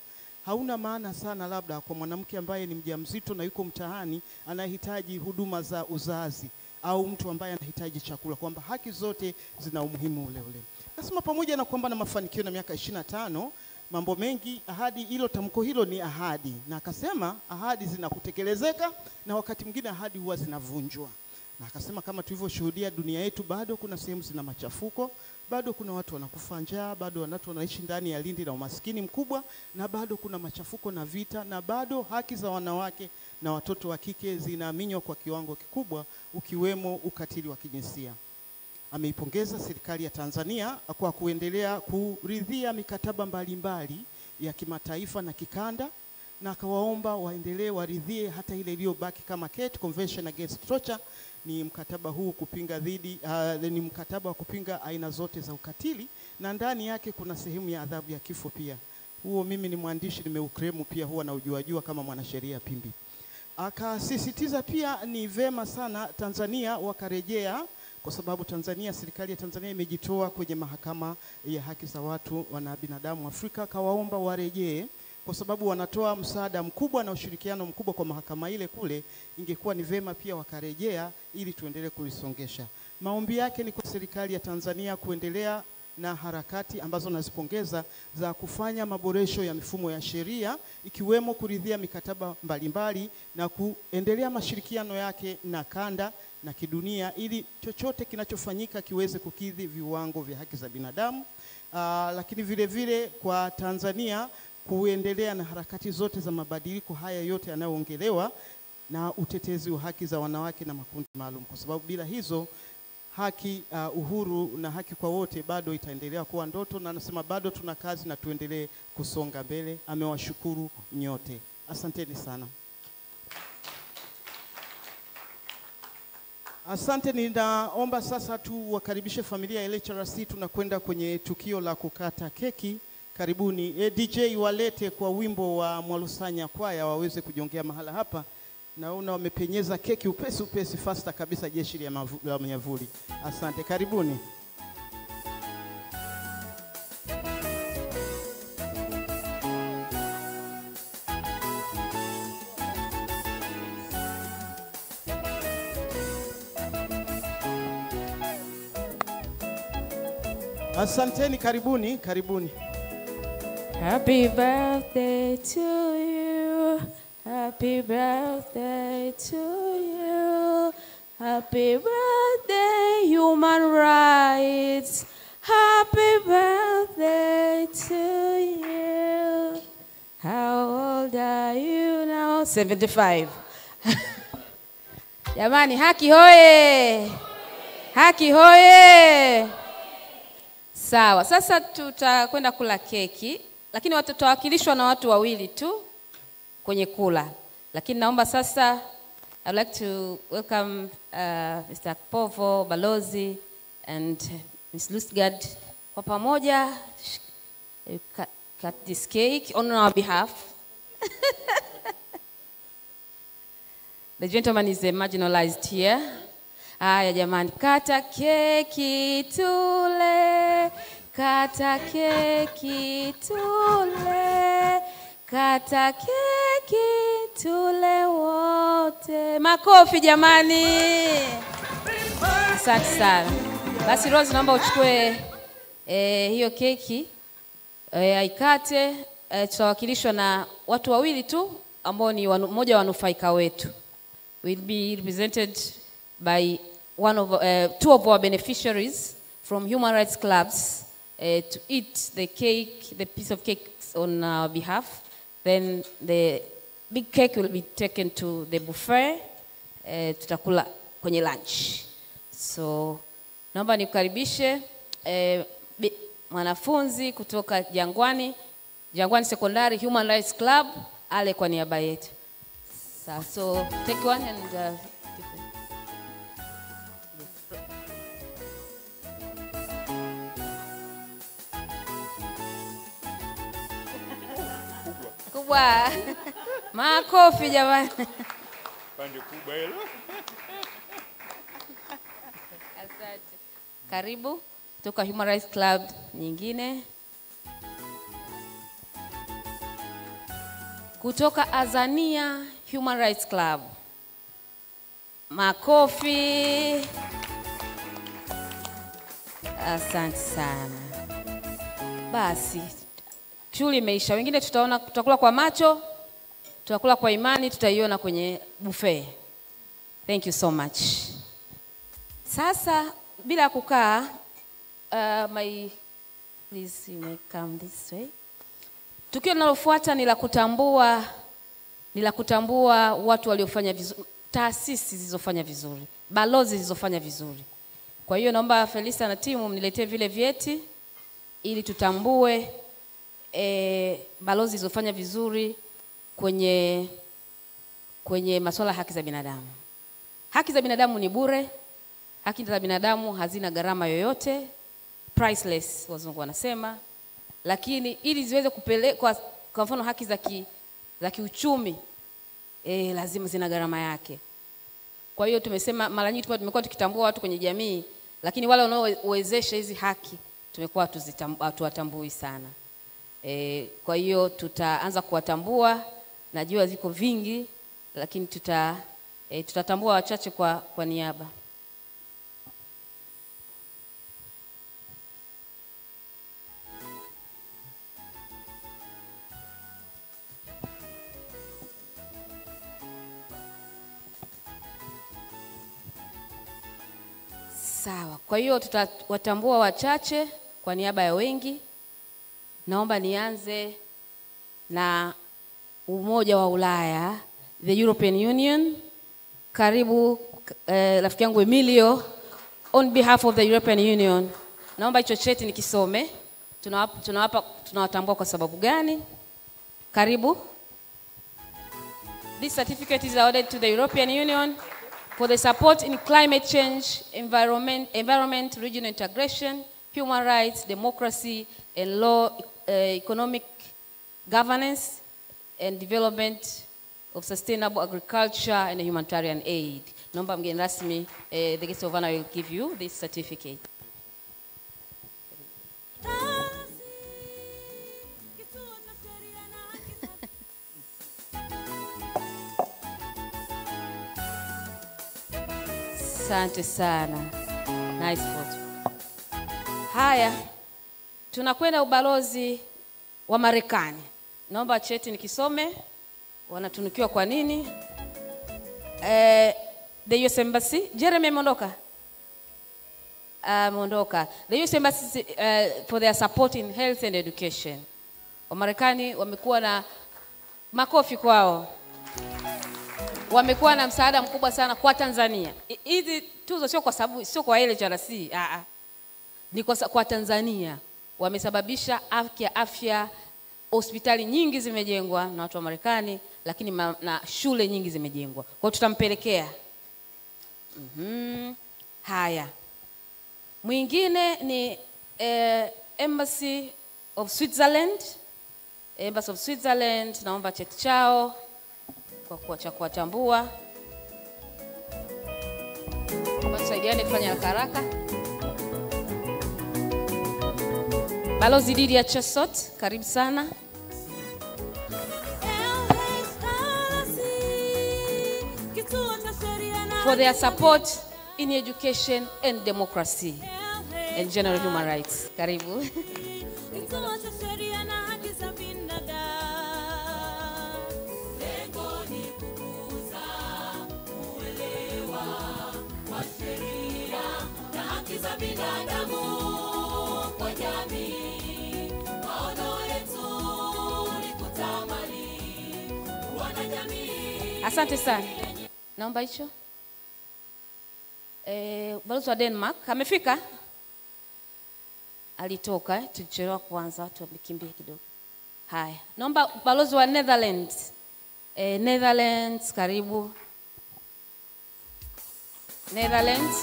hauna maana sana labda kwa mwanamke ambaye ni mjamzito na yuko mtaani anahitaji huduma za uzazi, au mtu ambaye anahitaji chakula, kwamba haki zote zina umuhimu ule ule. Nasema pamoja na kwamba na mafanikio na miaka 25, mambo mengi, ahadi, hilo tamko hilo ni ahadi, na akasema ahadi zinakutekelezeka na wakati mwingine ahadi huwa zinavunjwa. Na akasema kama tulivyoshuhudia dunia yetu bado kuna sehemu zina machafuko, bado kuna watu wanakufa njaa, bado watu wanaishi ndani ya lindi na umaskini mkubwa, na bado kuna machafuko na vita, na bado haki za wanawake na watoto wa kike zinaminywa kwa kiwango kikubwa, ukiwemo ukatili wa kijinsia. Ameipongeza serikali ya Tanzania kwa kuendelea kuridhia mikataba mbalimbali ya kimataifa na kikanda, na akawaomba waendelee waridhie hata ile iliyobaki kama KET, Convention Against Torture. Ni mkataba huu kupinga ni mkataba wa kupinga aina zote za ukatili, na ndani yake kuna sehemu ya adhabu ya kifo pia. Huo mimi ni mwandishi, nimeukremu pia, huwa na ujuajua kama mwanasheria pimbi. Akasisitiza pia ni vema sana Tanzania wakarejea, kwa sababu Tanzania, serikali ya Tanzania imejitoa kwenye mahakama ya haki za watu wana binadamu Afrika. Kawaomba warejee kwa sababu wanatoa msaada mkubwa na ushirikiano mkubwa kwa mahakama ile kule. Ingekuwa ni vema pia wakarejea ili tuendelee kulisongesha. Maombi yake ni kwa serikali ya Tanzania kuendelea na harakati ambazo nazipongeza za kufanya maboresho ya mifumo ya sheria ikiwemo kuridhia mikataba mbalimbali na kuendelea mashirikiano yake na kanda na kidunia ili chochote kinachofanyika kiweze kukidhi viwango vya haki za binadamu. Lakini vile vile kwa Tanzania kuendelea na harakati zote za mabadiliko haya yote yanayoongelewa na utetezi wa haki za wanawake na makundi maalum, kwa sababu bila hizo haki, uhuru na haki kwa wote bado itaendelea kuwa ndoto, na anasema bado tuna kazi na tuendelee kusonga mbele. Amewashukuru nyote. Asanteni sana. Asante. Ninaomba sasa tu wakaribishe familia ya LHRC. Tunakwenda kwenye tukio la kukata keki. Karibuni. DJ walete kwa wimbo wa Mwalusanya kwaya waweze kujiongea mahala hapa. Naona wamepenyeza keki upesi upesi, faster kabisa, jeshi la mnyavuli. Asante, karibuni. Asanteni, karibuni, karibuni. Happy birthday to you. Happy birthday to you. Happy birthday, human rights. Happy birthday to you. How old are you now? 75. Jamani, haki hoye! Haki hoye! Sawa, sasa tutakwenda kula keki, lakini tutawakilishwa na watu wawili tu kwenye kula. Lakini naomba sasa, I'd like to welcome Mr. Povo, Balozi, and Ms. Lustgard. Kwa pamoja, cut this cake on our behalf. The gentleman is marginalized here. Haya jamani, kata keki tule, kata keki tule, kata keki tule wote. Makofi jamani. Asante sana. Basi Rose, naomba uchukue hiyo keki aikate. Tutawakilishwa na watu wawili tu ambao ni mmoja wa wanufaika wetu. Will be represented by two of our beneficiaries from human rights clubs to eat the cake, the piece of cake on our behalf. Then the big cake will be taken to the buffet. Tutakula kwenye lunch. So naomba nikukaribishe mwanafunzi kutoka Jangwani Secondary Human Rights Club ale kwa niaba yetu. So take one and kubwa. Makofi jamani. Pande kubwa hilo. Asante. Karibu kutoka Human Rights Club nyingine. Kutoka Azania Human Rights Club. Makofi. Asante sana. Basi shughuli imeisha. Wengine tutakula kwa macho, tutakula kwa imani, tutaiona kwenye buffet. Thank you so much. Sasa bila kukaa, please you may come this way. Tukio linalofuata ni la kutambua watu waliofanya vizuri, taasisi zilizofanya vizuri, balozi zilizofanya vizuri. Kwa hiyo naomba Felisa na timu mniletee vile vyeti ili tutambue balozi zilizofanya vizuri kwenye masuala ya haki za binadamu. Haki za binadamu ni bure. Haki za binadamu hazina gharama yoyote, priceless wazungu wanasema. Lakini ili ziweze kupelekwa, kwa mfano haki za kiuchumi, lazima zina gharama yake. Kwa hiyo tumesema mara nyingi tumekuwa tukitambua watu kwenye jamii, lakini wale wanaowezesha hizi haki tumekuwa tuwatambui sana. Kwa hiyo tutaanza kuwatambua, najua ziko vingi, lakini tutatambua wachache kwa niaba. Sawa. Kwa hiyo tutawatambua wachache kwa niaba ya wengi. Naomba nianze na Umoja wa Ulaya, the European Union. Karibu rafiki yangu Emilio, on behalf of the European Union. Naomba hicho cheti nikisome. Tunawatambua kwa sababu gani? Karibu. This certificate is awarded to the European Union for the support in climate change, environment, regional integration, human rights, democracy, and law, economic governance, and development of sustainable agriculture and humanitarian aid. Naomba mgeni rasmi, the guest of honor will give you this certificate. Asante sana. Nice photo. Haya, tunakwenda ubalozi wa Marekani. Naomba cheti nikisome. Wanatunukiwa kwa nini? The US Embassy. Jeremy mondoka. Mondoka. The US Embassy for their support in health and education. Wamarekani wamekuwa na makofi kwao. Wamekuwa na msaada mkubwa sana kwa Tanzania. Hizi tuzo sio kwa sababu sio kwa ile JRC, ni kwa Tanzania. Wamesababisha afya, hospitali nyingi zimejengwa na watu wa Marekani, lakini na shule nyingi zimejengwa. Kwa hiyo tutampelekea. Haya. Mwingine ni Embassy of Switzerland. Embassy of Switzerland, naomba cheti chao kwa kuwatambua. Wasaidiane kufanya haraka. Balozi Didia Chesot, karibu sana. For their support in education and democracy and general human rights. Karibu. Binadamu kwa jamii, maono yetu ni kutamani wanajamii. Asante sana. Naomba hicho. Balozi wa Denmark amefika? Alitoka, tulichelewa kwanza, tumekimbia kidogo. Haya. Naomba balozi wa Netherlands. Netherlands, karibu. Netherlands.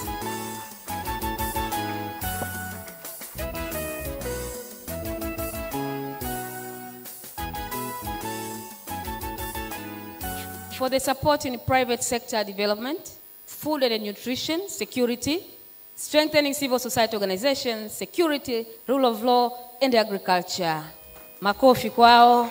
For the support in private sector development, food and nutrition, security, strengthening civil society organizations, security, rule of law, and agriculture. Makofi kwao.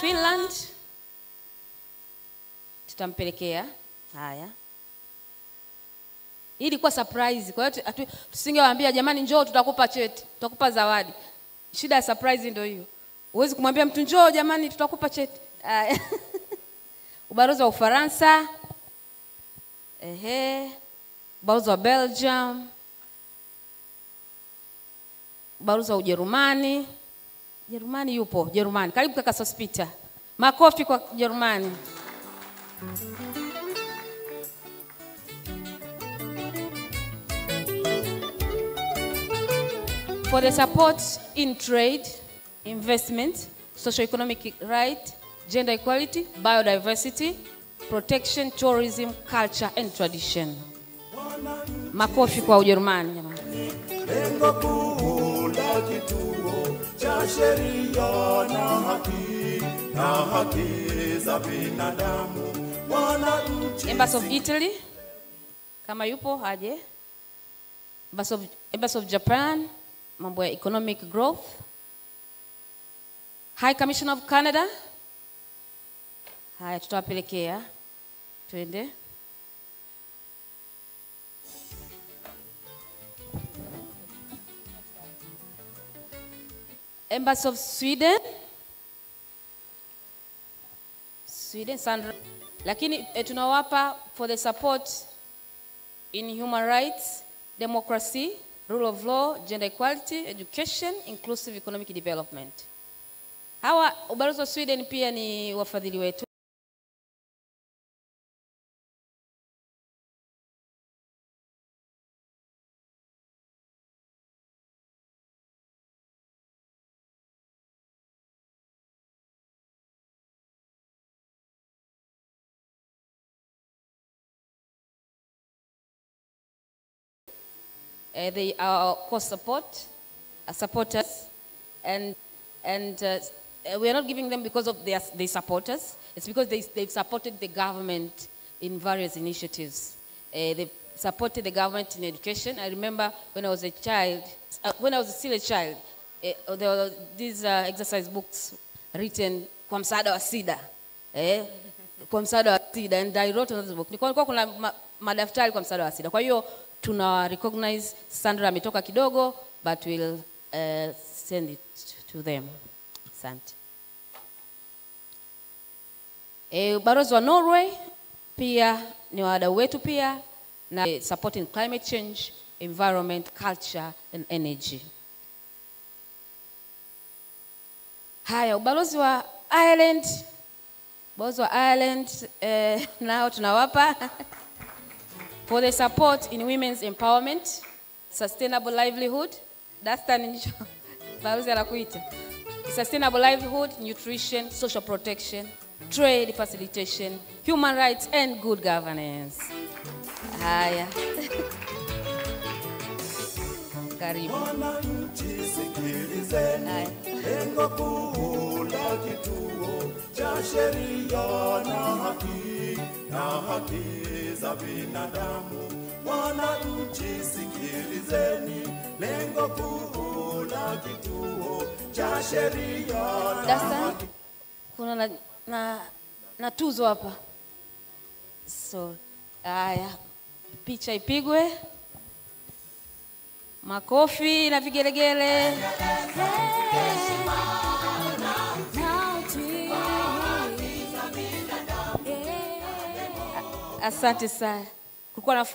Finland. Tutampelekea. Haya. Hii ilikuwa surprise. Kwa hiyo tusingewaambia jamani njoo tutakupa cheti, tutakupa zawadi. Shida ya surprise ndio hiyo. Huwezi kumwambia mtu njoo jamani tutakupa cheti. Ubalozi wa Ufaransa. Ubalozi wa Belgium. Ubalozi wa Ujerumani. Jerumani yupo, Jerumani. Karibu kaka Sospita. Makofi kwa Jerumani. For the support in trade, investment, socio-economic right, gender equality, biodiversity, protection, tourism, culture and tradition. Makofi kwa Ujerumani jamani. Lengo kuu la kituo cha sheria na haki za binadamu. Embassy of Italy, kama yupo aje. Embassy of Japan, mambo ya economic growth. High Commission of Canada. Haya tutawapelekea. Twende. Embassy of Sweden. Sandra. Lakini tunawapa for the support in human rights, democracy, rule of law, gender equality, education, inclusive economic development. Hawa ubalozi wa Sweden pia ni wafadhili wetu. They are supporters, and we are not giving them because of they support us. It's because they've supported the government in various initiatives. They've supported the government in education. I remember when I was a child, when I was still a child, there were these exercise books written kwa msaada wa SIDA. Kwa msaada wa SIDA, and I wrote on this book. Nilikuwa kuna madaftari kwa msaada wa SIDA. Kwa hiyo tuna recognize Sandra ametoka kidogo, but we'll send it to them. Asante. Ubalozi wa Norway pia ni wadau wetu pia na supporting climate change, environment, culture and energy. Haya, ubalozi wa Ireland. Ubalozi wa Ireland nao tunawapa for the support in women's empowerment, sustainable livelihood. That's the balozi anakuita. Sustainable livelihood, nutrition, social protection, trade facilitation, human rights and good governance. Haya. Karibu. Wananchi sikilizeni, lengo kuu la kituo cha sheria na haki za binadamu. Wananchi sikilizeni, lengo kuu la kituo cha sheria na haki. Kuna na tuzo hapa. So, haya. Picha ipigwe. Makofi na vigelegele. Asante sana.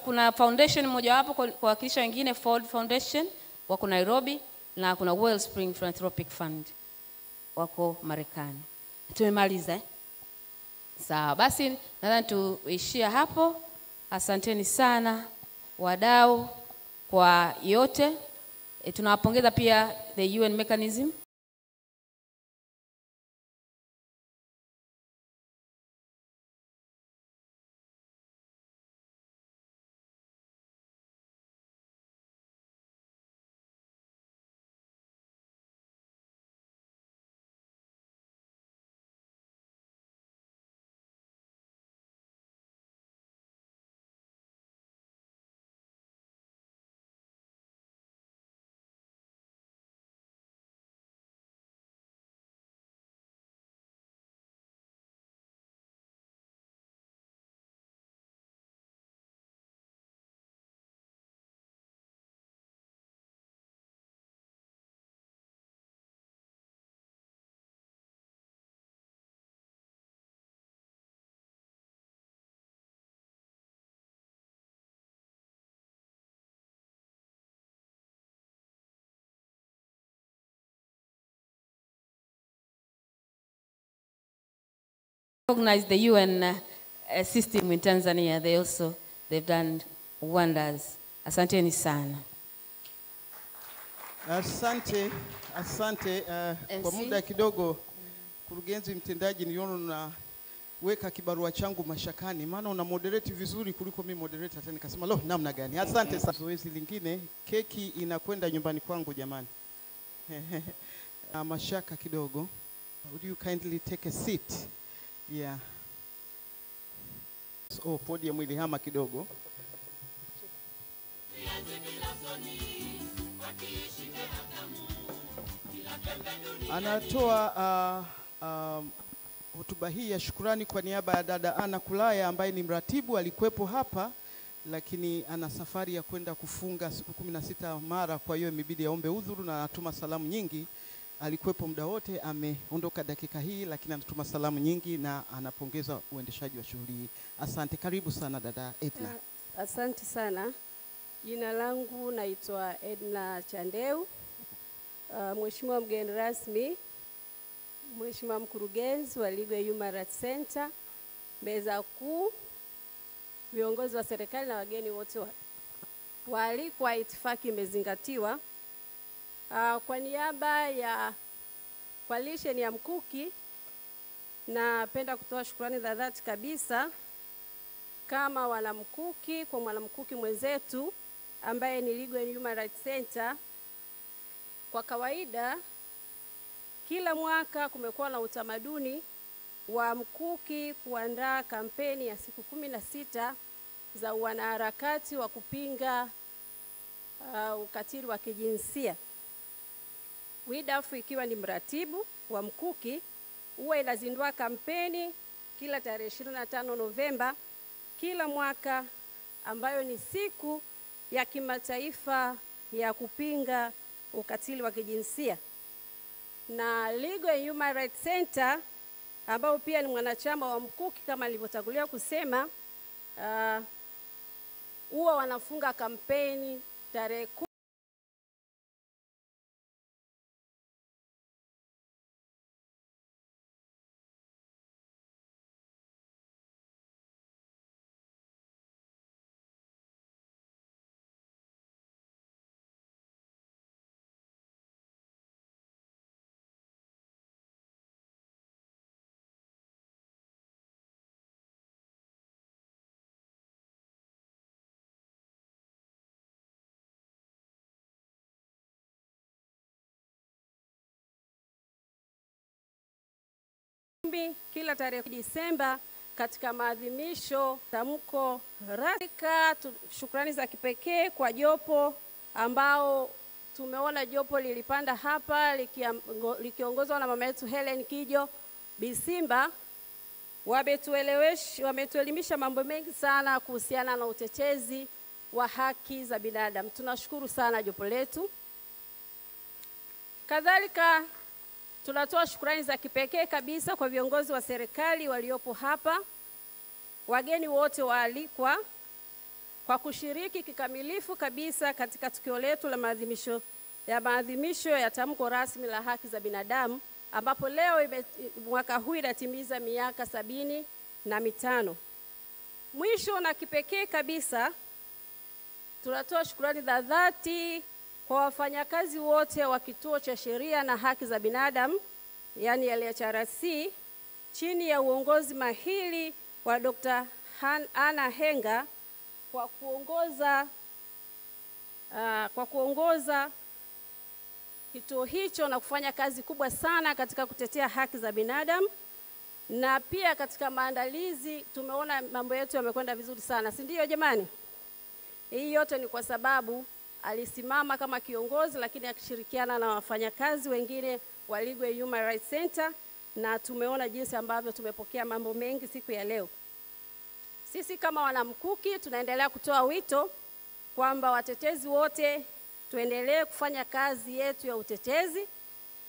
Kuna foundation moja wapo kwa wakilisha wengine, Ford Foundation wako Nairobi, na kuna Wellspring Philanthropic Fund wako Marekani. Tumemaliza. Sawa, basi nadhani tuishia hapo. Asanteni sana wadau kwa yote. Tunawapongeza pia the UN mechanism. Recognize the UN system in Tanzania. They've done wonders. Asanteni sana. Asante. Kwa muda kidogo, kurugenzi mtendaji, niona na weka kibarua changu mashakani, maana una moderate vizuri kuliko mimi moderate. Hata nikasema lo, namna gani. Asante sana. Zoezi lingine, keki inakwenda nyumbani kwangu jamani. Mashaka kidogo. Would you kindly take a seat? Yeah. So, podium ilihama kidogo. Anatoa hotuba hii ya shukrani kwa niaba ya dada Ana Kulaya ambaye ni mratibu, alikuwepo hapa lakini ana safari ya kwenda kufunga siku 16 Mara, kwa hiyo imebidi aombe udhuru na anatuma salamu nyingi. alikuwepo muda wote, ameondoka dakika hii, lakini anatuma salamu nyingi na anapongeza uendeshaji wa shughuli hii. Asante, karibu sana dada Edna. Asante sana. Jina langu naitwa Edna Chandeu. Mheshimiwa mgeni rasmi, Mheshimiwa mkurugenzi wa Legal Human Rights Center, meza kuu, viongozi wa serikali na wageni wote waalikwa, itifaki imezingatiwa. Kwa niaba ya coalition ya Mkuki, napenda kutoa shukrani za dhati kabisa kama wanamkuki kwa mwanamkuki mwenzetu ambaye ni Legal Human Rights Center. Kwa kawaida kila mwaka kumekuwa na utamaduni wa Mkuki kuandaa kampeni ya siku 16 za wanaharakati wa kupinga ukatili wa kijinsia. WIDAF ikiwa ni mratibu wa Mkuki huwa inazindua kampeni kila tarehe 25 Novemba kila mwaka, ambayo ni siku ya kimataifa ya kupinga ukatili wa kijinsia. Na Legal Human Rights Center ambao pia ni mwanachama wa Mkuki kama nilivyotangulia kusema, huwa wanafunga kampeni tarehe kila tarehe Disemba katika maadhimisho tamko rasmi. Shukrani za kipekee kwa jopo ambao tumeona jopo lilipanda hapa likiongozwa na mama yetu Helen Kijo Bisimba. Wametuelimisha mambo mengi sana kuhusiana na utetezi wa haki za binadamu. Tunashukuru sana jopo letu. Kadhalika tunatoa shukrani za kipekee kabisa kwa viongozi wa serikali waliopo hapa, wageni wote waalikwa, kwa kushiriki kikamilifu kabisa katika tukio letu la maadhimisho ya tamko rasmi la haki za binadamu, ambapo leo mwaka huu inatimiza miaka 75. Mwisho na kipekee kabisa tunatoa shukrani za dhati kwa wafanyakazi wote wa Kituo cha Sheria na Haki za Binadamu, yani LHRC, chini ya uongozi mahiri wa Dr. Ana Henga kwa kuongoza kituo hicho na kufanya kazi kubwa sana katika kutetea haki za binadamu. Na pia katika maandalizi tumeona mambo yetu yamekwenda vizuri sana, si ndio jamani? Hii yote ni kwa sababu alisimama kama kiongozi, lakini akishirikiana na wafanyakazi wengine wa Legal Human Rights Center, na tumeona jinsi ambavyo tumepokea mambo mengi siku ya leo. Sisi kama wanamkuki tunaendelea kutoa wito kwamba watetezi wote tuendelee kufanya kazi yetu ya utetezi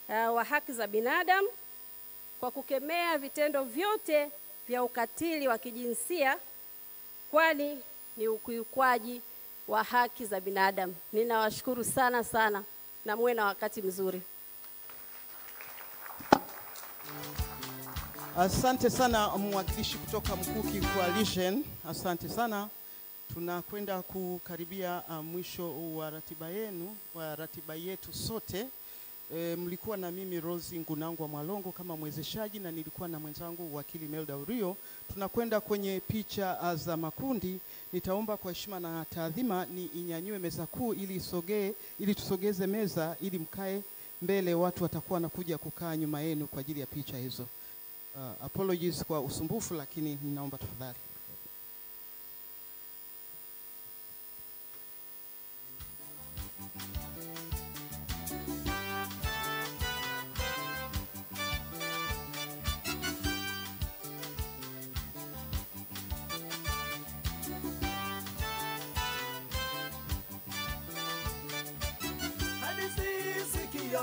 wa haki za binadamu kwa kukemea vitendo vyote vya ukatili wa kijinsia, kwani ni ukiukwaji wa haki za binadamu. Ninawashukuru sana sana na muwe na wakati mzuri. Asante sana mwakilishi kutoka Mkuki Coalition. Asante sana. Tunakwenda kukaribia mwisho wa ratiba yetu sote. Mlikuwa na mimi Rose Ngunangwa Mwalongo kama mwezeshaji, na nilikuwa na mwenzangu wakili Melda Urio. Tunakwenda kwenye picha za makundi. Nitaomba kwa heshima na taadhima ni inyanyue meza kuu ili tusogeze meza ili mkae mbele, watu watakuwa wanakuja kukaa nyuma yenu kwa ajili ya picha hizo. Apologies kwa usumbufu, lakini ninaomba tafadhali. Hadi sisikia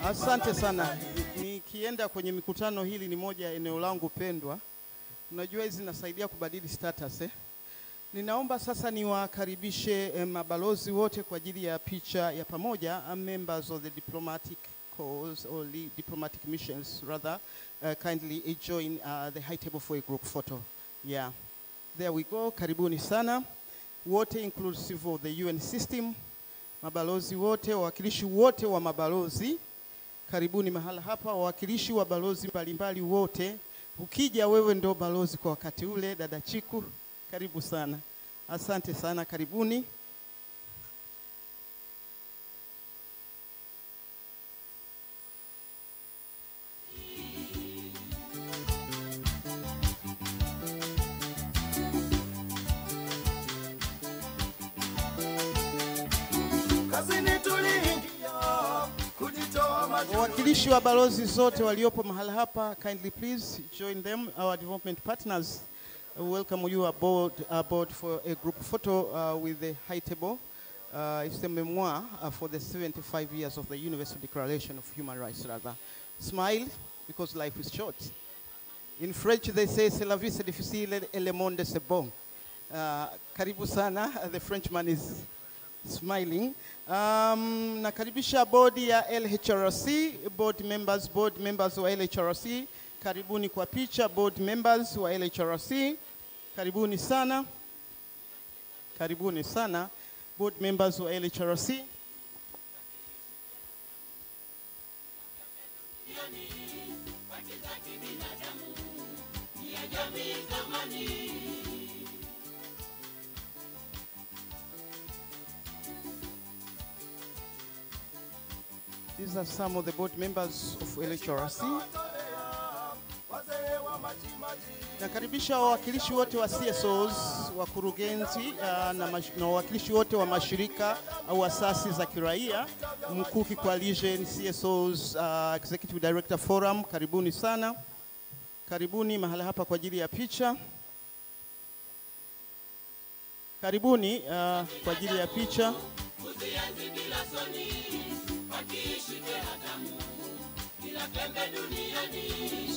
Asante sana. Nikienda kwenye mikutano, hili ni moja ya eneo langu pendwa. Unajua hizi zinasaidia kubadili status Ninaomba sasa niwakaribishe mabalozi wote kwa ajili ya picha ya pamoja, members of the diplomatic corps or diplomatic missions rather, kindly join the high table for a group photo. Yeah. There we go. Karibuni sana. Wote inclusive of the UN system. Mabalozi wote, wawakilishi wote wa mabalozi. Karibuni mahala hapa, wawakilishi wa balozi mbalimbali wote. Ukija wewe ndo balozi kwa wakati ule, dada Chiku. Karibu sana. Asante sana, karibuni. Wawakilishi wa balozi zote waliopo mahala hapa, kindly please join them, our development partners. Welcome you aboard for a group photo with the high table. It's a memoir for the 75 years of the Universal Declaration of Human Rights, rather. Smile, because life is short. In French, they say, c'est la vie, c'est difficile, et le monde, c'est bon. Karibu sana, the Frenchman is smiling. Nakaribisha bodi ya LHRC, board members wa LHRC. Karibuni kwa picha, board members wa LHRC. Karibuni sana. Karibuni sana, board members wa LHRC. These are some of the board members of LHRC. Nakaribisha wawakilishi wote wa CSOs, wakurugenzi na wawakilishi wote wa mashirika au asasi za kiraia, Mkuki Coalition, CSOs, Executive Director Forum, karibuni sana. Karibuni mahala hapa kwa ajili ya picha. Karibuni kwa ajili ya picha.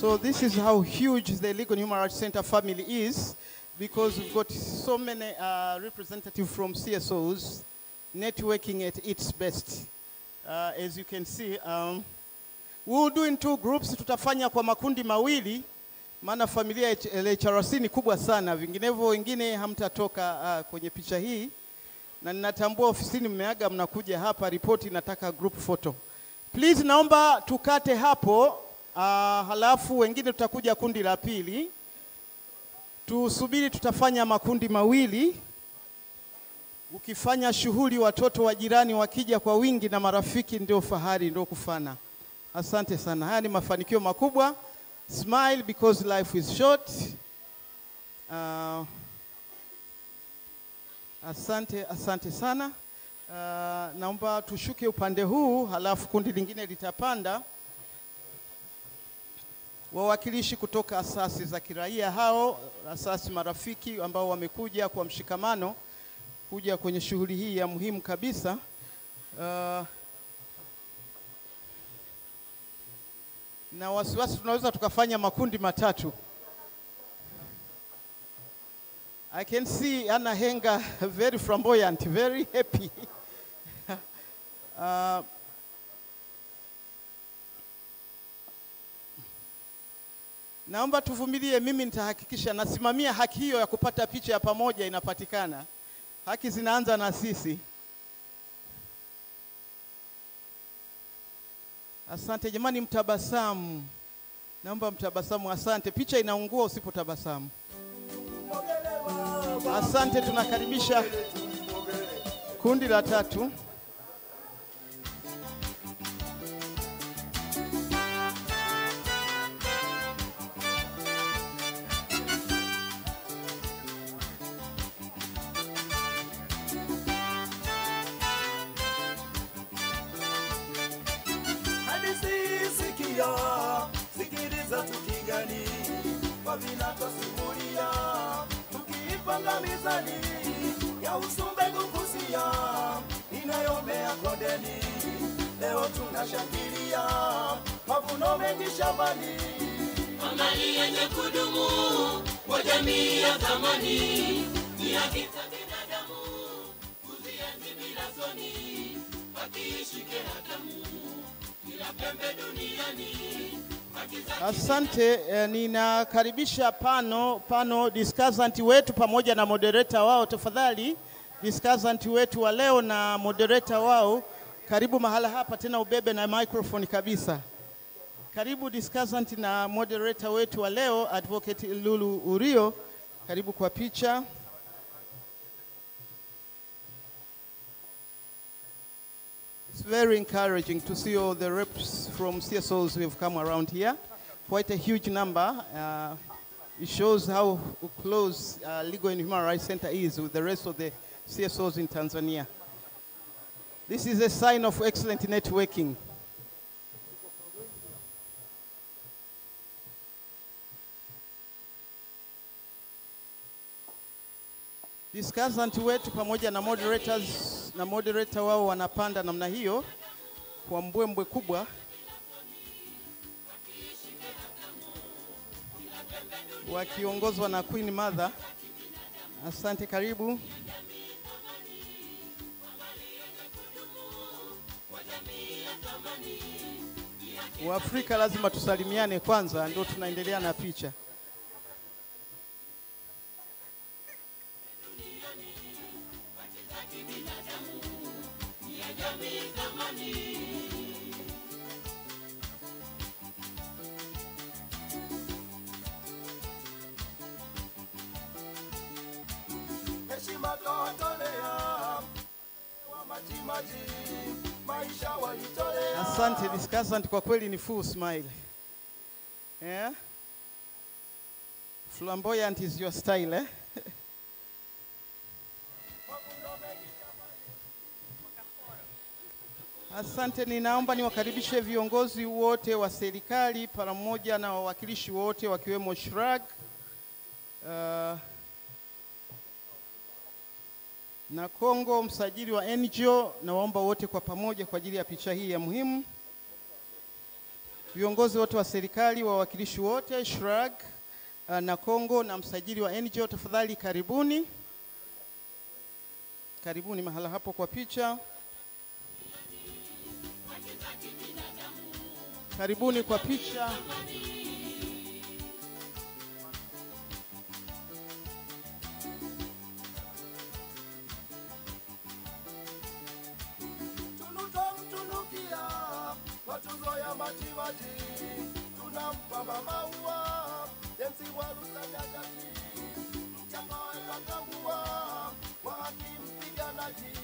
So this is how huge the Legal and Human Rights Center family is, because we've got so many representatives from CSOs, networking at its best. As you can see, we'll do in two groups. Tutafanya kwa makundi mawili, maana familia ya LHRC ni kubwa sana, vinginevyo wengine hamtatoka kwenye picha hii. Na ninatambua ofisini mmeaga mnakuja hapa, ripoti nataka group photo. Please naomba tukate hapo, halafu wengine tutakuja kundi la pili. Tusubiri, tutafanya makundi mawili. Ukifanya shughuli watoto wa jirani wakija kwa wingi na marafiki ndio fahari, ndio kufana. Asante sana. Haya ni mafanikio makubwa. Smile because life is short. Asante sana. Naomba tushuke upande huu, halafu kundi lingine litapanda. Wawakilishi kutoka asasi za kiraia hao, asasi marafiki ambao wamekuja kwa mshikamano kuja kwenye shughuli hii ya muhimu kabisa. Na wasiwasi tunaweza tukafanya makundi matatu. I can see Anna Henga very flamboyant, very happy. Naomba tuvumilie, mimi nitahakikisha nasimamia haki hiyo ya kupata picha ya pamoja inapatikana. Haki zinaanza na sisi. Asante jamani, mtabasamu. Naomba mtabasamu, asante. Picha inaungua usipotabasamu. Asante, tunakaribisha kundi la tatu. Sikiliza tukigani kwa vinatosimulia, tukiipanga mizani ya usumbe kukusia inayomea kondeni. Leo tuna tunashangilia mavuno mengi shambani, amani yenye kudumu kwa jamii ya zamani, ni haki za binadamu kuzienzi bila soni, wakiishi kehatamu kila pembe duniani. Asante, ninakaribisha pano discussant wetu pamoja na moderator wao. Tafadhali discussant wetu wa leo na moderator wao, karibu mahala hapa, tena ubebe na microphone kabisa. Karibu discussant na moderator wetu wa leo, Advocate Lulu Urio, karibu kwa picha. It's very encouraging to see all the reps from CSOs who have come around here. Quite a huge number. It shows how close Legal and Human Rights Center is with the rest of the CSOs in Tanzania. This is a sign of excellent networking. Discussant wetu pamoja na moderators na moderator wao wanapanda namna hiyo kwa mbwembwe kubwa, wakiongozwa na Queen Mother. Asante, karibu. Waafrika lazima tusalimiane kwanza, ndio tunaendelea na picha. Heshima tuwatolea wa majimaji, maisha walitolea. Asante discussant, kwa kweli ni full smile. Yeah? Flamboyant is your style, eh? Asante, ninaomba niwakaribishe viongozi wote wa serikali pamoja na wawakilishi wote wakiwemo Shrag na Kongo, msajili wa NGO, na waomba wote kwa pamoja kwa ajili ya picha hii ya muhimu. Viongozi wote wa serikali, wawakilishi wote, Shrag na Kongo na msajili wa NGO, tafadhali karibuni. Karibuni mahala hapo kwa picha. Karibuni kwa picha. Tunukia kwa tuzo ya majimaji, tunampa maua Jensi wa Rusanyagati, mchanga wa Kambua wa haki mpiganaji.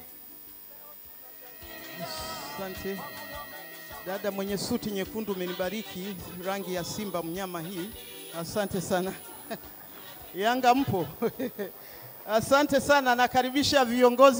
Asante. Dada mwenye suti nyekundu, umenibariki rangi ya simba mnyama hii. Asante sana. Yanga mpo? Asante sana, nakaribisha viongozi